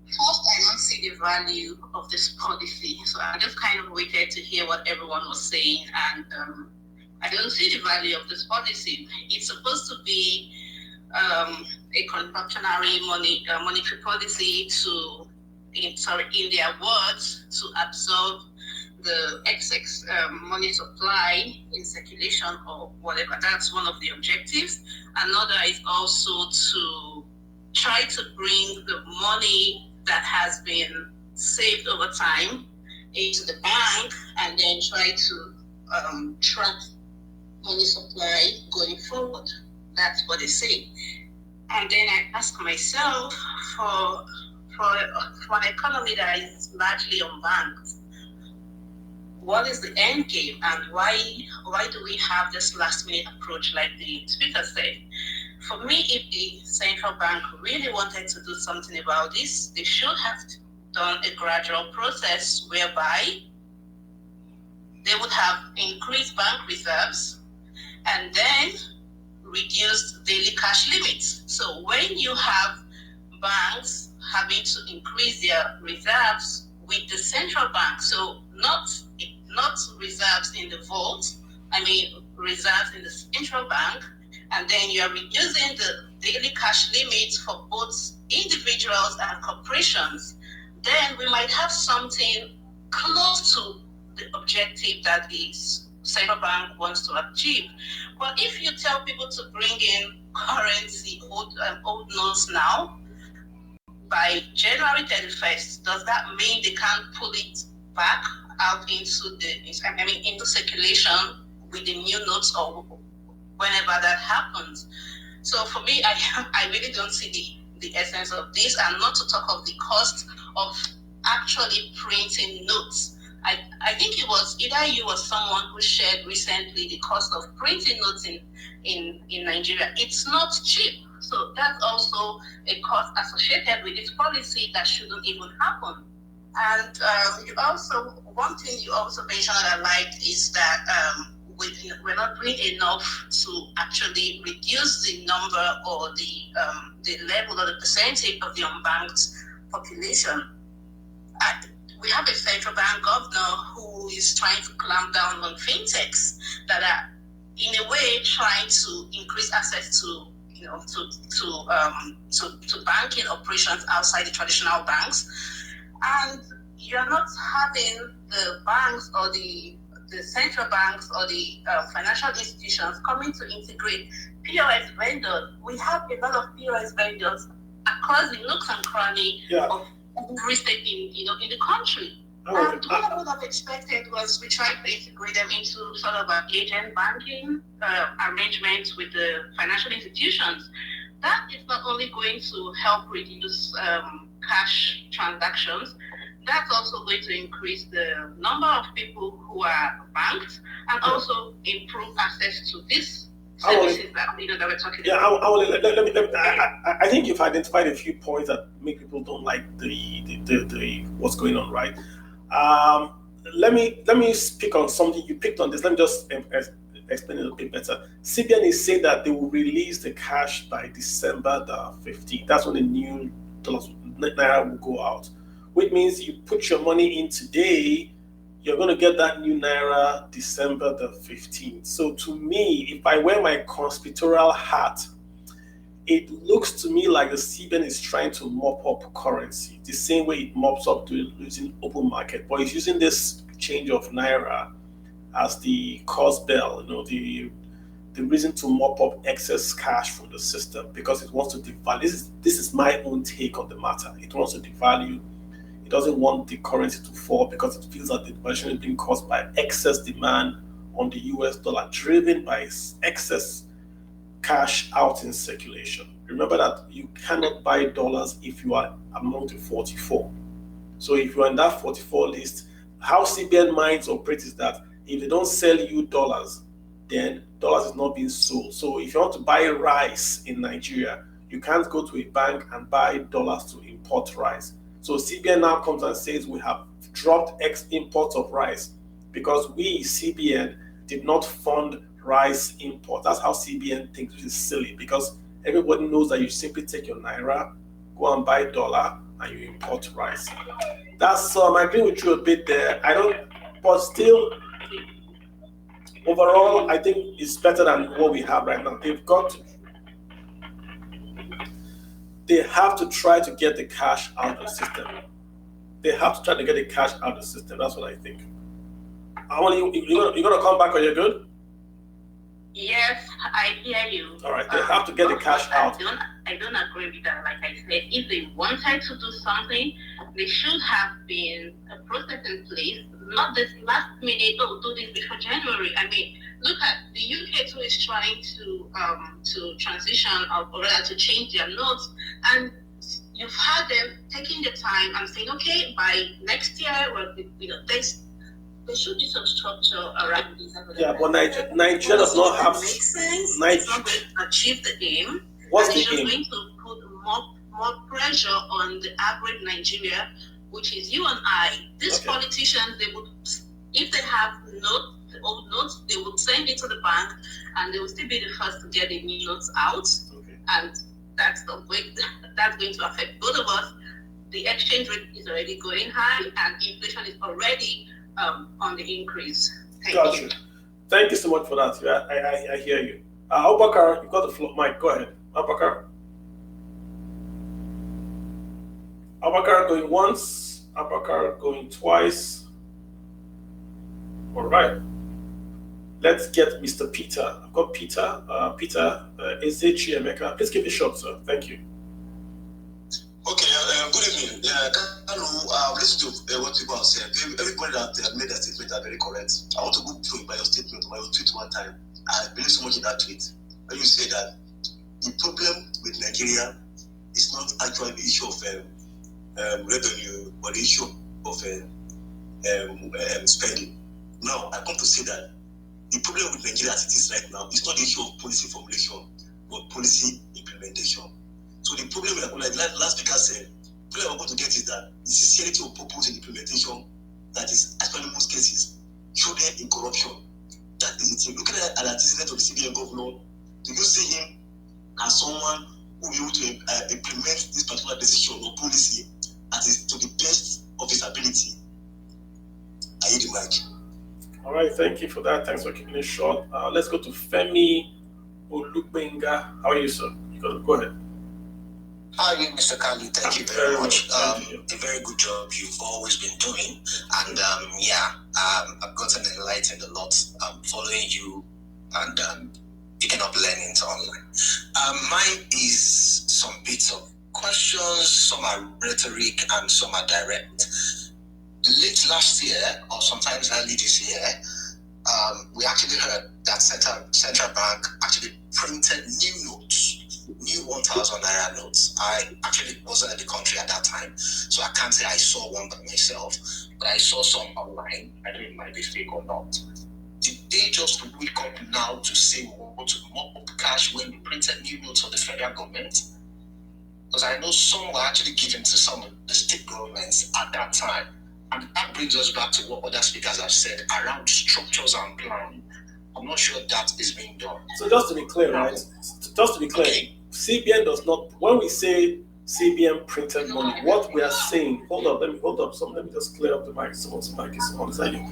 First, I don't see the value of this policy. So I just kind of waited to hear what everyone was saying, and I don't see the value of this policy. It's supposed to be a contractionary monetary policy in their words, to absorb the excess money supply in circulation or whatever. That's one of the objectives. Another is also to try to bring the money that has been saved over time into the bank, and then try to track money supply going forward. That's what they say. And then I ask myself, for an economy that is largely unbanked, what is the end game, and why do we have this last minute approach like the speaker said? For me, if the central bank really wanted to do something about this, they should have done a gradual process whereby they would have increased bank reserves and then reduced daily cash limits. So when you have banks having to increase their reserves with the central bank, so not reserves in the vault, reserves in the central bank, and then you are reducing the daily cash limits for both individuals and corporations, then we might have something close to the objective that the central bank wants to achieve. But if you tell people to bring in currency, old notes now, by January 31st, does that mean they can't pull it back out into circulation with the new notes or whenever that happens? So for me, I really don't see the essence of this, and not to talk of the cost of actually printing notes. I think it was either you or someone who shared recently the cost of printing notes in Nigeria. It's not cheap. So that's also a cost associated with this policy that shouldn't even happen. And one thing you also mentioned that I liked is that we're not doing enough to actually reduce the number or the level or the percentage of the unbanked population. We have a central bank governor who is trying to clamp down on fintechs that are, in a way, trying to increase access to banking operations outside the traditional banks. And you're not having the banks or the the central banks or the financial institutions coming to integrate POS vendors. We have a lot of POS vendors across the nooks and crannies of every state in the country. And what I would have expected was we tried to integrate them into sort of an agent banking arrangements with the financial institutions. That is not only going to help reduce cash transactions, that's also going to increase the number of people who are banked and also improve access to this services that we're talking about. I think you've identified a few points that make people don't like the what's going on, right? Let me speak on something you picked on this. Let me just explain it a bit better. CBN is saying that they will release the cash by December the 15th. That's when the new Naira will go out, which means you put your money in today, you're going to get that new Naira December the 15th. So to me, if I wear my conspiratorial hat, it looks to me like the CBN is trying to mop up currency, the same way it mops up to using open market, but it's using this change of Naira as the cause bell, the reason to mop up excess cash from the system, because it wants to devalue. This is my own take on the matter. It wants to devalue. It doesn't want the currency to fall because it feels that the devaluation is being caused by excess demand on the US dollar, driven by excess cash out in circulation. Remember that you cannot buy dollars if you are among the 44. So if you're in that 44 list, how CBN minds operate is that if they don't sell you dollars, then dollars is not being sold. So if you want to buy rice in Nigeria, you can't go to a bank and buy dollars to import rice. So CBN now comes and says we have dropped imports of rice because we, CBN, did not fund rice import. That's how CBN thinks, which is silly, because everybody knows that you simply take your Naira, go and buy dollar, and you import rice. That's I agree with you a bit there. But still, overall, I think it's better than what we have right now. They have to try to get the cash out of the system. That's what I think. You're gonna come back, or you're good? Yes, I hear you. All right, they have to get the cash out. I don't agree with that. Like I said, if they wanted to do something, they should have been a process in place, not this last minute, do this before January. I mean, look at the UK too is trying to transition or rather to change their notes, and you've had them taking the time and saying, okay, by next year, there should be some structure around this. Yeah, but Nigeria does not have. Makes sense. It's not going to achieve the aim. What's the aim? It's just going to put more pressure on the average Nigeria, which is you and I. These politicians, they would, if they have old notes, they would send it to the bank, and they will still be the first to get the new notes out. And that's going to affect both of us. The exchange rate is already going high, and inflation is already on the increase. Thank you. Thank you so much for that. I hear you. Abubakar, you got the floor. Mike, go ahead. Abubakar going once. Abubakar going twice. All right. Let's get Mr. Peter. I've got Peter. Peter Ezechi Emeka. Please keep it short, sir. Thank you. Okay, good evening. I've listened to what people have said. Everybody that made that statement are very correct. I want to go through by your statement, by your tweet one time. I believe so much in that tweet. When you say that the problem with Nigeria is not actually the issue of revenue, but the issue of spending. Now, I come to say that the problem with Nigeria as it is right now is not the issue of policy formulation, but policy implementation. So the problem, like last speaker said, the problem we're going to get is that the sincerity of purpose and implementation that is actually in most cases showed in corruption. That is the thing. Looking at the antecedent of the CBN governor, do you see him as someone who will be able to implement this particular decision or policy to the best of his ability? I yield the mic. All right, thank you for that. Thanks for keeping it short. Let's go to Femi Olubenga. How are you, sir? Go ahead. Hi, Mr. Kali. Thank you very much. A very good job you've always been doing. And I've gotten enlightened getting a lot following you and picking up learnings online. Mine is some bits of questions, some are rhetoric and some are direct. Late last year, or sometimes early this year, we actually heard that central bank actually printed new notes, new 1,000 Naira notes. I actually wasn't in the country at that time, so I can't say I saw one by myself, but I saw some online. I don't know if it might be fake or not. Did they just wake up now to say we want to mop up cash when we printed new notes for the federal government? Because I know some were actually given to some of the state governments at that time. And that brings us back to what other speakers have said around structures and plan. I'm not sure that is being done. So just to be clear, right? Just to be clear, okay. CBN does not, when we say CBN printed money, what we are saying, hold up, let me just clear up the mic. Someone's mic is on. Is that you?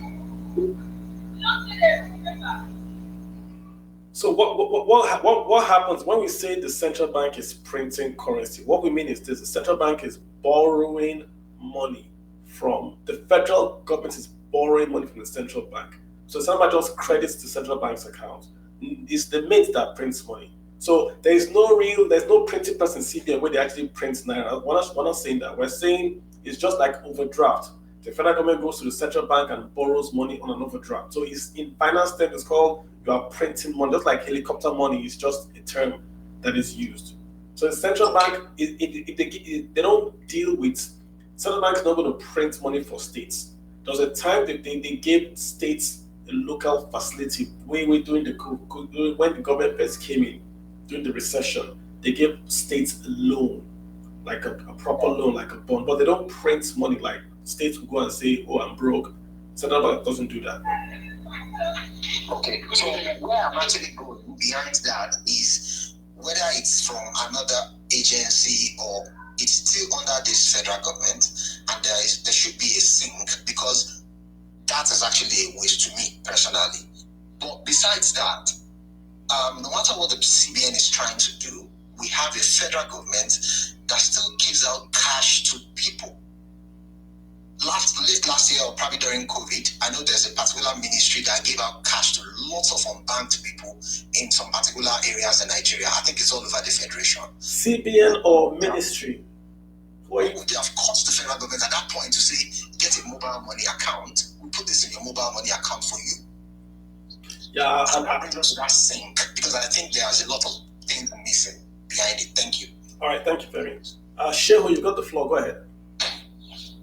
So what happens when we say the central bank is printing currency? What we mean is this: the central bank is borrowing money from the federal government, is borrowing money from the central bank. So the central bank just credits the central bank's account. It's the mint that prints money. So there's no printing press in CBN where they actually print Naira. We're not saying that. We're saying it's just like overdraft. The federal government goes to the central bank and borrows money on an overdraft. So it's in finance terms, it's called you are printing money, just like helicopter money is just a term that is used. So the central bank, they don't deal with, central bank is not going to print money for states. There was a time that they gave states a local facility way during when the government first came in, during the recession, they gave states a loan, like a proper loan, like a bond, but they don't print money like states will go and say, oh, I'm broke. Central bank doesn't do that. Okay, so where I'm actually going behind that is whether it's from another agency or it's still under this federal government, and there should be a sync, because that is actually a waste to me personally. But besides that, no matter what the CBN is trying to do, we have a federal government that still gives out cash to people. Late last year, or probably during COVID, I know there's a particular ministry that gave out cash to lots of unbanked people in some particular areas in Nigeria. I think it's all over the federation. CBN or ministry? Why would they have cost the federal government at that point to say, get a mobile money account, we put this in your mobile money account for you? Yeah, and that brings us to that sync, because I think there's a lot of things missing behind it. Thank you. All right, thank you very much. Shehu, you got the floor. Go ahead.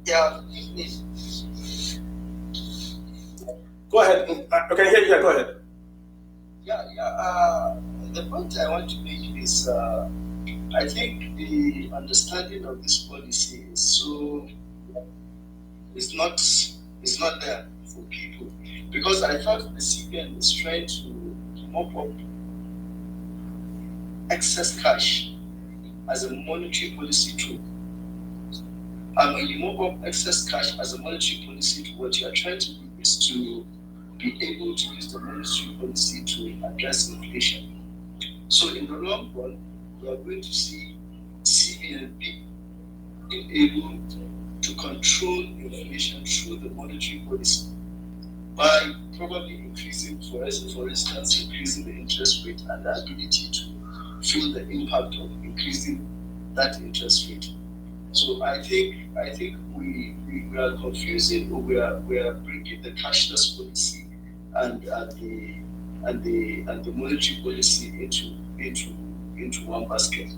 Yeah. Go ahead. I can hear you. Yeah, go ahead. The point I want to make is, I think the understanding of this policy is not there for people, because I thought the CBN is trying to mop up excess cash as a monetary policy tool. And when you mop up excess cash as a monetary policy tool, what you are trying to do is to be able to use the monetary policy to address inflation. So in the long run, we are going to see CBN being able to control inflation through the monetary policy by probably increasing, for instance, increasing the interest rate and the ability to feel the impact of increasing that interest rate. So I think we are confusing, or we are bringing the cashless policy and the monetary policy into one basket.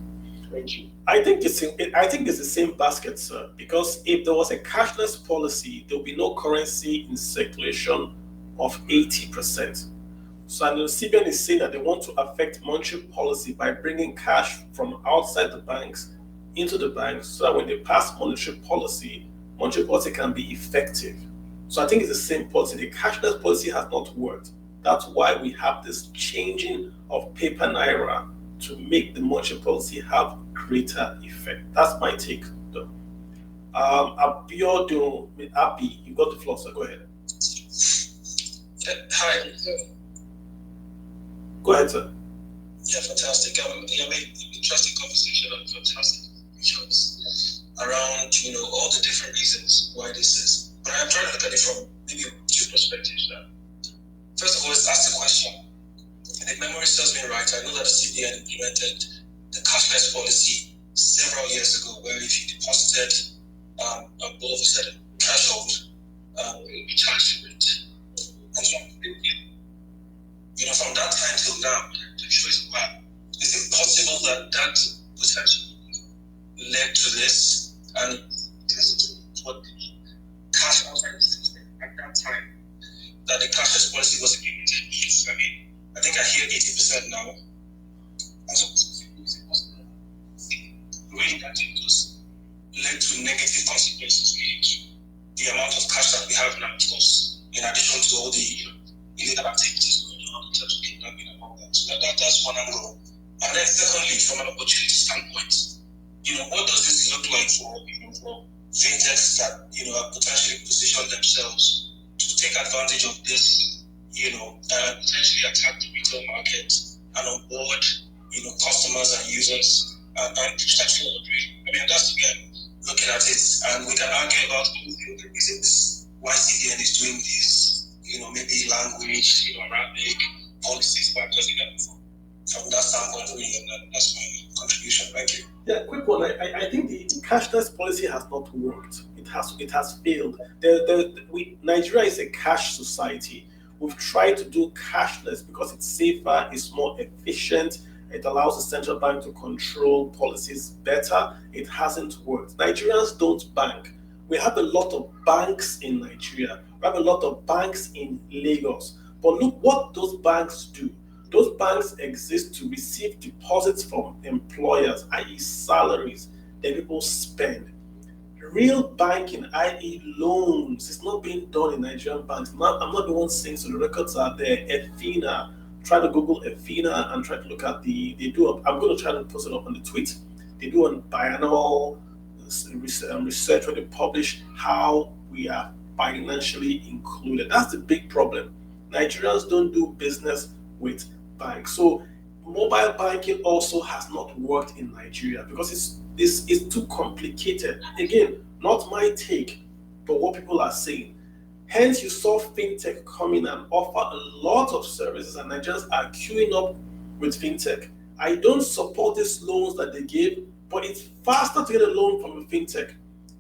Thank you. I think it's the same basket, sir. Because if there was a cashless policy, there would be no currency in circulation of 80%. So and the CBN is saying that they want to affect monetary policy by bringing cash from outside the banks into the banks, so that when they pass monetary policy can be effective. So I think it's the same policy. The cashless policy has not worked. That's why we have this changing of paper Naira to make the monetary policy have greater effect. That's my take, though. Abiodun, Abi, you got the floor, so go ahead. Hi. Go ahead, sir. Yeah, fantastic. You made interesting conversation and fantastic questions around, all the different reasons why this is. But I'm trying to look at it from maybe two perspectives now. first of all, let's ask the question. And if memory serves me right, I know that the CBN implemented the cashless policy several years ago, where if you deposited above a certain threshold, you'll be charged with it. And so, from that time till now, the choice of is it possible that potentially led to this? And what the cash outside the system at that time that the cashless policy was implemented is. I think I hear 80% now. And so really that it just led to negative consequences in the amount of cash that we have now, of course, in addition to all the illegal activities going on in terms of kidnapping and all that. So that's one angle. And then secondly, from an opportunity standpoint, what does this look like for fintechs that have potentially positioned themselves to take advantage of this, potentially attack the retail market and onboard, customers and users and potentially operate. That's again looking at it, and we can argue about the reasons why CBN is doing this, maybe language, Arabic policies, but just from that standpoint, really, that's my contribution. Thank you. Yeah, quick one. I think the cashless policy has not worked. It has failed. Nigeria is a cash society. We've tried to do cashless because it's safer, it's more efficient, it allows the central bank to control policies better. It hasn't worked. Nigerians don't bank. We have a lot of banks in Nigeria. We have a lot of banks in Lagos. But look what those banks do. Those banks exist to receive deposits from employers, i.e. salaries that people spend. Real banking, i.e. loans, is not being done in Nigerian banks. I'm not the one saying, so the records are there. Efina, try to Google Efina and try to look at I'm going to try to post it up on the tweet. They do a biannual research where they publish how we are financially included. That's the big problem. Nigerians don't do business with banks. So mobile banking also has not worked in Nigeria because it's too complicated. Again, not my take, but what people are saying. Hence, you saw fintech come in and offer a lot of services, and Nigerians are queuing up with fintech. I don't support these loans that they give, but it's faster to get a loan from a fintech.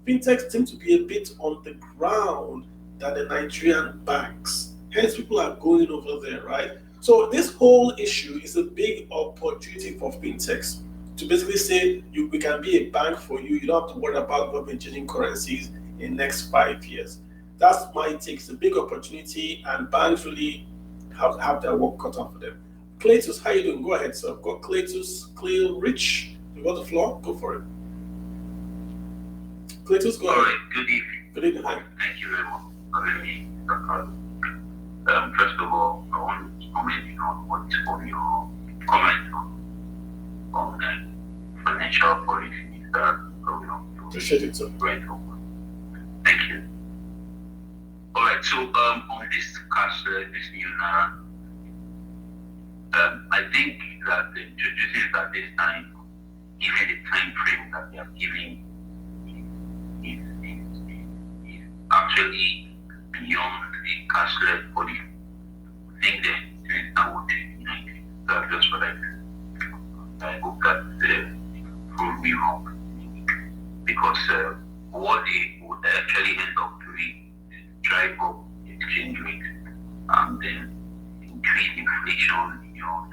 Fintechs seem to be a bit on the ground than the Nigerian banks. Hence, people are going over there, right? So this whole issue is a big opportunity for fintechs to basically say we can be a bank for you. You don't have to worry about government changing currencies in the next 5 years. That's my take. It's a big opportunity, and banks really have their work cut out for them. Cletus, how you doing? Go ahead, sir. I've got Cletus, Cleo, Rich. You got the floor? Go for it. Cletus, go ahead. All right. Good evening. Good evening. Thank you very much for having me. First of all, I want to comment on your comment on the financial policies that appreciate it, sir. Thank you. All right, so on this this new Naira, I think that introducing it at this time, given the time frame that they are giving, is actually beyond the cashless policy. I think that there is now that's just what I think. I hope that prove me wrong, because what they would actually end up doing is drive up exchange rate and then increase inflation beyond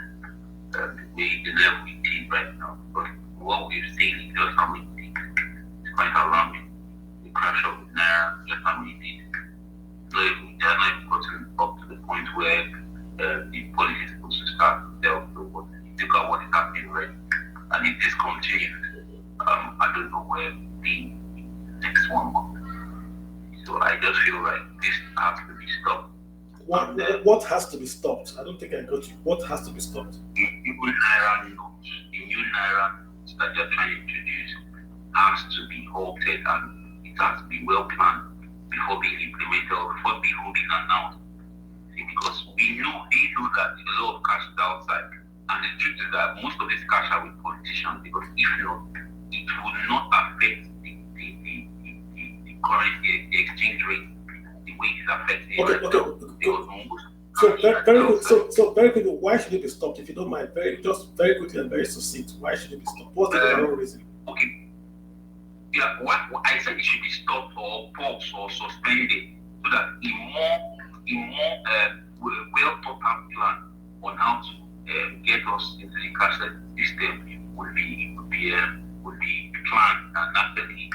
the level it is right now. But what we've seen is just how many things. It's quite alarming. The crash of Naira, just how many things. So if we are not gotten up to the point where the policy is supposed to start to tell people look at what is happening, right? And if this continues, I don't know where we'll be next 1 month. So I just feel like this has to be stopped. What has to be stopped? I don't think I got you. What has to be stopped? The new Naira notes that they're trying to introduce has to be halted, and it has to be well planned before being implemented or before being announced. See, because they know that there's a lot of cash outside, and the truth is that most of this cash are with politicians, because if not, it will not affect the currency, the exchange rate, the way it's affected. So very quickly, why should it be stopped? If you don't mind, very quickly and very succinct, why should it be stopped? What's the overall reason? Okay. Yeah, what I said it should be stopped or paused or suspended so that a more well thought out plan on how to get us into the cashless system would be planned and actually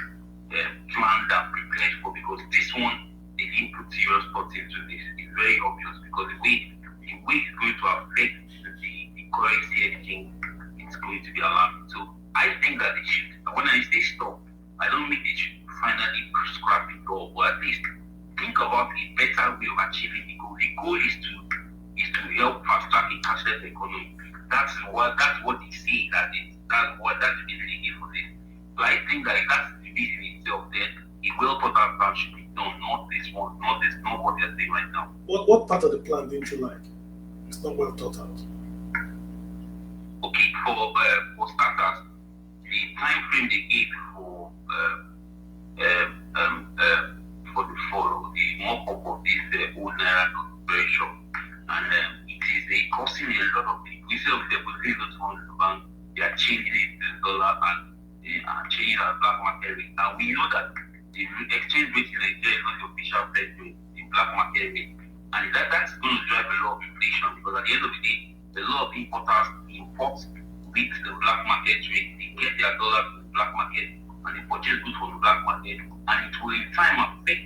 planned and prepared for, because this one they didn't put serious thought into this. It's very obvious because the way it's going to affect the currency exchange, it's going to be alarming. So I think that they should, when I say stop, I don't think they should finally scrap it all, but at least think about a better way of achieving the goal. The goal is to help fast track a cashless economy. That's what they say that's basically it for this. So I think that that's the reason itself, then a well thought out plan should be done, not this one, not what they're saying right now. What part of the plan didn't you like? It's not well thought out. Okay, for starters, the time frame they gave for the mock-up of this old Naira very short, and it is costing a lot of people. Instead of depositing those funds in the bank, they are changing it to the dollar and changing our black market rate. And we know that the exchange rate in Nigeria is not the official Fed rate, the black market rate, and that's going to drive a lot of inflation, because at the end of the day, a lot of importers import with the black market rate. They get their dollar from the black market and they purchase goods from the black market, and it will in time affect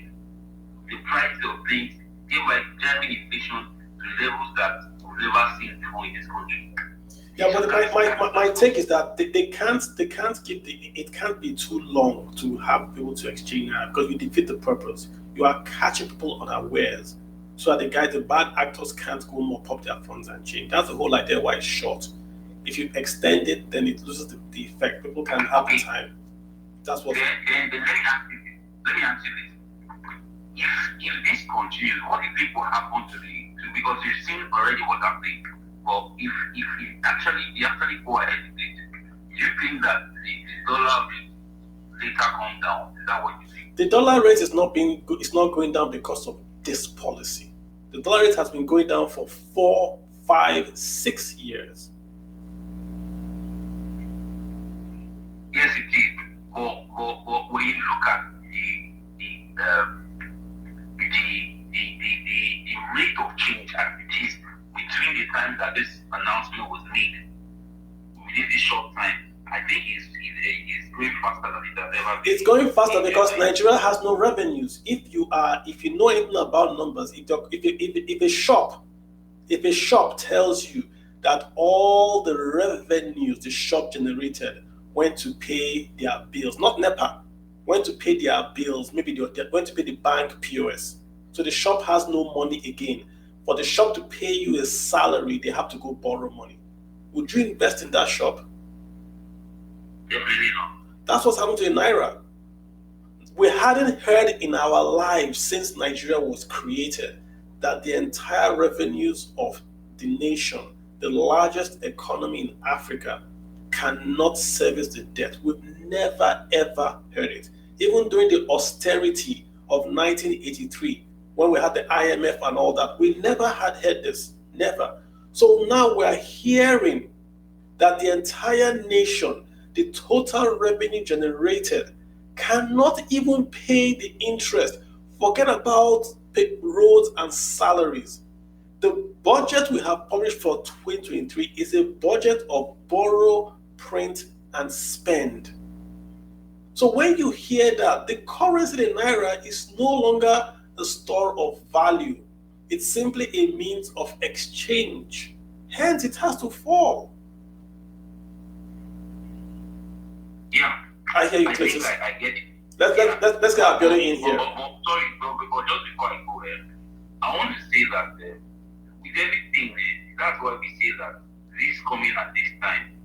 the price of things, thereby driving inflation to levels that we've never seen before in this country. Yeah, but my take is that it can't be too long to have people to exchange now, because you defeat the purpose. You are catching people unawares, so that the bad actors can't go more pop their funds and change. That's the whole idea why it's short. If you extend it, then it loses the effect. People can have the time. That's what. Then let me ask you this. If this continues, what if people happen to because you've seen already what happened. But if you actually go ahead with it, do you think that the dollar will later come down? Is that what you think? The dollar rate is not going down because of this policy. The dollar rate has been going down for 4, 5, 6 years. Yes, it is. But when you look at the rate of change as it is between the time that this announcement was made within this short time, I think it's going faster than it has ever been. It's going faster because Nigeria has no revenues. If you know anything about numbers, if a shop tells you that all the revenues the shop generated went to pay their bills, not NEPA, went to pay their bills, maybe they went to pay the bank POS. So the shop has no money again. For the shop to pay you a salary, they have to go borrow money. Would you invest in that shop? Definitely not. That's what's happened to Naira. We hadn't heard in our lives since Nigeria was created that the entire revenues of the nation, the largest economy in Africa, cannot service the debt. We've never ever heard it. Even during the austerity of 1983, when we had the IMF and all that, we never had heard this. Never. So now we're hearing that the entire nation, the total revenue generated, cannot even pay the interest. Forget about roads and salaries. The budget we have published for 2023 is a budget of borrow, print, and spend. So when you hear that, the currency in Naira is no longer the store of value. It's simply a means of exchange. Hence, it has to fall. Yeah. I hear you, Cletus. I get it. Let's get our building in here. Sorry, but just before I go ahead, I want to say that with everything, that's why we say that this coming at this time,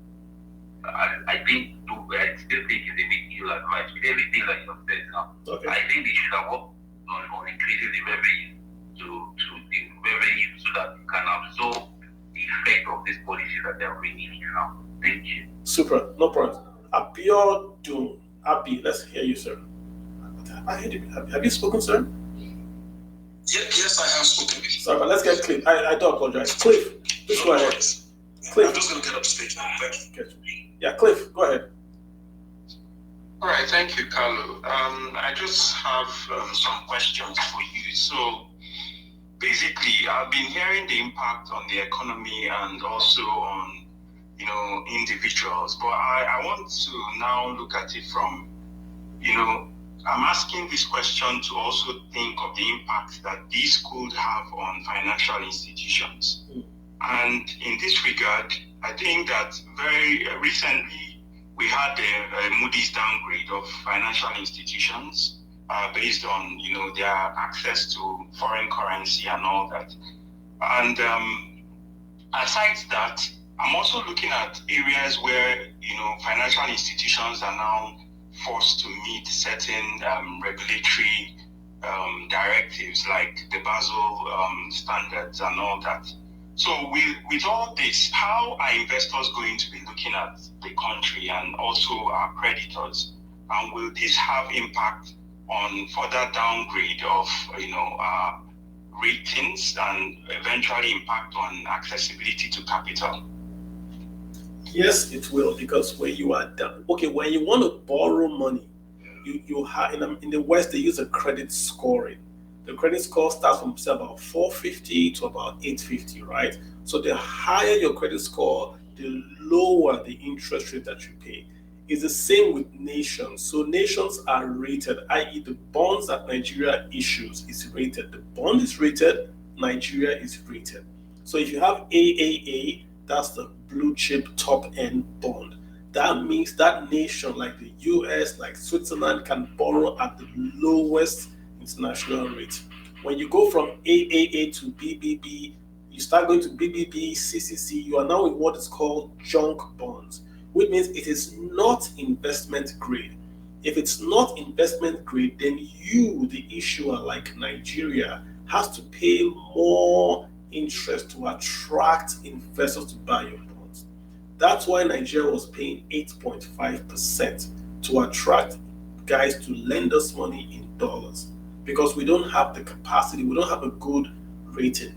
I still think it's a big deal advice. With everything that you have said now, okay. I think they should have worked on increasing the revenue to the revenue so that you can absorb the effect of this policy that they are bringing in now. Thank you. Super, no problem. Abi, let's hear you, sir. I heard you. Have you spoken, sir? Yes, I have spoken with you. Sorry, but let's get Cliff. I do apologize. Cliff, please go ahead. Cliff. I'm just going to get up stage now. Thank you. Yeah, Cliff, go ahead. All right, thank you, Carlo. I just have some questions for you. So, basically, I've been hearing the impact on the economy and also on, individuals. But I want to now look at it from, I'm asking this question to also think of the impact that this could have on financial institutions. And in this regard, I think that very recently we had a Moody's downgrade of financial institutions based on their access to foreign currency and all that. And aside that, I'm also looking at areas where financial institutions are now forced to meet certain regulatory directives like the Basel standards and all that. So with all this, how are investors going to be looking at the country and also our creditors? And will this have impact on further downgrade of ratings and eventually impact on accessibility to capital? Yes, it will, because when you are down, when you want to borrow money, you have in the West they use a credit scoring. The credit score starts from say about 450 to about 850, right? So the higher your credit score, the lower the interest rate that you pay. It's the same with nations. So nations are rated, i.e. the bonds that Nigeria issues is rated. The bond is rated, Nigeria is rated. So if you have AAA, that's the blue chip top end bond. That means that nation like the US, like Switzerland, can borrow at the lowest international rate. When you go from AAA to BBB, you start going to BBB, CCC, you are now in what is called junk bonds, which means it is not investment grade. If it's not investment grade, then you, the issuer like Nigeria, has to pay more interest to attract investors to buy your bonds. That's why Nigeria was paying 8.5% to attract guys to lend us money in dollars, because we don't have the capacity, we don't have a good rating.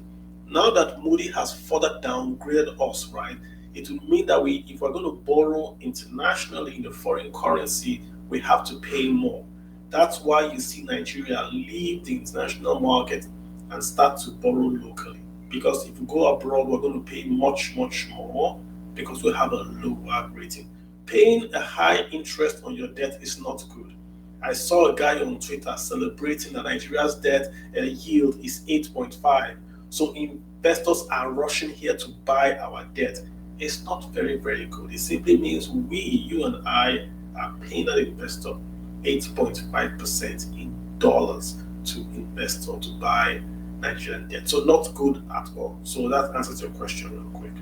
Now that Moody has further downgraded us, right, it will mean that if we're going to borrow internationally in the foreign currency, we have to pay more. That's why you see Nigeria leave the international market and start to borrow locally. Because if you go abroad, we're going to pay much, much more because we have a lower rating. Paying a high interest on your debt is not good. I saw a guy on Twitter celebrating that Nigeria's debt yield is 8.5. So investors are rushing here to buy our debt. It's not very, very good. It simply means you and I are paying that investor 8.5% in dollars to invest or to buy Nigerian debt. So not good at all. So that answers your question real quick.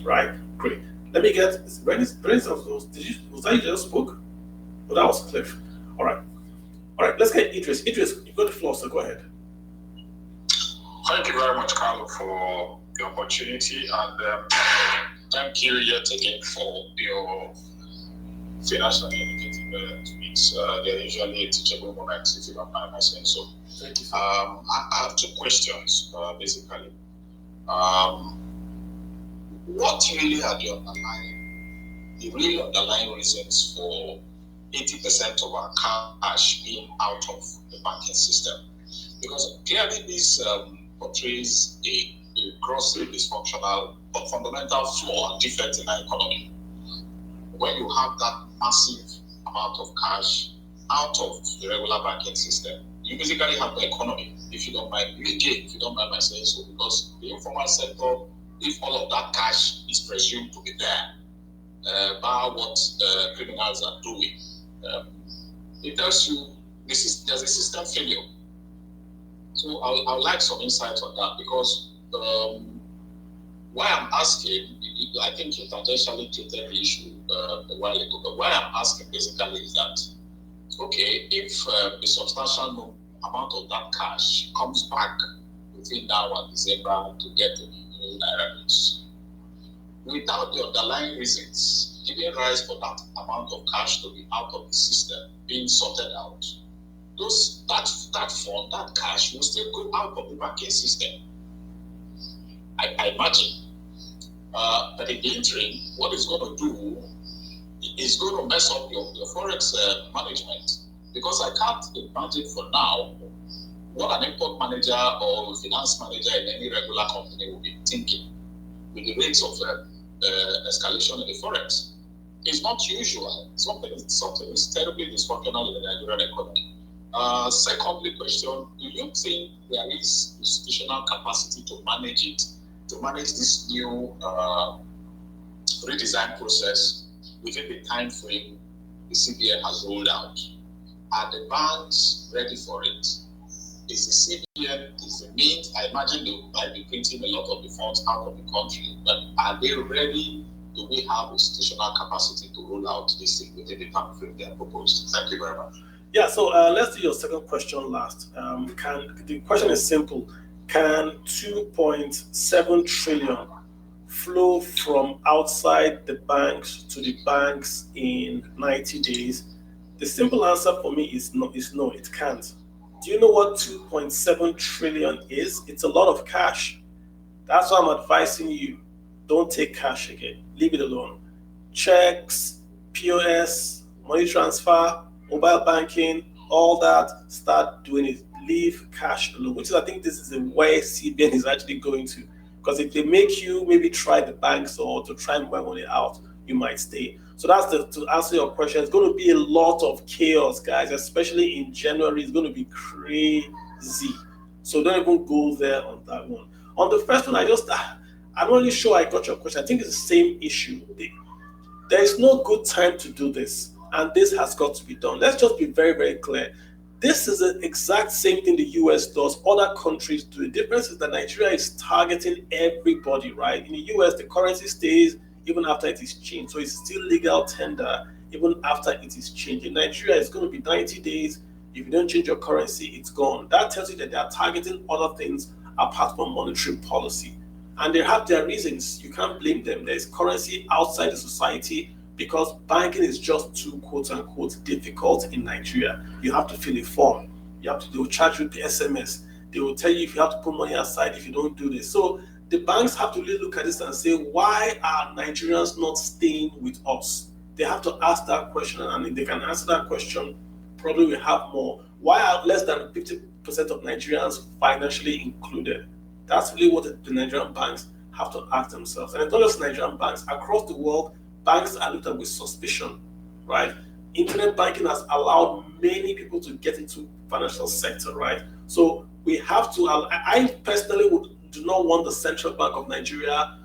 Right? Great. Let me get was that you just spoke? Oh, that was Cliff. All right, let's get Idris. Idris, you've got the floor, so go ahead. Thank you very much, Carlo, for the opportunity, and thank you yet again for your financial educative tweets. They're usually a teachable moment, if you don't mind my saying so. Thank you. I have two questions, basically. What really are the underlying reasons for 80% of our cash being out of the banking system? Because clearly this portrays a grossly dysfunctional but fundamental flaw and defect in our economy. When you have that massive amount of cash out of the regular banking system, you basically have the economy, if you don't mind my saying so, because the informal sector, if all of that cash is presumed to be there, by what criminals are doing, it tells you there's a system failure. So I would like some insight on that, because why I'm asking, I think you tangentially treated the issue a while ago, but why I'm asking basically is that, okay, if a substantial amount of that cash comes back between now and December to get the new Naira notes, without the underlying reasons giving rise for that amount of cash to be out of the system, being sorted out, that fund, that cash will still go out of the banking system. I imagine. But in the interim, what it's going to do is going to mess up your forex management. Because I can't imagine for now what an import manager or finance manager in any regular company will be thinking with the rates of escalation in the forex. It's not usual. Something is terribly dysfunctional in the Nigerian economy. Secondly, question: do you think there is institutional capacity to manage it, to manage this new redesign process within the time frame the CBN has rolled out? Are the banks ready for it? Is the CBN, is the Mint, I imagine they might be printing a lot of the funds out of the country, but are they ready? Do we have institutional capacity to roll out this thing within the time frame they are proposed? Thank you very much. Yeah, so let's do your second question last. The question is simple. Can 2.7 trillion flow from outside the banks to the banks in 90 days? The simple answer for me is no, it can't. Do you know what 2.7 trillion is? It's a lot of cash. That's why I'm advising you, don't take cash again. Leave it alone. Checks, POS, money transfer, mobile banking, all that, start doing it. Leave cash alone, which is, I think this is the way CBN is actually going to. Because if they make you maybe try the banks or to try and buy money out, you might stay. So that's to answer your question. It's going to be a lot of chaos, guys, especially in January. It's going to be crazy. So don't even go there on that one. On the first one, I'm not really sure I got your question. I think it's the same issue. There is no good time to do this, and this has got to be done. Let's just be very, very clear. This is the exact same thing the US does, other countries do. The difference is that Nigeria is targeting everybody, right? In the US, the currency stays even after it is changed. So it's still legal tender even after it is changed. In Nigeria, it's going to be 90 days. If you don't change your currency, it's gone. That tells you that they are targeting other things apart from monetary policy. And they have their reasons. You can't blame them. There's currency outside the society because banking is just too, quote unquote, difficult in Nigeria. You have to fill a form. They will charge you the SMS. They will tell you if you have to put money aside if you don't do this. So the banks have to really look at this and say, why are Nigerians not staying with us? They have to ask that question, and if they can answer that question, probably we have more. Why are less than 50% of Nigerians financially included? That's really what the Nigerian banks have to ask themselves. And it's not just Nigerian banks. Across the world, banks are looked at with suspicion, right? Internet banking has allowed many people to get into financial sector, right? So we have to, I personally do not want the Central Bank of Nigeria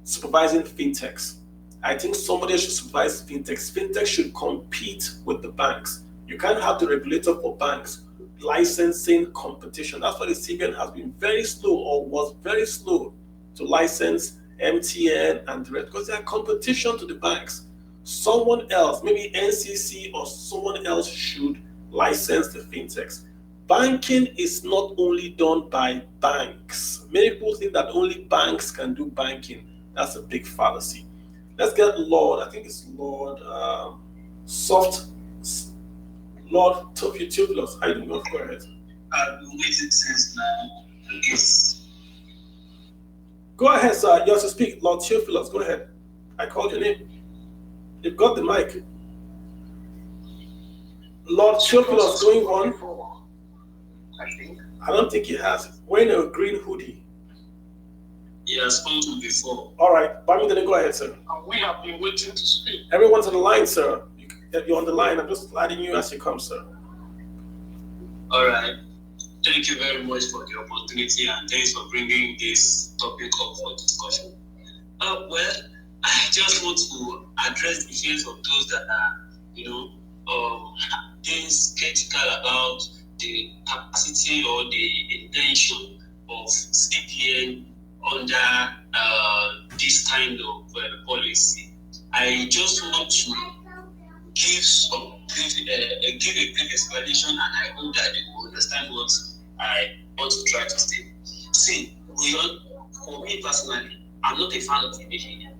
supervising fintechs. I think somebody should supervise fintechs. Fintechs should compete with the banks. You can't have the regulator for banks licensing competition. That's why the CBN has been very slow, or was very slow, to license MTN and the rest, because they are competition to the banks. Someone else, maybe NCC or someone else, should license the fintechs. Banking is not only done by banks. Many people think that only banks can do banking. That's a big fallacy. Let's get Lord, I think it's Lord Lord Theophilus. I don't know. Go ahead. Go ahead, sir. You have to speak. Lord Theophilus, go ahead. I called your name. You've got the mic. Lord Theophilus going on. I don't think he has. Wearing a green hoodie. He has spoken before. All right. Bamidele, go ahead, sir. We have been waiting to speak. Everyone's on the line, sir. You're on the line. I'm just adding you as you come, sir. All right. Thank you very much for the opportunity, and thanks for bringing this topic up for discussion. Well, I just want to address the fears of those that are, being skeptical about the capacity or the intention of CBN under this kind of policy. I just want to give a brief explanation, and I hope that they will understand what I want to try to say. See, for me personally, I'm not a fan of CBN.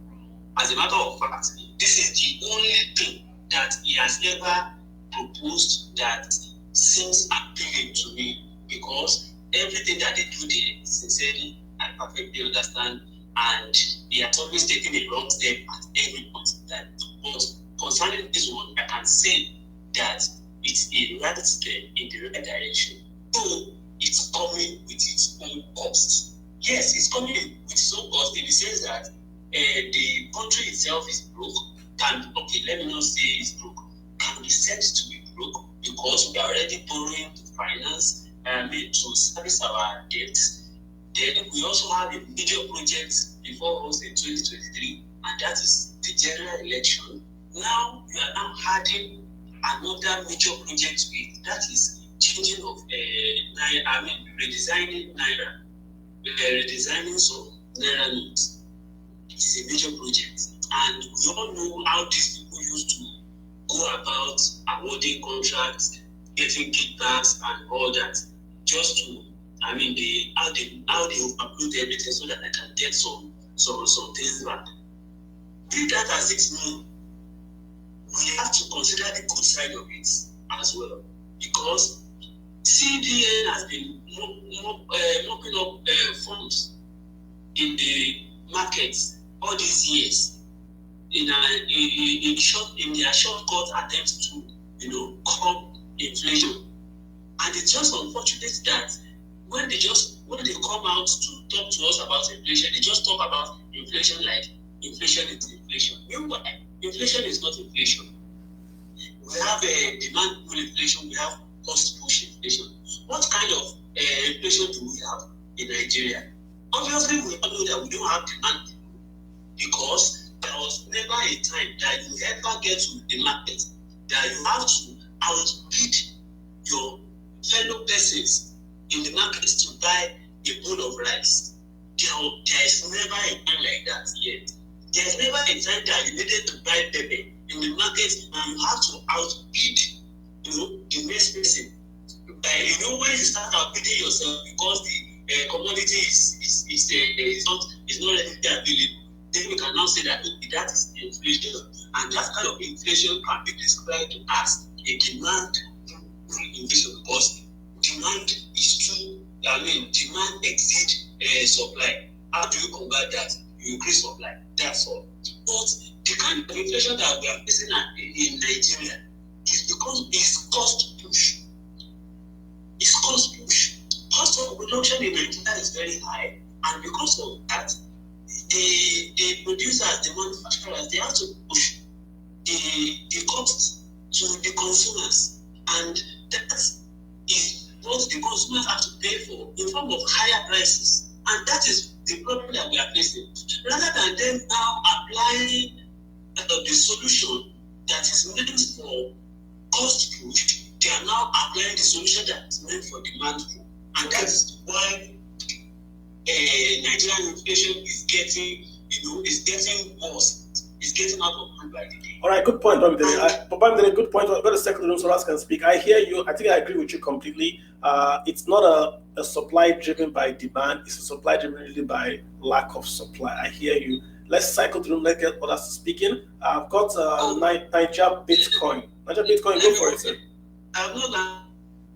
As a matter of fact, this is the only thing that he has ever proposed that seems appealing to me because everything that they do there, sincerely, I perfectly understand, and he has always taken a wrong step at every point in time. But concerning this one, I can say that it's a right step in the right direction. So it's coming with its own cost. Yes, it's coming with its own cost in the sense that the country itself is broke. Let me not say it's broke. Can be said to be broke because we are already borrowing to finance to service our debts. Then we also have a major project before us in 2023, and that is the general election. Now we are now adding another major project to it. That is changing of redesigning Naira, redesigning some Naira notes. It's a major project, and we all know how these people used to go about awarding contracts, getting kickbacks, and all that, just to how they upload everything so that I can get some things back. Be that as it may, we have to consider the good side of it as well, because CBN has been mopping up funds in the markets all these years in their shortcut attempts to curb inflation. And it's just unfortunate that when they come out to talk to us about inflation, they just talk about inflation like inflation is inflation. Meanwhile, inflation is not inflation. We have a demand pull inflation, we have cost push inflation. What kind of inflation do we have in Nigeria? Obviously, we all know that we don't have demand because there was never a time that you ever get to the market that you have to outbid your fellow persons in the market to buy a bowl of rice. There is never a time like that yet. There is never a time that you needed to buy pepper in the market and you have to outbid the next person. When you start outbidding yourself because the commodity is not ready to available, then we can now say that that is inflation, and that kind of inflation can be described as a demand inflation because demand exceeds supply. How do you combat that? You increase supply. That's all. But the kind of inflation that we are facing in Nigeria is because it's cost push. It's cost push. Cost of production in Nigeria is very high, and because of that, the producers, the manufacturers, they have to push the cost to the consumers, and that is what the consumers have to pay for in form of higher prices, and that is the problem that we are facing. Rather than them now applying the solution that is meant for cost push, they are now applying the solution that is meant for demand pull, and that's why Nigerian inflation is getting worse. It's getting out of hand by the day. All right, good point, Bamidele. Good point. I've got a second room so Ras can speak. I hear you. I think I agree with you completely. It's not a supply driven by demand. It's a supply driven really by lack of supply. I hear you. Let's cycle through. Let's get others speaking. I've got Niger Bitcoin. Niger Bitcoin, go for it, sir.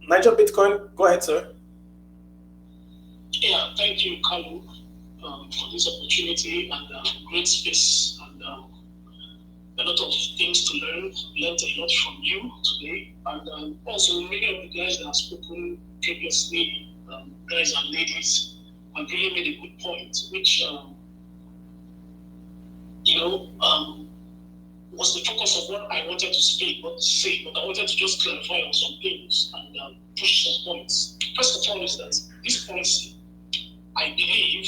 Niger Bitcoin, go ahead, sir. Yeah, thank you, Kalu, for this opportunity and great space and a lot of things to learn. Learned a lot from you today, and also many of the guys that have spoken previously, guys and ladies, have really made a good point, which was the focus of what I wanted to say, but I wanted to just clarify on some things and push some points. First of all is that this policy, I believe,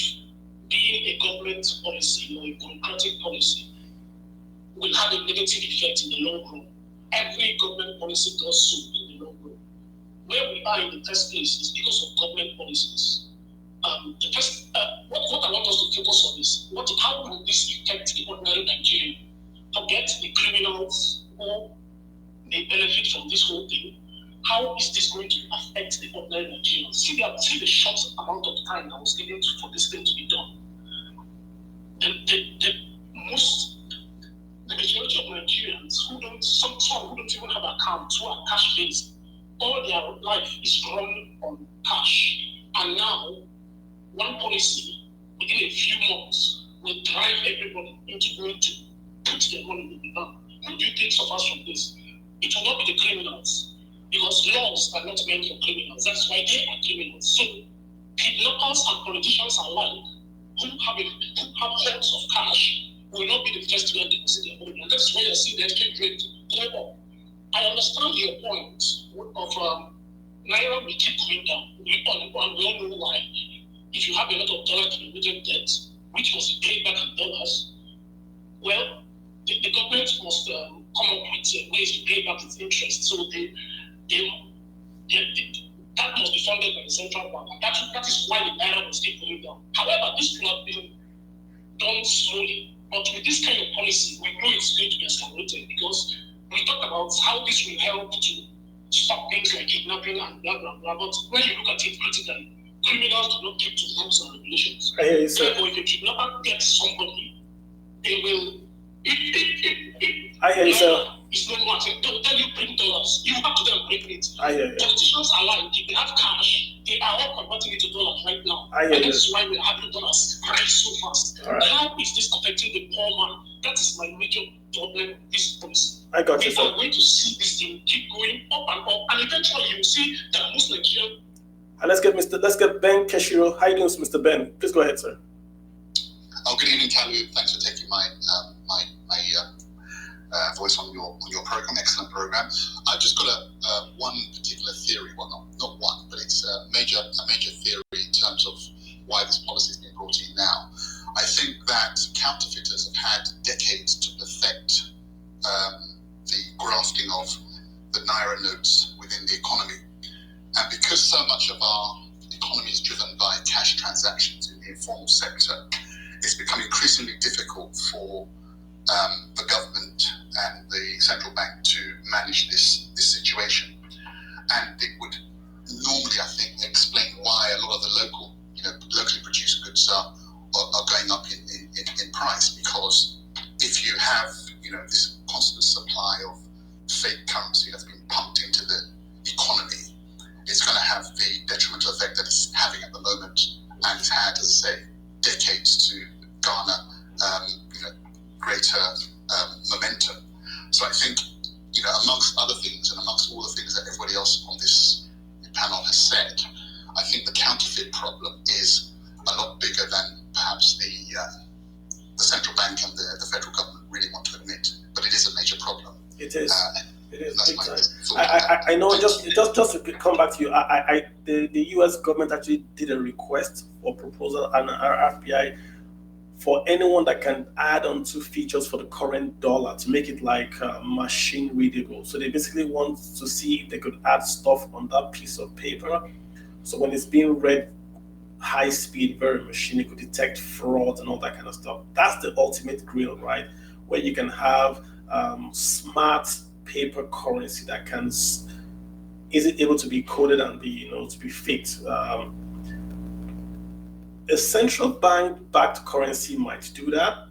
being a government policy or a bureaucratic policy, will have a negative effect in the long run. Every government policy does so in the long run. Where we are in the first place is because of government policies. What I want us to focus on is how will this affect the ordinary Nigerian? Forget the criminals who may benefit from this whole thing. How is this going to affect the ordinary Nigerians? See the short amount of time that was needed for this thing to be done. The majority of Nigerians who don't even have accounts, who are cash based, all their within a few months will drive everybody into going to put their money in the bank. Who do you think suffers from this? It will not be the criminals, because laws are not meant for criminals. That's why they are criminals. So kidnappers and politicians alike who have hordes of cash will not be the first to deposit their money. And that's why you see the exchange rate go up. I understand your point of Naira will keep going down. We all know why. If you have a lot of dollar-denominated debt, which must be paid back in dollars, well, the government must come up with ways to pay back its interest. So that must be funded by the central bank. And that is why the Naira will keep going down. However, this will not be done slowly. But with this kind of policy, we know it's going to be accelerated, because we talked about how this will help to stop things like kidnapping and blah, blah, blah. But when you look at it critically, criminals do not keep to rules and regulations. Therefore, if a kidnapper gets somebody, they will. I hear you, sir. It's no matter. They will tell you bring dollars. You have to go and bring it. I hear you. Politicians alike, if they have cash, they are all converting it to dollars right now. I hear you. And that's why we're having dollars rise so fast. All right. How is this affecting the poor man? That is my major problem with this policy. I got you, We sir. are going to see this thing keep going up and up, and eventually you will see that most Nigerian. And let's get Ben Keshiro. How you doing, Mr. Ben? Please go ahead, sir. Oh, good evening, Kalu. Thanks for taking my voice on your program. Excellent program. I've just got one particular theory. Well, not one, but it's a major theory in terms of why this policy has been brought in now. I think that counterfeiters have had decades to perfect the grafting of the Naira notes within the economy. And because so much of our economy is driven by cash transactions in the informal sector, it's become increasingly difficult for the government and the central bank to manage this situation. And it would normally, I think, explain why a lot of the locally produced goods are going up in price, because if you have this constant supply of fake currency that's been pumped into the economy, it's going to have the detrimental effect that it's having at the moment, and it's had, as I say, decades to garner greater momentum. So I think, amongst other things, and amongst all the things that everybody else on this panel has said, I think the counterfeit problem is a lot bigger than perhaps the central bank and the federal government really want to admit. But it is a major problem. It is. It is big time. I know. Just to come back to you, the U.S. government actually did a request or proposal and RFPI for anyone that can add on to features for the current dollar to make it like machine readable. So they basically want to see if they could add stuff on that piece of paper. So when it's being read high speed, very machine, it could detect fraud and all that kind of stuff. That's the ultimate grail, right? Where you can have smart paper currency that is it able to be coded and be to be faked. A central bank backed currency might do that.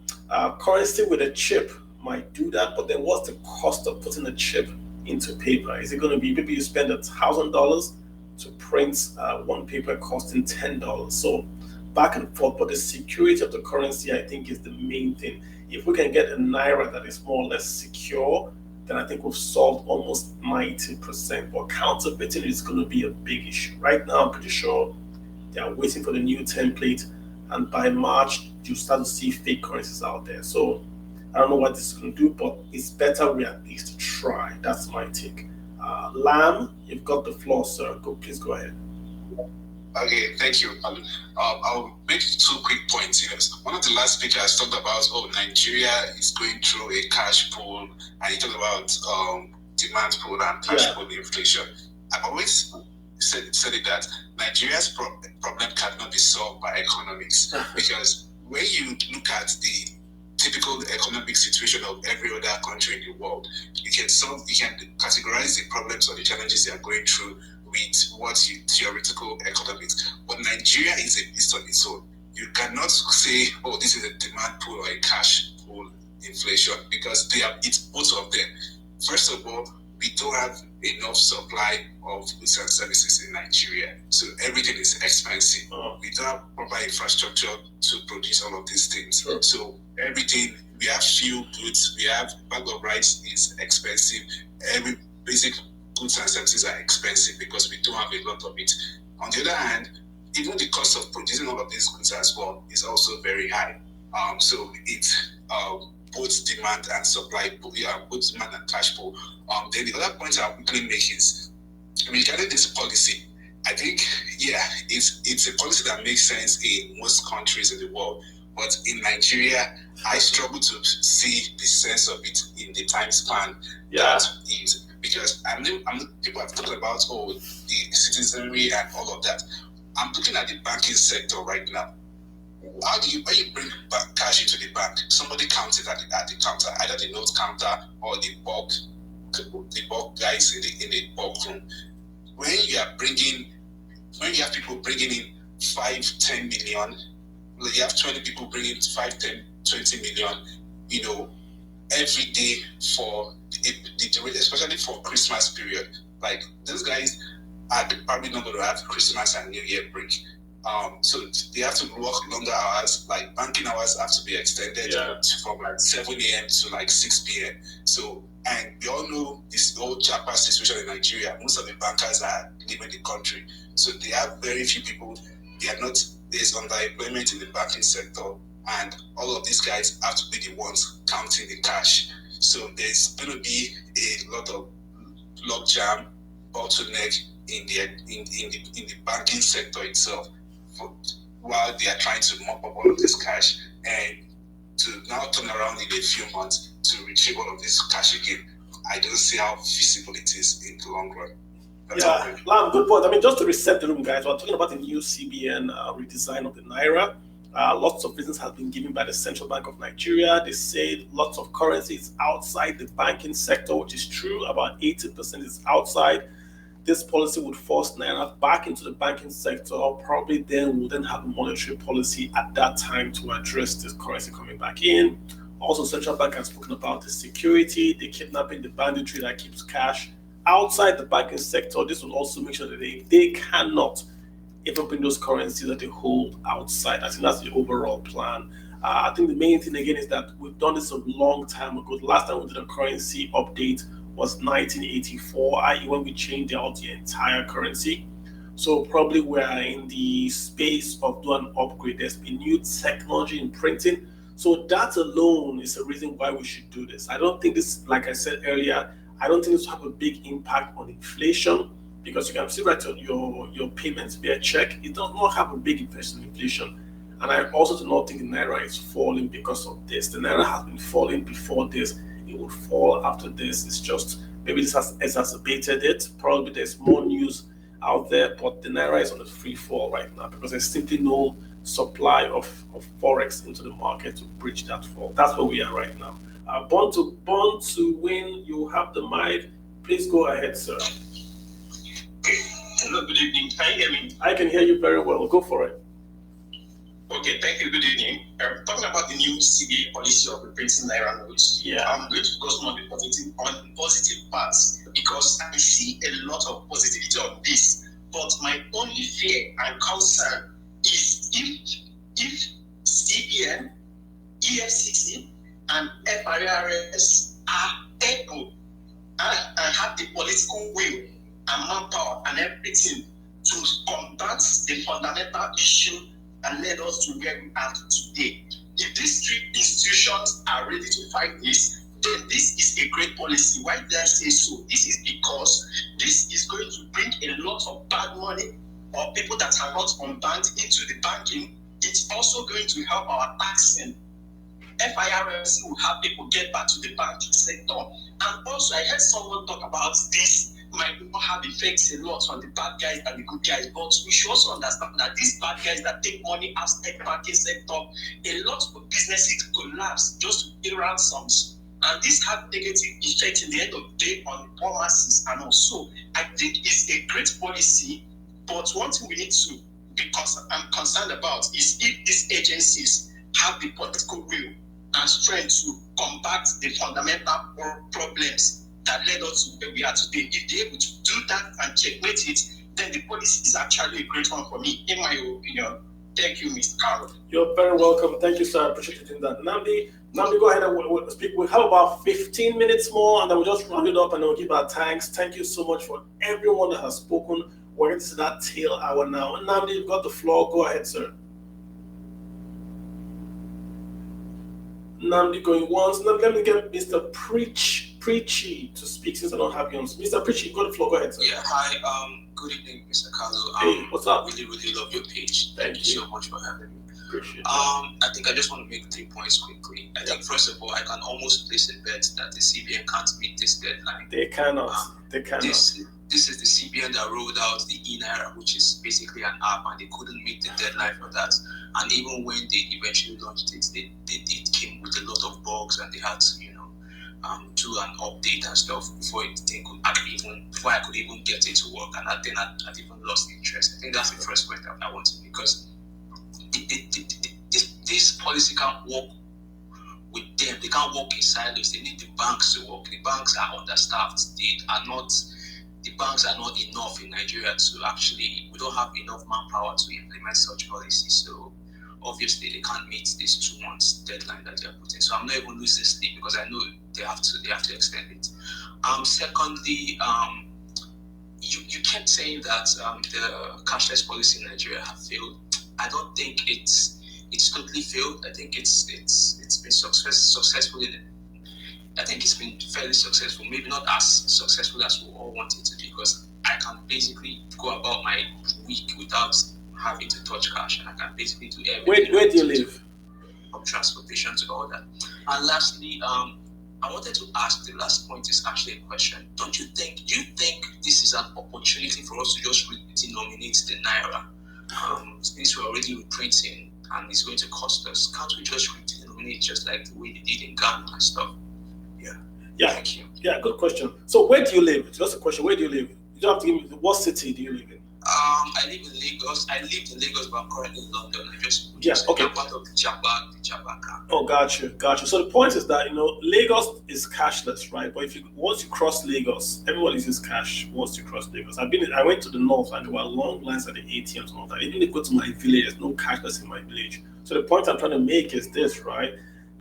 Currency with a chip might do that, but then what's the cost of putting a chip into paper? Is it going to be maybe you spend $1,000 to print one paper costing $10? So back and forth, but the security of the currency, I think, is the main thing. If we can get a Naira that is more or less secure, then I think we've solved almost 90%. But counterfeiting is going to be a big issue. Right now, I'm pretty sure they are waiting for the new template, and by March, you start to see fake currencies out there. So I don't know what this is going to do, but it's better we at least try. That's my take. Lam, you've got the floor, sir. Please go ahead. Okay, thank you. I'll make 2 quick points here. One of the last speakers talked about, Nigeria is going through a cash pool, and he talked about demand pool and cash pool inflation. I've always said it that Nigeria's problem cannot be solved by economics, because when you look at the typical economic situation of every other country in the world, you can categorize the problems or the challenges they are going through with theoretical economics. But Nigeria is a beast on its own. You cannot say, this is a demand pool or a cash pool inflation, because it's both of them. First of all, we don't have enough supply of goods and services in Nigeria. So everything is expensive. We don't have proper infrastructure to produce all of these things. So everything, we have few goods, we have bag of rice is expensive. Every basic goods and services are expensive because we don't have a lot of it. On the other hand, even the cost of producing all of these goods as well is also very high. So it's both demand and supply, both demand and cash flow. Then the other point I'll quickly make is regarding this policy. I think, it's a policy that makes sense in most countries in the world, but in Nigeria, I struggle to see the sense of it in the time span that is, because people have talked about the citizenry and all of that. I'm looking at the banking sector right now. When you bring cash into the bank, somebody counts it at the counter, either the note counter or the bulk guys in the bulk room. When you have people bringing in 5-10 million, you have 20 people bringing 5-10-20 million, every day for especially for Christmas period. Like, those guys are probably not going to have Christmas and New Year break. So they have to work longer hours, like banking hours have to be extended from like 7 a.m. to like 6 p.m. So, and we all know this whole Japa situation in Nigeria. Most of the bankers are leaving the country. So they have very few people. There's underemployment in the banking sector, and all of these guys have to be the ones counting the cash. So there's going to be a lot of logjam, bottleneck in the banking sector itself, while they are trying to mop up all of this cash, and to now turn around in a few months to retrieve all of this cash again. I don't see how feasible it is in the long run. Lam, good point. I mean, just to reset the room, guys, we're talking about the new CBN redesign of the Naira. Lots of reasons have been given by the Central Bank of Nigeria. They say lots of currencies outside the banking sector, which is true. About 80% is outside. This policy would force Naira back into the banking sector. Probably then we'll have a monetary policy at that time to address this currency coming back in. Also, Central Bank has spoken about the security, the kidnapping, the banditry that keeps cash outside the banking sector. This will also make sure that they cannot even bring those currencies that they hold outside. I think that's the overall plan. I think the main thing again is that we've done this a long time ago. The last time we did a currency update was 1984, i.e. when we changed out the entire currency. So probably we're in the space of doing an upgrade. There's been new technology in printing. So that alone is a reason why we should do this. I don't think this, like I said earlier, I don't think this will have a big impact on inflation, because you can see right on your payments via check. It does not have a big effect on inflation. And I also do not think the Naira is falling because of this. The Naira has been falling before this. It will fall after this. It's just maybe this has exacerbated it. Probably there's more news out there, but the Naira is on a free fall right now because there's simply no supply of forex into the market to bridge that fall. That's where we are right now. Born to win, you have the mic. Please go ahead, sir. Hello, good evening. Can you hear me? I can hear you very well. Go for it. Okay, thank you. Good evening. Talking about the new CBA policy of reprinting Naira notes, I'm going to focus on the positive parts because I see a lot of positivity on this. But my only fear and concern is if CBN, EFCC, and FIRS are able and have the political will and manpower and everything to combat the fundamental issue and led us to where we are today. If these three institutions are ready to fight this, then this is a great policy. Why did I say so? This is because this is going to bring a lot of bad money or people that are not unbanked into the banking. It's also going to help our taxing. FIRS will have people get back to the banking sector. And also, I heard someone talk about this might not have effects a lot on the bad guys and the good guys, but we should also understand that these bad guys that take money outside the banking sector, a lot of businesses collapse just to pay ransoms. And this has negative effect in the end of the day on the poor masses. And also, I think it's a great policy, but one thing we need to I'm concerned about is if these agencies have the political will and strength to combat the fundamental problems that led us to where we are today. If they're able to do that and checkmate it, then the policy is actually a great one for me, in my opinion. Thank you, Mr. Carroll. You're very welcome. Thank you, sir. I appreciate you doing that. Namdi, go ahead and we'll speak. We'll have about 15 minutes more, and then we'll just round it up and then we'll give our thanks. Thank you so much for everyone that has spoken. We're into that tail hour now. And Namdi, you've got the floor. Go ahead, sir. Namdi going once. Now let me get Mr. Preachy to speak since I don't have you on. Mr. Preachy, go to the floor. Go ahead, sir. Yeah, hi. Good evening, Mr. Carlo. Hey, what's up? Really, really love your page. Thank you so much for having me. Appreciate it. I think I just want to make 3 points quickly. I think first of all, I can almost place a bet that the CBN can't meet this deadline. They cannot. They cannot. This is the CBN that rolled out the Naira, which is basically an app, and they couldn't meet the deadline for that. And even when they eventually launched it, it came with a lot of bugs, and they had to, do an update and stuff before I could even get it to work. And then I'd even lost interest. I think that's the first point I want to, because this policy can't work with them. They can't work in silos. They need the banks to work. The banks are understaffed. The banks are not enough in Nigeria to actually, we don't have enough manpower to implement such policies. So obviously they can't meet this 2 months deadline that they're putting. So I'm not even losing sleep because I know they have to extend it. Secondly, you kept saying that the cashless policy in Nigeria have failed. I don't think it's totally failed. I think it's been successful in it. I think it's been fairly successful, maybe not as successful as we all want it to be, because I can basically go about my week without having to touch cash, and I can basically do everything. Where do you live? From transportation to all that. And lastly, I wanted to ask, the last point is actually a question. Do you think this is an opportunity for us to just denominate the Naira? Since we're already reprinting and it's going to cost us, can't we just denominate just like the way they did in Ghana and stuff? Yeah. Thank you. Yeah, good question. So where do you live? Just a question. Where do you live? You don't have to give me what city do you live in? I live in Lagos. I lived in Lagos, but I'm currently in London. Okay. I'm part of the Jabaka. Oh, got you. So the point is that Lagos is cashless, right? But once you cross Lagos, everyone uses cash. Once you cross Lagos, I went to the north and there were long lines at the ATMs and all that. Even if you go to my village, there's no cashless in my village. So the point I'm trying to make is this, right?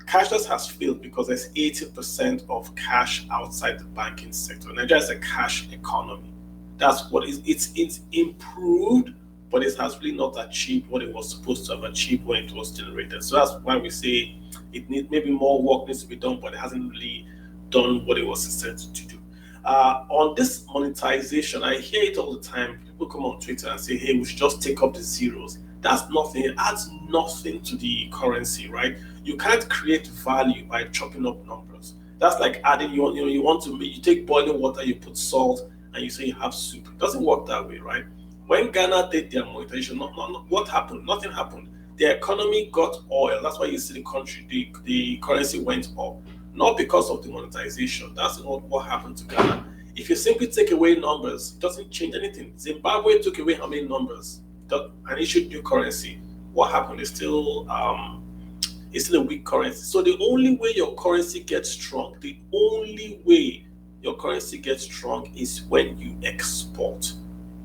Cashless has failed because there's 80% of cash outside the banking sector. Nigeria is a cash economy. That's what it's improved, but it has really not achieved what it was supposed to have achieved when it was generated. So that's why we say maybe more work needs to be done, but it hasn't really done what it was set to do. On this monetization, I hear it all the time. People come on Twitter and say, hey, we should just take up the zeros. That's nothing. It adds nothing to the currency, right? You can't create value by chopping up numbers. That's like adding, you take boiling water, you put salt, and you say you have soup. It doesn't work that way, right? When Ghana did their monetization, what happened? Nothing happened. The economy got oil. That's why you see the currency went up. Not because of the monetization. That's not what happened to Ghana. If you simply take away numbers, it doesn't change anything. Zimbabwe took away how many numbers and issued new currency. What happened? It's still a weak currency. So the only way your currency gets strong, is when you export.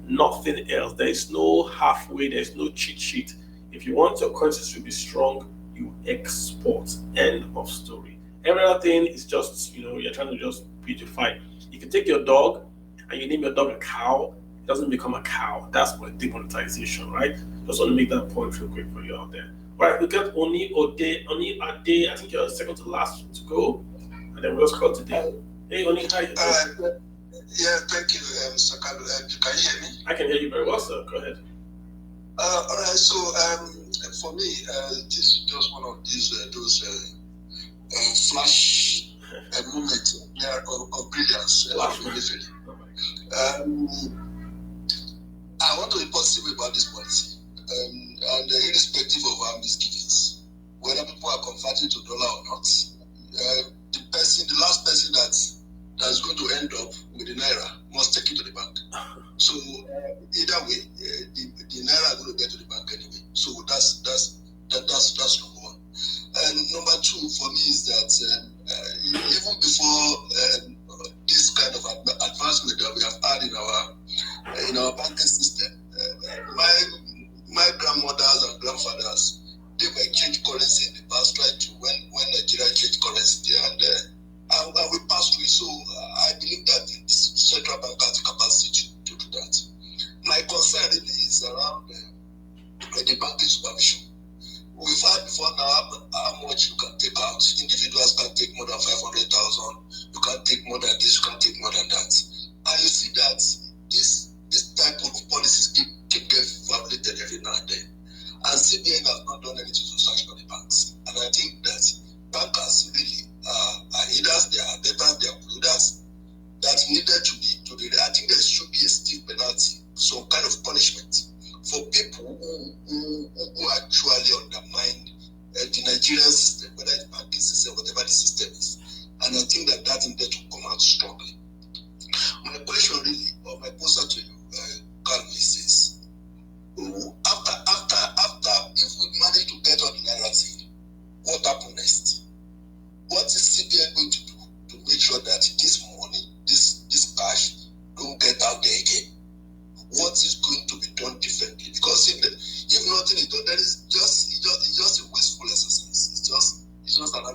Nothing else. There is no halfway, there's no cheat sheet. If you want your currency to be strong, you export. End of story. Every other thing is just, you're trying to just beautify. If you take your dog and you name your dog a cow, it doesn't become a cow. That's what demonetization, right? Just want to make that point real quick for you out there. Right, we got Oni Ade. I think you're second to last to go. And then we'll just call today. Hey, Oni, hi. Yeah, thank you, Mr. Carlo. Can you hear me? I can hear you very well, sir. Go ahead. All right, so for me, this is just one of those flash moments of brilliance. I want to be positive about this policy, and irrespective of our misgivings, whether people are converting to dollar or not, the last person that's going to end up with the Naira must take it to the bank. So either way, the Naira are going to get to the bank anyway. So that's number one. And number two for me is that even before this had before now how much you can take out. Individuals can take more than 500,000. You can take more than this. You can take more than that. And you see that this type of policies keep getting violated every now and then. And CBN has not done anything to sanction the banks. And I think that bankers really are leaders, they are debtors, they are leaders that needed to be. I think there should be a stiff penalty, some kind of punishment for people who actually undermine the Nigerian system, whether it's banking system, whatever the system is. And I think that needed to come out strongly. My question really, or my poster to you, Calvin, is this. After, if we manage to get on the Naira thing, what happens next? What is CBN going to do to make sure that this money, this cash, don't get out there again? What is going to be done differently? Because if nothing is done, then it's just a wasteful exercise. It's just another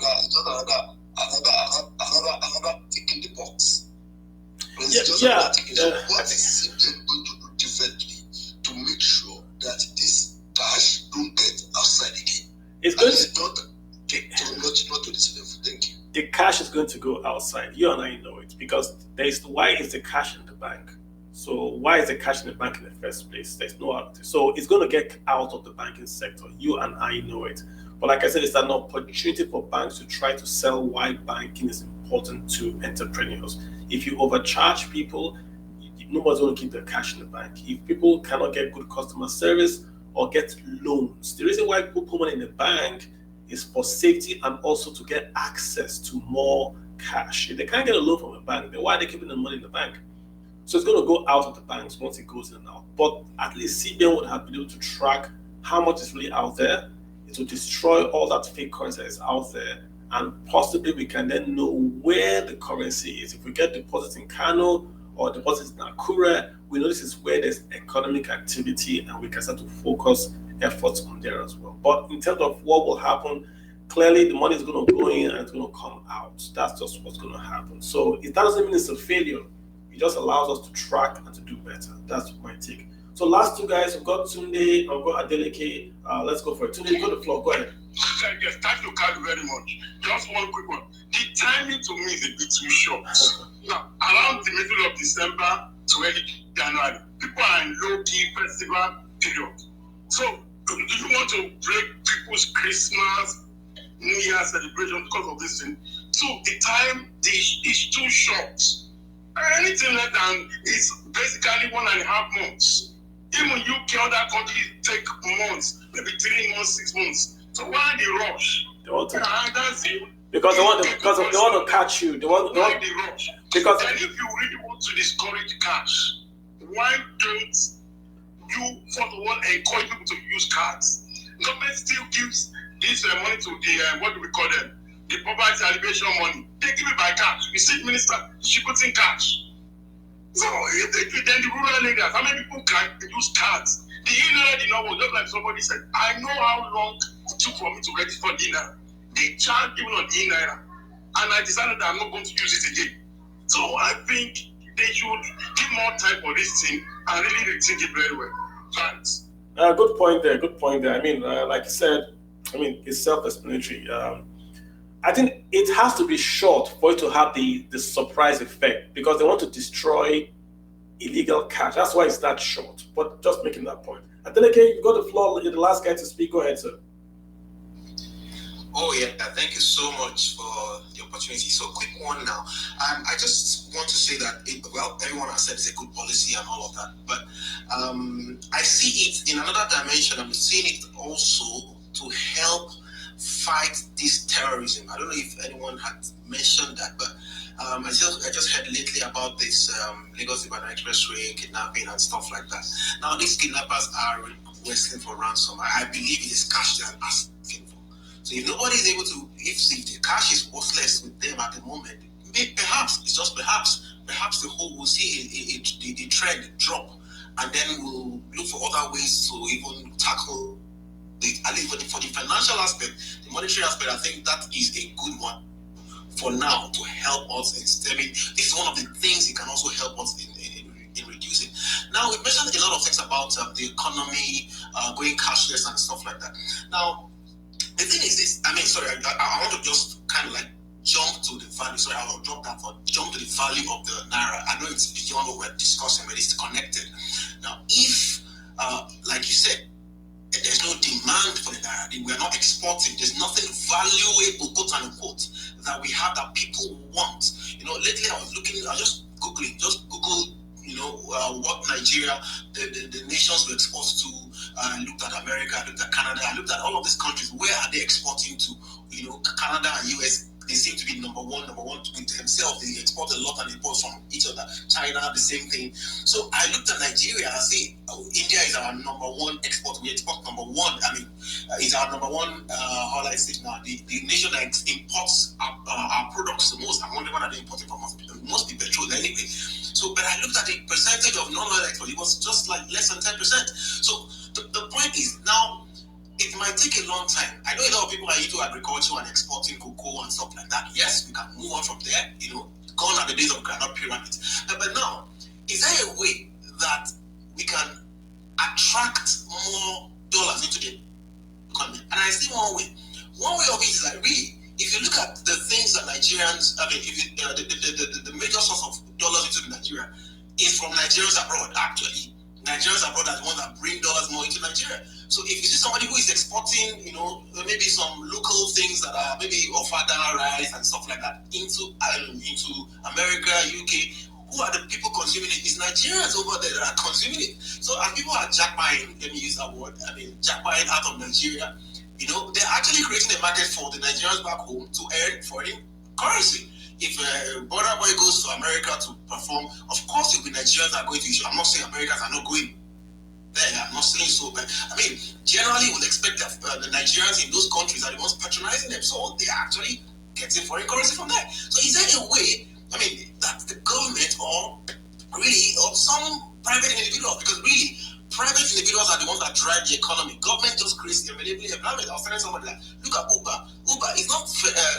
tick in the box. So what is CBN going to do differently to make sure that this cash don't get outside again? It's going not to this level. Thank you. The cash is going to go outside. You and I know it, because why is the cash in the bank? So why is the cash in the bank in the first place? There's no outlet. So it's going to get out of the banking sector. You and I know it. But like I said, it's an opportunity for banks to try to sell why banking is important to entrepreneurs. If you overcharge people, nobody's going to keep their cash in the bank. If people cannot get good customer service or get loans, the reason why people put money in the bank is for safety and also to get access to more cash. If they can't get a loan from a bank, then why are they keeping the money in the bank? So it's going to go out of the banks once it goes in and out. But at least CBN would have been able to track how much is really out there. It will destroy all that fake currency that is out there. And possibly we can then know where the currency is. If we get deposits in Kano or deposits in Akure, we know this is where there's economic activity and we can start to focus efforts on there as well. But in terms of what will happen, clearly the money is going to go in and it's going to come out. That's just what's going to happen. So that doesn't mean it's a failure. It just allows us to track and to do better. That's my take. So last two guys, we've got Tunde and we've got Adeleke. Let's go for it. Tunde, you got the floor. Go ahead. Yes, thank you, Carl, very much. Just one quick one. The timing to me is a bit too short. Now, around the middle of December to early January, people are in low-key festival period. So, do you want to break people's Christmas, New Year celebration because of this thing? So, the time is too short. Anything less than is basically 1.5 months. Even UK, other countries take months, maybe 3 months, 6 months. So why the rush? They want to, that's it. Because they want to catch you. They want the rush? Because then if you really want to discourage cash, why don't you first of all encourage people to use cards? Government still gives this money to the what do we call them? The poverty alleviation money. They give it by cash. You see, minister, she puts in cash. So if they do, then the rural areas, how many people can use cards? The Naira did not work, just like somebody said. I know how long it took for me to register Naira. They charge even on Naira. And I decided that I'm not going to use it again. So I think they should give more time for this thing and really rethink it very well. Thanks. Good point there. Good point there. I mean, like you said, it's self-explanatory. I think it has to be short for it to have the surprise effect because they want to destroy illegal cash. That's why it's that short. But just making that point. Adeleke, you've got the floor. You're the last guy to speak. Go ahead, sir. Oh, yeah. Thank you so much for the opportunity. So, quick one now. I just want to say that, everyone has said it's a good policy and all of that. But I see it in another dimension. I'm seeing it also to help fight this terrorism. I don't know if anyone had mentioned that, but I just heard lately about this Lagos-Ibadan Expressway kidnapping and stuff like that. Now, these kidnappers are requesting for ransom. I believe it is cash they are asking for. So if nobody is able to, if the cash is worthless with them at the moment, perhaps the whole will see the trend drop, and then we'll look for other ways to even tackle. At least for the financial aspect, the monetary aspect, I think that is a good one for now to help us in stemming. This is one of the things it can also help us in reducing. Now, we mentioned a lot of things about the economy, going cashless and stuff like that. Now, The thing is this, I want to just kind of like jump to the value. Sorry, I'll drop that for jump to the value of the Naira. I know it's beyond what we're discussing, but it's connected. Now, if, like you said, there's no demand for the Naira, we are not exporting, there's nothing valuable, quote unquote, that we have that people want. Lately I was just Google, what Nigeria, the nations we export to. I looked at America, I looked at Canada, I looked at all of these countries. Where are they exporting to? Canada and US, they seem to be number one with themselves. They export a lot and import from each other. China, the same thing. So I looked at Nigeria and say, India is our number one export. We export number one. Is our number one, how do I say now, the nation that imports our products the most. I wonder what are they importing from us? It must be petrol anyway. So, but I looked at the percentage of non-oil export. It was just like less than 10%. So the point is, now, it might take a long time. I know a lot of people are into agriculture and exporting cocoa and stuff like that. Yes, we can move on from there. Gone are the days of granite pyramids. But now, is there a way that we can attract more dollars into the economy? And I see one way. One way of it is like, really, if you look at the things that Nigerians, the major source of dollars into Nigeria is from Nigerians abroad, actually. Nigerians abroad are the ones that bring dollars more into Nigeria. So if you see somebody who is exporting, maybe some local things that are maybe ofada rice and stuff like that into America, UK, who are the people consuming it? It's Nigerians over there that are consuming it. So as people are jackbuying, let me use that word, jackbuying out of Nigeria, they're actually creating a market for the Nigerians back home to earn foreign currency. If Border Boy goes to America to perform, of course it will be Nigerians that are going to issue. I'm not saying Americans are not going there. I'm not saying so, but generally we'll expect that the Nigerians in those countries are the ones patronizing them, so they're actually getting foreign currency from there. So is there a way, that the government or some private individuals, because really, private individuals are the ones that drive the economy. Government just creates availability of employment. I was telling somebody that, look at Uber. Uber is not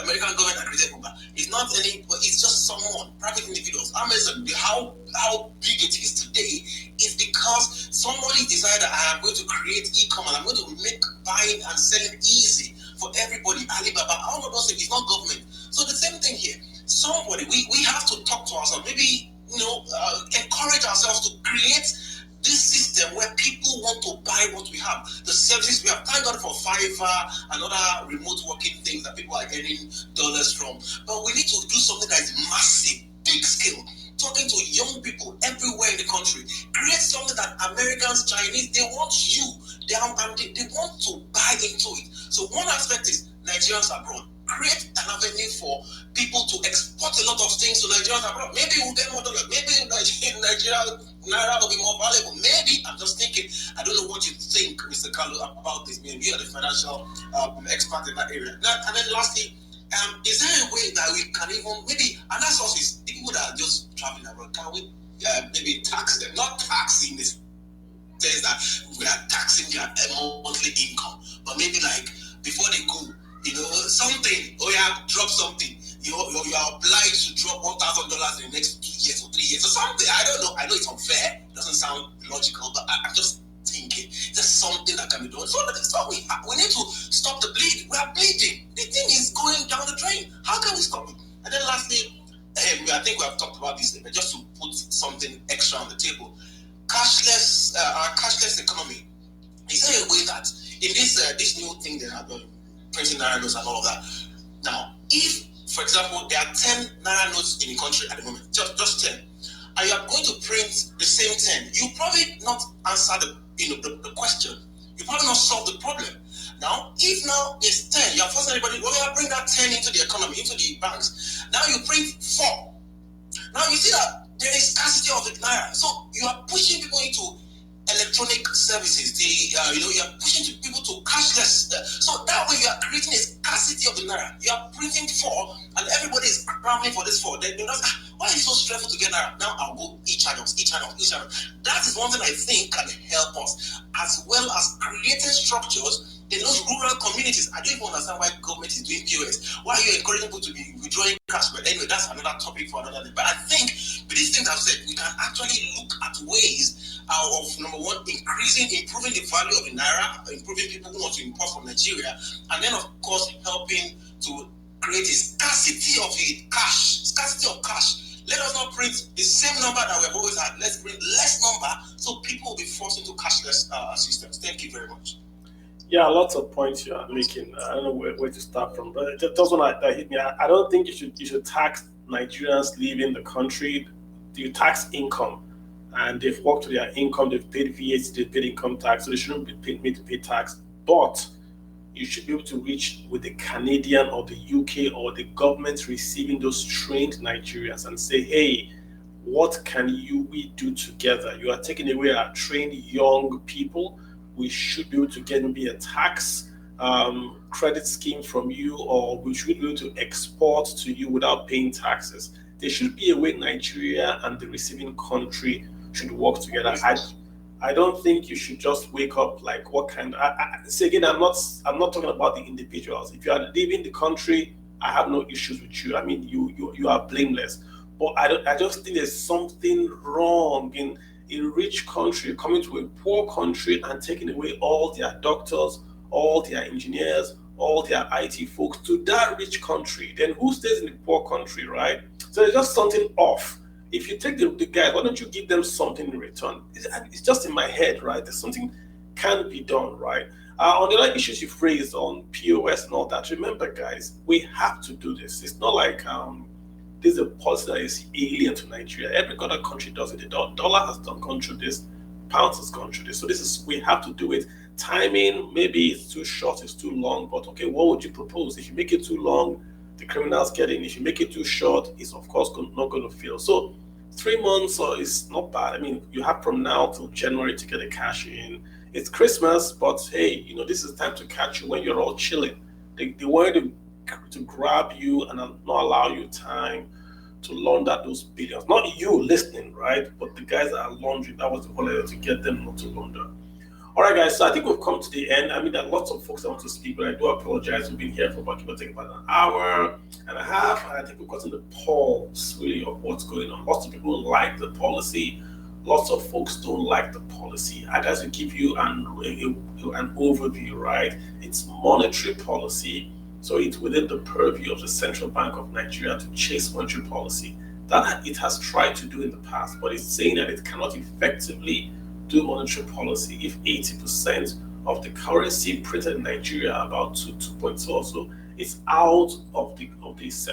American government that created Uber. It's not it's just someone, private individuals. Amazon, how big it is today is because somebody decided that I am going to create e-commerce. I'm going to make buying and selling easy for everybody. Alibaba, all of those things, it's not government. So the same thing here. Somebody, we have to talk to ourselves, maybe, encourage ourselves to create this system where people want to buy what we have, the services we have. Thank God for Fiverr and other remote working things that people are getting dollars from. But we need to do something that is massive, big scale, talking to young people everywhere in the country. Create something that Americans, Chinese, they want you. They want to buy into it. So one aspect is Nigerians abroad. Create an avenue for people to export a lot of things to Nigerians abroad. Maybe we'll get more dollars. Maybe Nigeria Naira will be more valuable. Maybe, I'm just thinking, I don't know what you think, Mr. Kalu, about this. Maybe you are the financial expert in that area. And then lastly, is there a way that we can even, maybe, another source is people that are just traveling abroad, can we maybe tax them? Not taxing this, says that we are taxing their monthly income, but maybe like before they go, something, drop something. You are obliged to drop $1,000 in the next 2 years or 3 years or something. I don't know. I know it's unfair. It doesn't sound logical, but I'm just thinking there's something that can be done. So that's what we need to stop the bleed. We are bleeding. The thing is going down the drain. How can we stop it? And then lastly, I think we have talked about this, but just to put something extra on the table, our cashless economy. Is there a way that in this new thing they have done, printing Naira notes and all of that? Now, if, for example, there are 10 Naira notes in the country at the moment, just 10, and you are going to print the same 10, you probably not answer the question. You probably not solve the problem. Now, if now it's 10, you are forcing everybody, bring that 10 into the economy, into the banks. Now you print 4. Now you see that there is scarcity of the Naira. So you are pushing people into electronic services. You are pushing people to cashless. So that way you are creating a scarcity of the Naira. You are printing 4 and everybody is cramming for this 4. Then you know, why is it so stressful to get Naira? Now I'll go e-channels. That is one thing I think can help us, as well as creating structures In those rural communities, I don't even understand why government is doing POS. Why are you encouraging people to be withdrawing cash? But anyway, that's another topic for another day. But I think with these things I've said, we can actually look at ways of, number one, improving the value of the Naira, improving people who want to import from Nigeria, and then, of course, helping to create a scarcity of cash. Let us not print the same number that we've always had. Let's print less number so people will be forced into cashless systems. Thank you very much. Yeah, lots of points you are making. I don't know where to start from, but just one that hit me. I don't think you should tax Nigerians leaving the country. You tax income, and they've worked to their income. They've paid VAT, they've paid income tax, so they shouldn't be made to pay tax. But you should be able to reach with the Canadian or the UK or the government receiving those trained Nigerians and say, hey, what can we do together? You are taking away our trained young people. We should be able to get maybe a tax credit scheme from you, or we should be able to export to you without paying taxes. There should be a way Nigeria and the receiving country should work together. I don't think you should just wake up like what kind. Say again, I'm not talking about the individuals. If you are leaving the country, I have no issues with you. I mean, you are blameless. But I just think there's something wrong in a rich country coming to a poor country and taking away all their doctors, all their engineers, all their IT folks to that rich country. Then who stays in the poor country, right? So there's just something off. If you take the guys, why don't you give them something in return? It's just in my head, right? There's something can be done, right? On the other issues you've raised on POS and all that, remember, guys, we have to do this. It's not like this is a policy that is alien to Nigeria. Every other country does it. The dollar has gone through this, pounds has gone through this. So we have to do it. Timing, maybe it's too short, it's too long, but okay, what would you propose? If you make it too long, the criminals get in. If you make it too short, it's of course not going to fail. So 3 months is not bad. I mean, you have from now till January to get the cash in. It's Christmas, but hey, this is time to catch you when you're all chilling. They want to grab you and not allow you time to launder those billions. Not you listening, right? But the guys that are laundering, that was the whole idea, to get them not to launder. All right, guys, so I think we've come to the end. I mean, there are lots of folks that want to speak, but I do apologize. We've been here for about an hour and a half, and I think we've gotten the pulse, really, of what's going on. Lots of people like the policy. Lots of folks don't like the policy. I guess to give you an overview, right? It's monetary policy, so it's within the purview of the Central Bank of Nigeria to chase monetary policy. That it has tried to do in the past, but it's saying that it cannot effectively do monetary policy if 80% of the currency printed in Nigeria, about 2.2 or so, is out of the banks,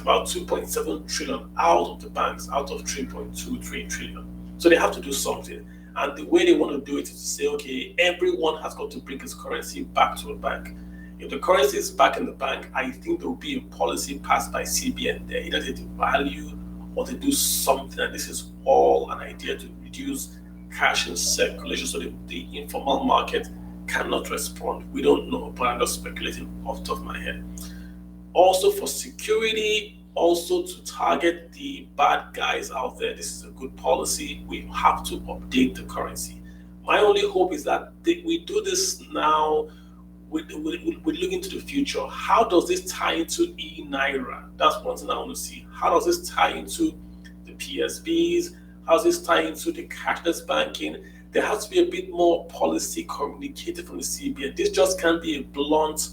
about 2.7 trillion out of the banks, out of 3.23 trillion. So they have to do something. And the way they want to do it is to say, okay, everyone has got to bring his currency back to a bank. If the currency is back in the bank, I think there will be a policy passed by CBN there, either they devalue or they do something. And this is all an idea to reduce cash in circulation so the informal market cannot respond. We don't know, but I'm just speculating off the top of my head. Also for security, also to target the bad guys out there, this is a good policy. We have to update the currency. My only hope is that we do this now. We look into the future. How does this tie into e-Naira? That's one thing I want to see. How does this tie into the PSBs? How does this tie into the cashless banking? There has to be a bit more policy communicated from the CBN. This just can't be a blunt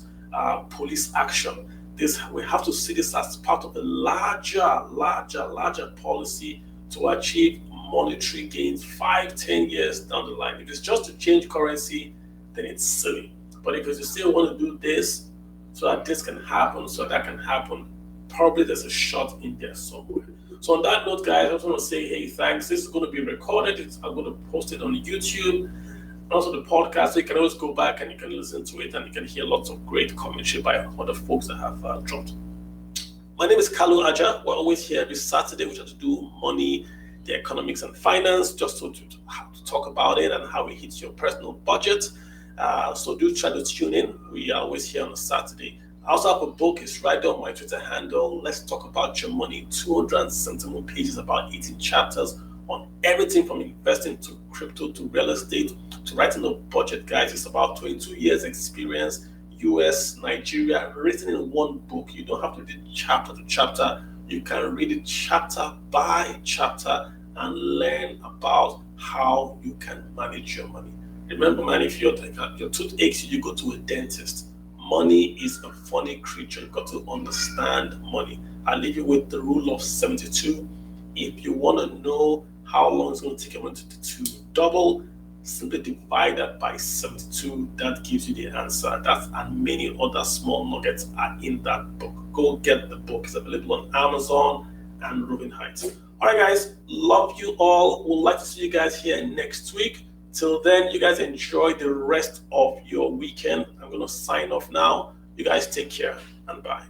police action. We have to see this as part of a larger policy to achieve monetary gains 5-10 years down the line. If it's just to change currency, then it's silly. But if you still want to do this so that this can happen, so that can happen, probably there's a shot in there somewhere. So on that note, guys, I just want to say, hey, thanks. This is going to be recorded. I'm going to post it on YouTube, and also the podcast. So you can always go back and you can listen to it, and you can hear lots of great commentary by other folks that have dropped. My name is Kalu Aja. We're always here every Saturday. We try to do money, the economics and finance, just to talk about it and how it hits your personal budget. So do try to tune in. We are always here on a Saturday. I also have a book. It's right on my Twitter handle. Let's talk about your money. 271 pages, about 18 chapters on everything from investing to crypto to real estate to writing a budget, guys. It's about 22 years experience, US, Nigeria, written in one book. You don't have to read chapter to chapter. You can read it chapter by chapter and learn about how you can manage your money. Remember, man, if your tooth aches, you go to a dentist. Money is a funny creature. You've got to understand money. I'll leave you with the rule of 72. If you want to know how long it's going to take your money to double, simply divide that by 72. That gives you the answer. That and many other small nuggets are in that book. Go get the book. It's available on Amazon and Roving Heights. All right, guys. Love you all. Would like to see you guys here next week. Till then, you guys enjoy the rest of your weekend. I'm going to sign off now. You guys take care and bye.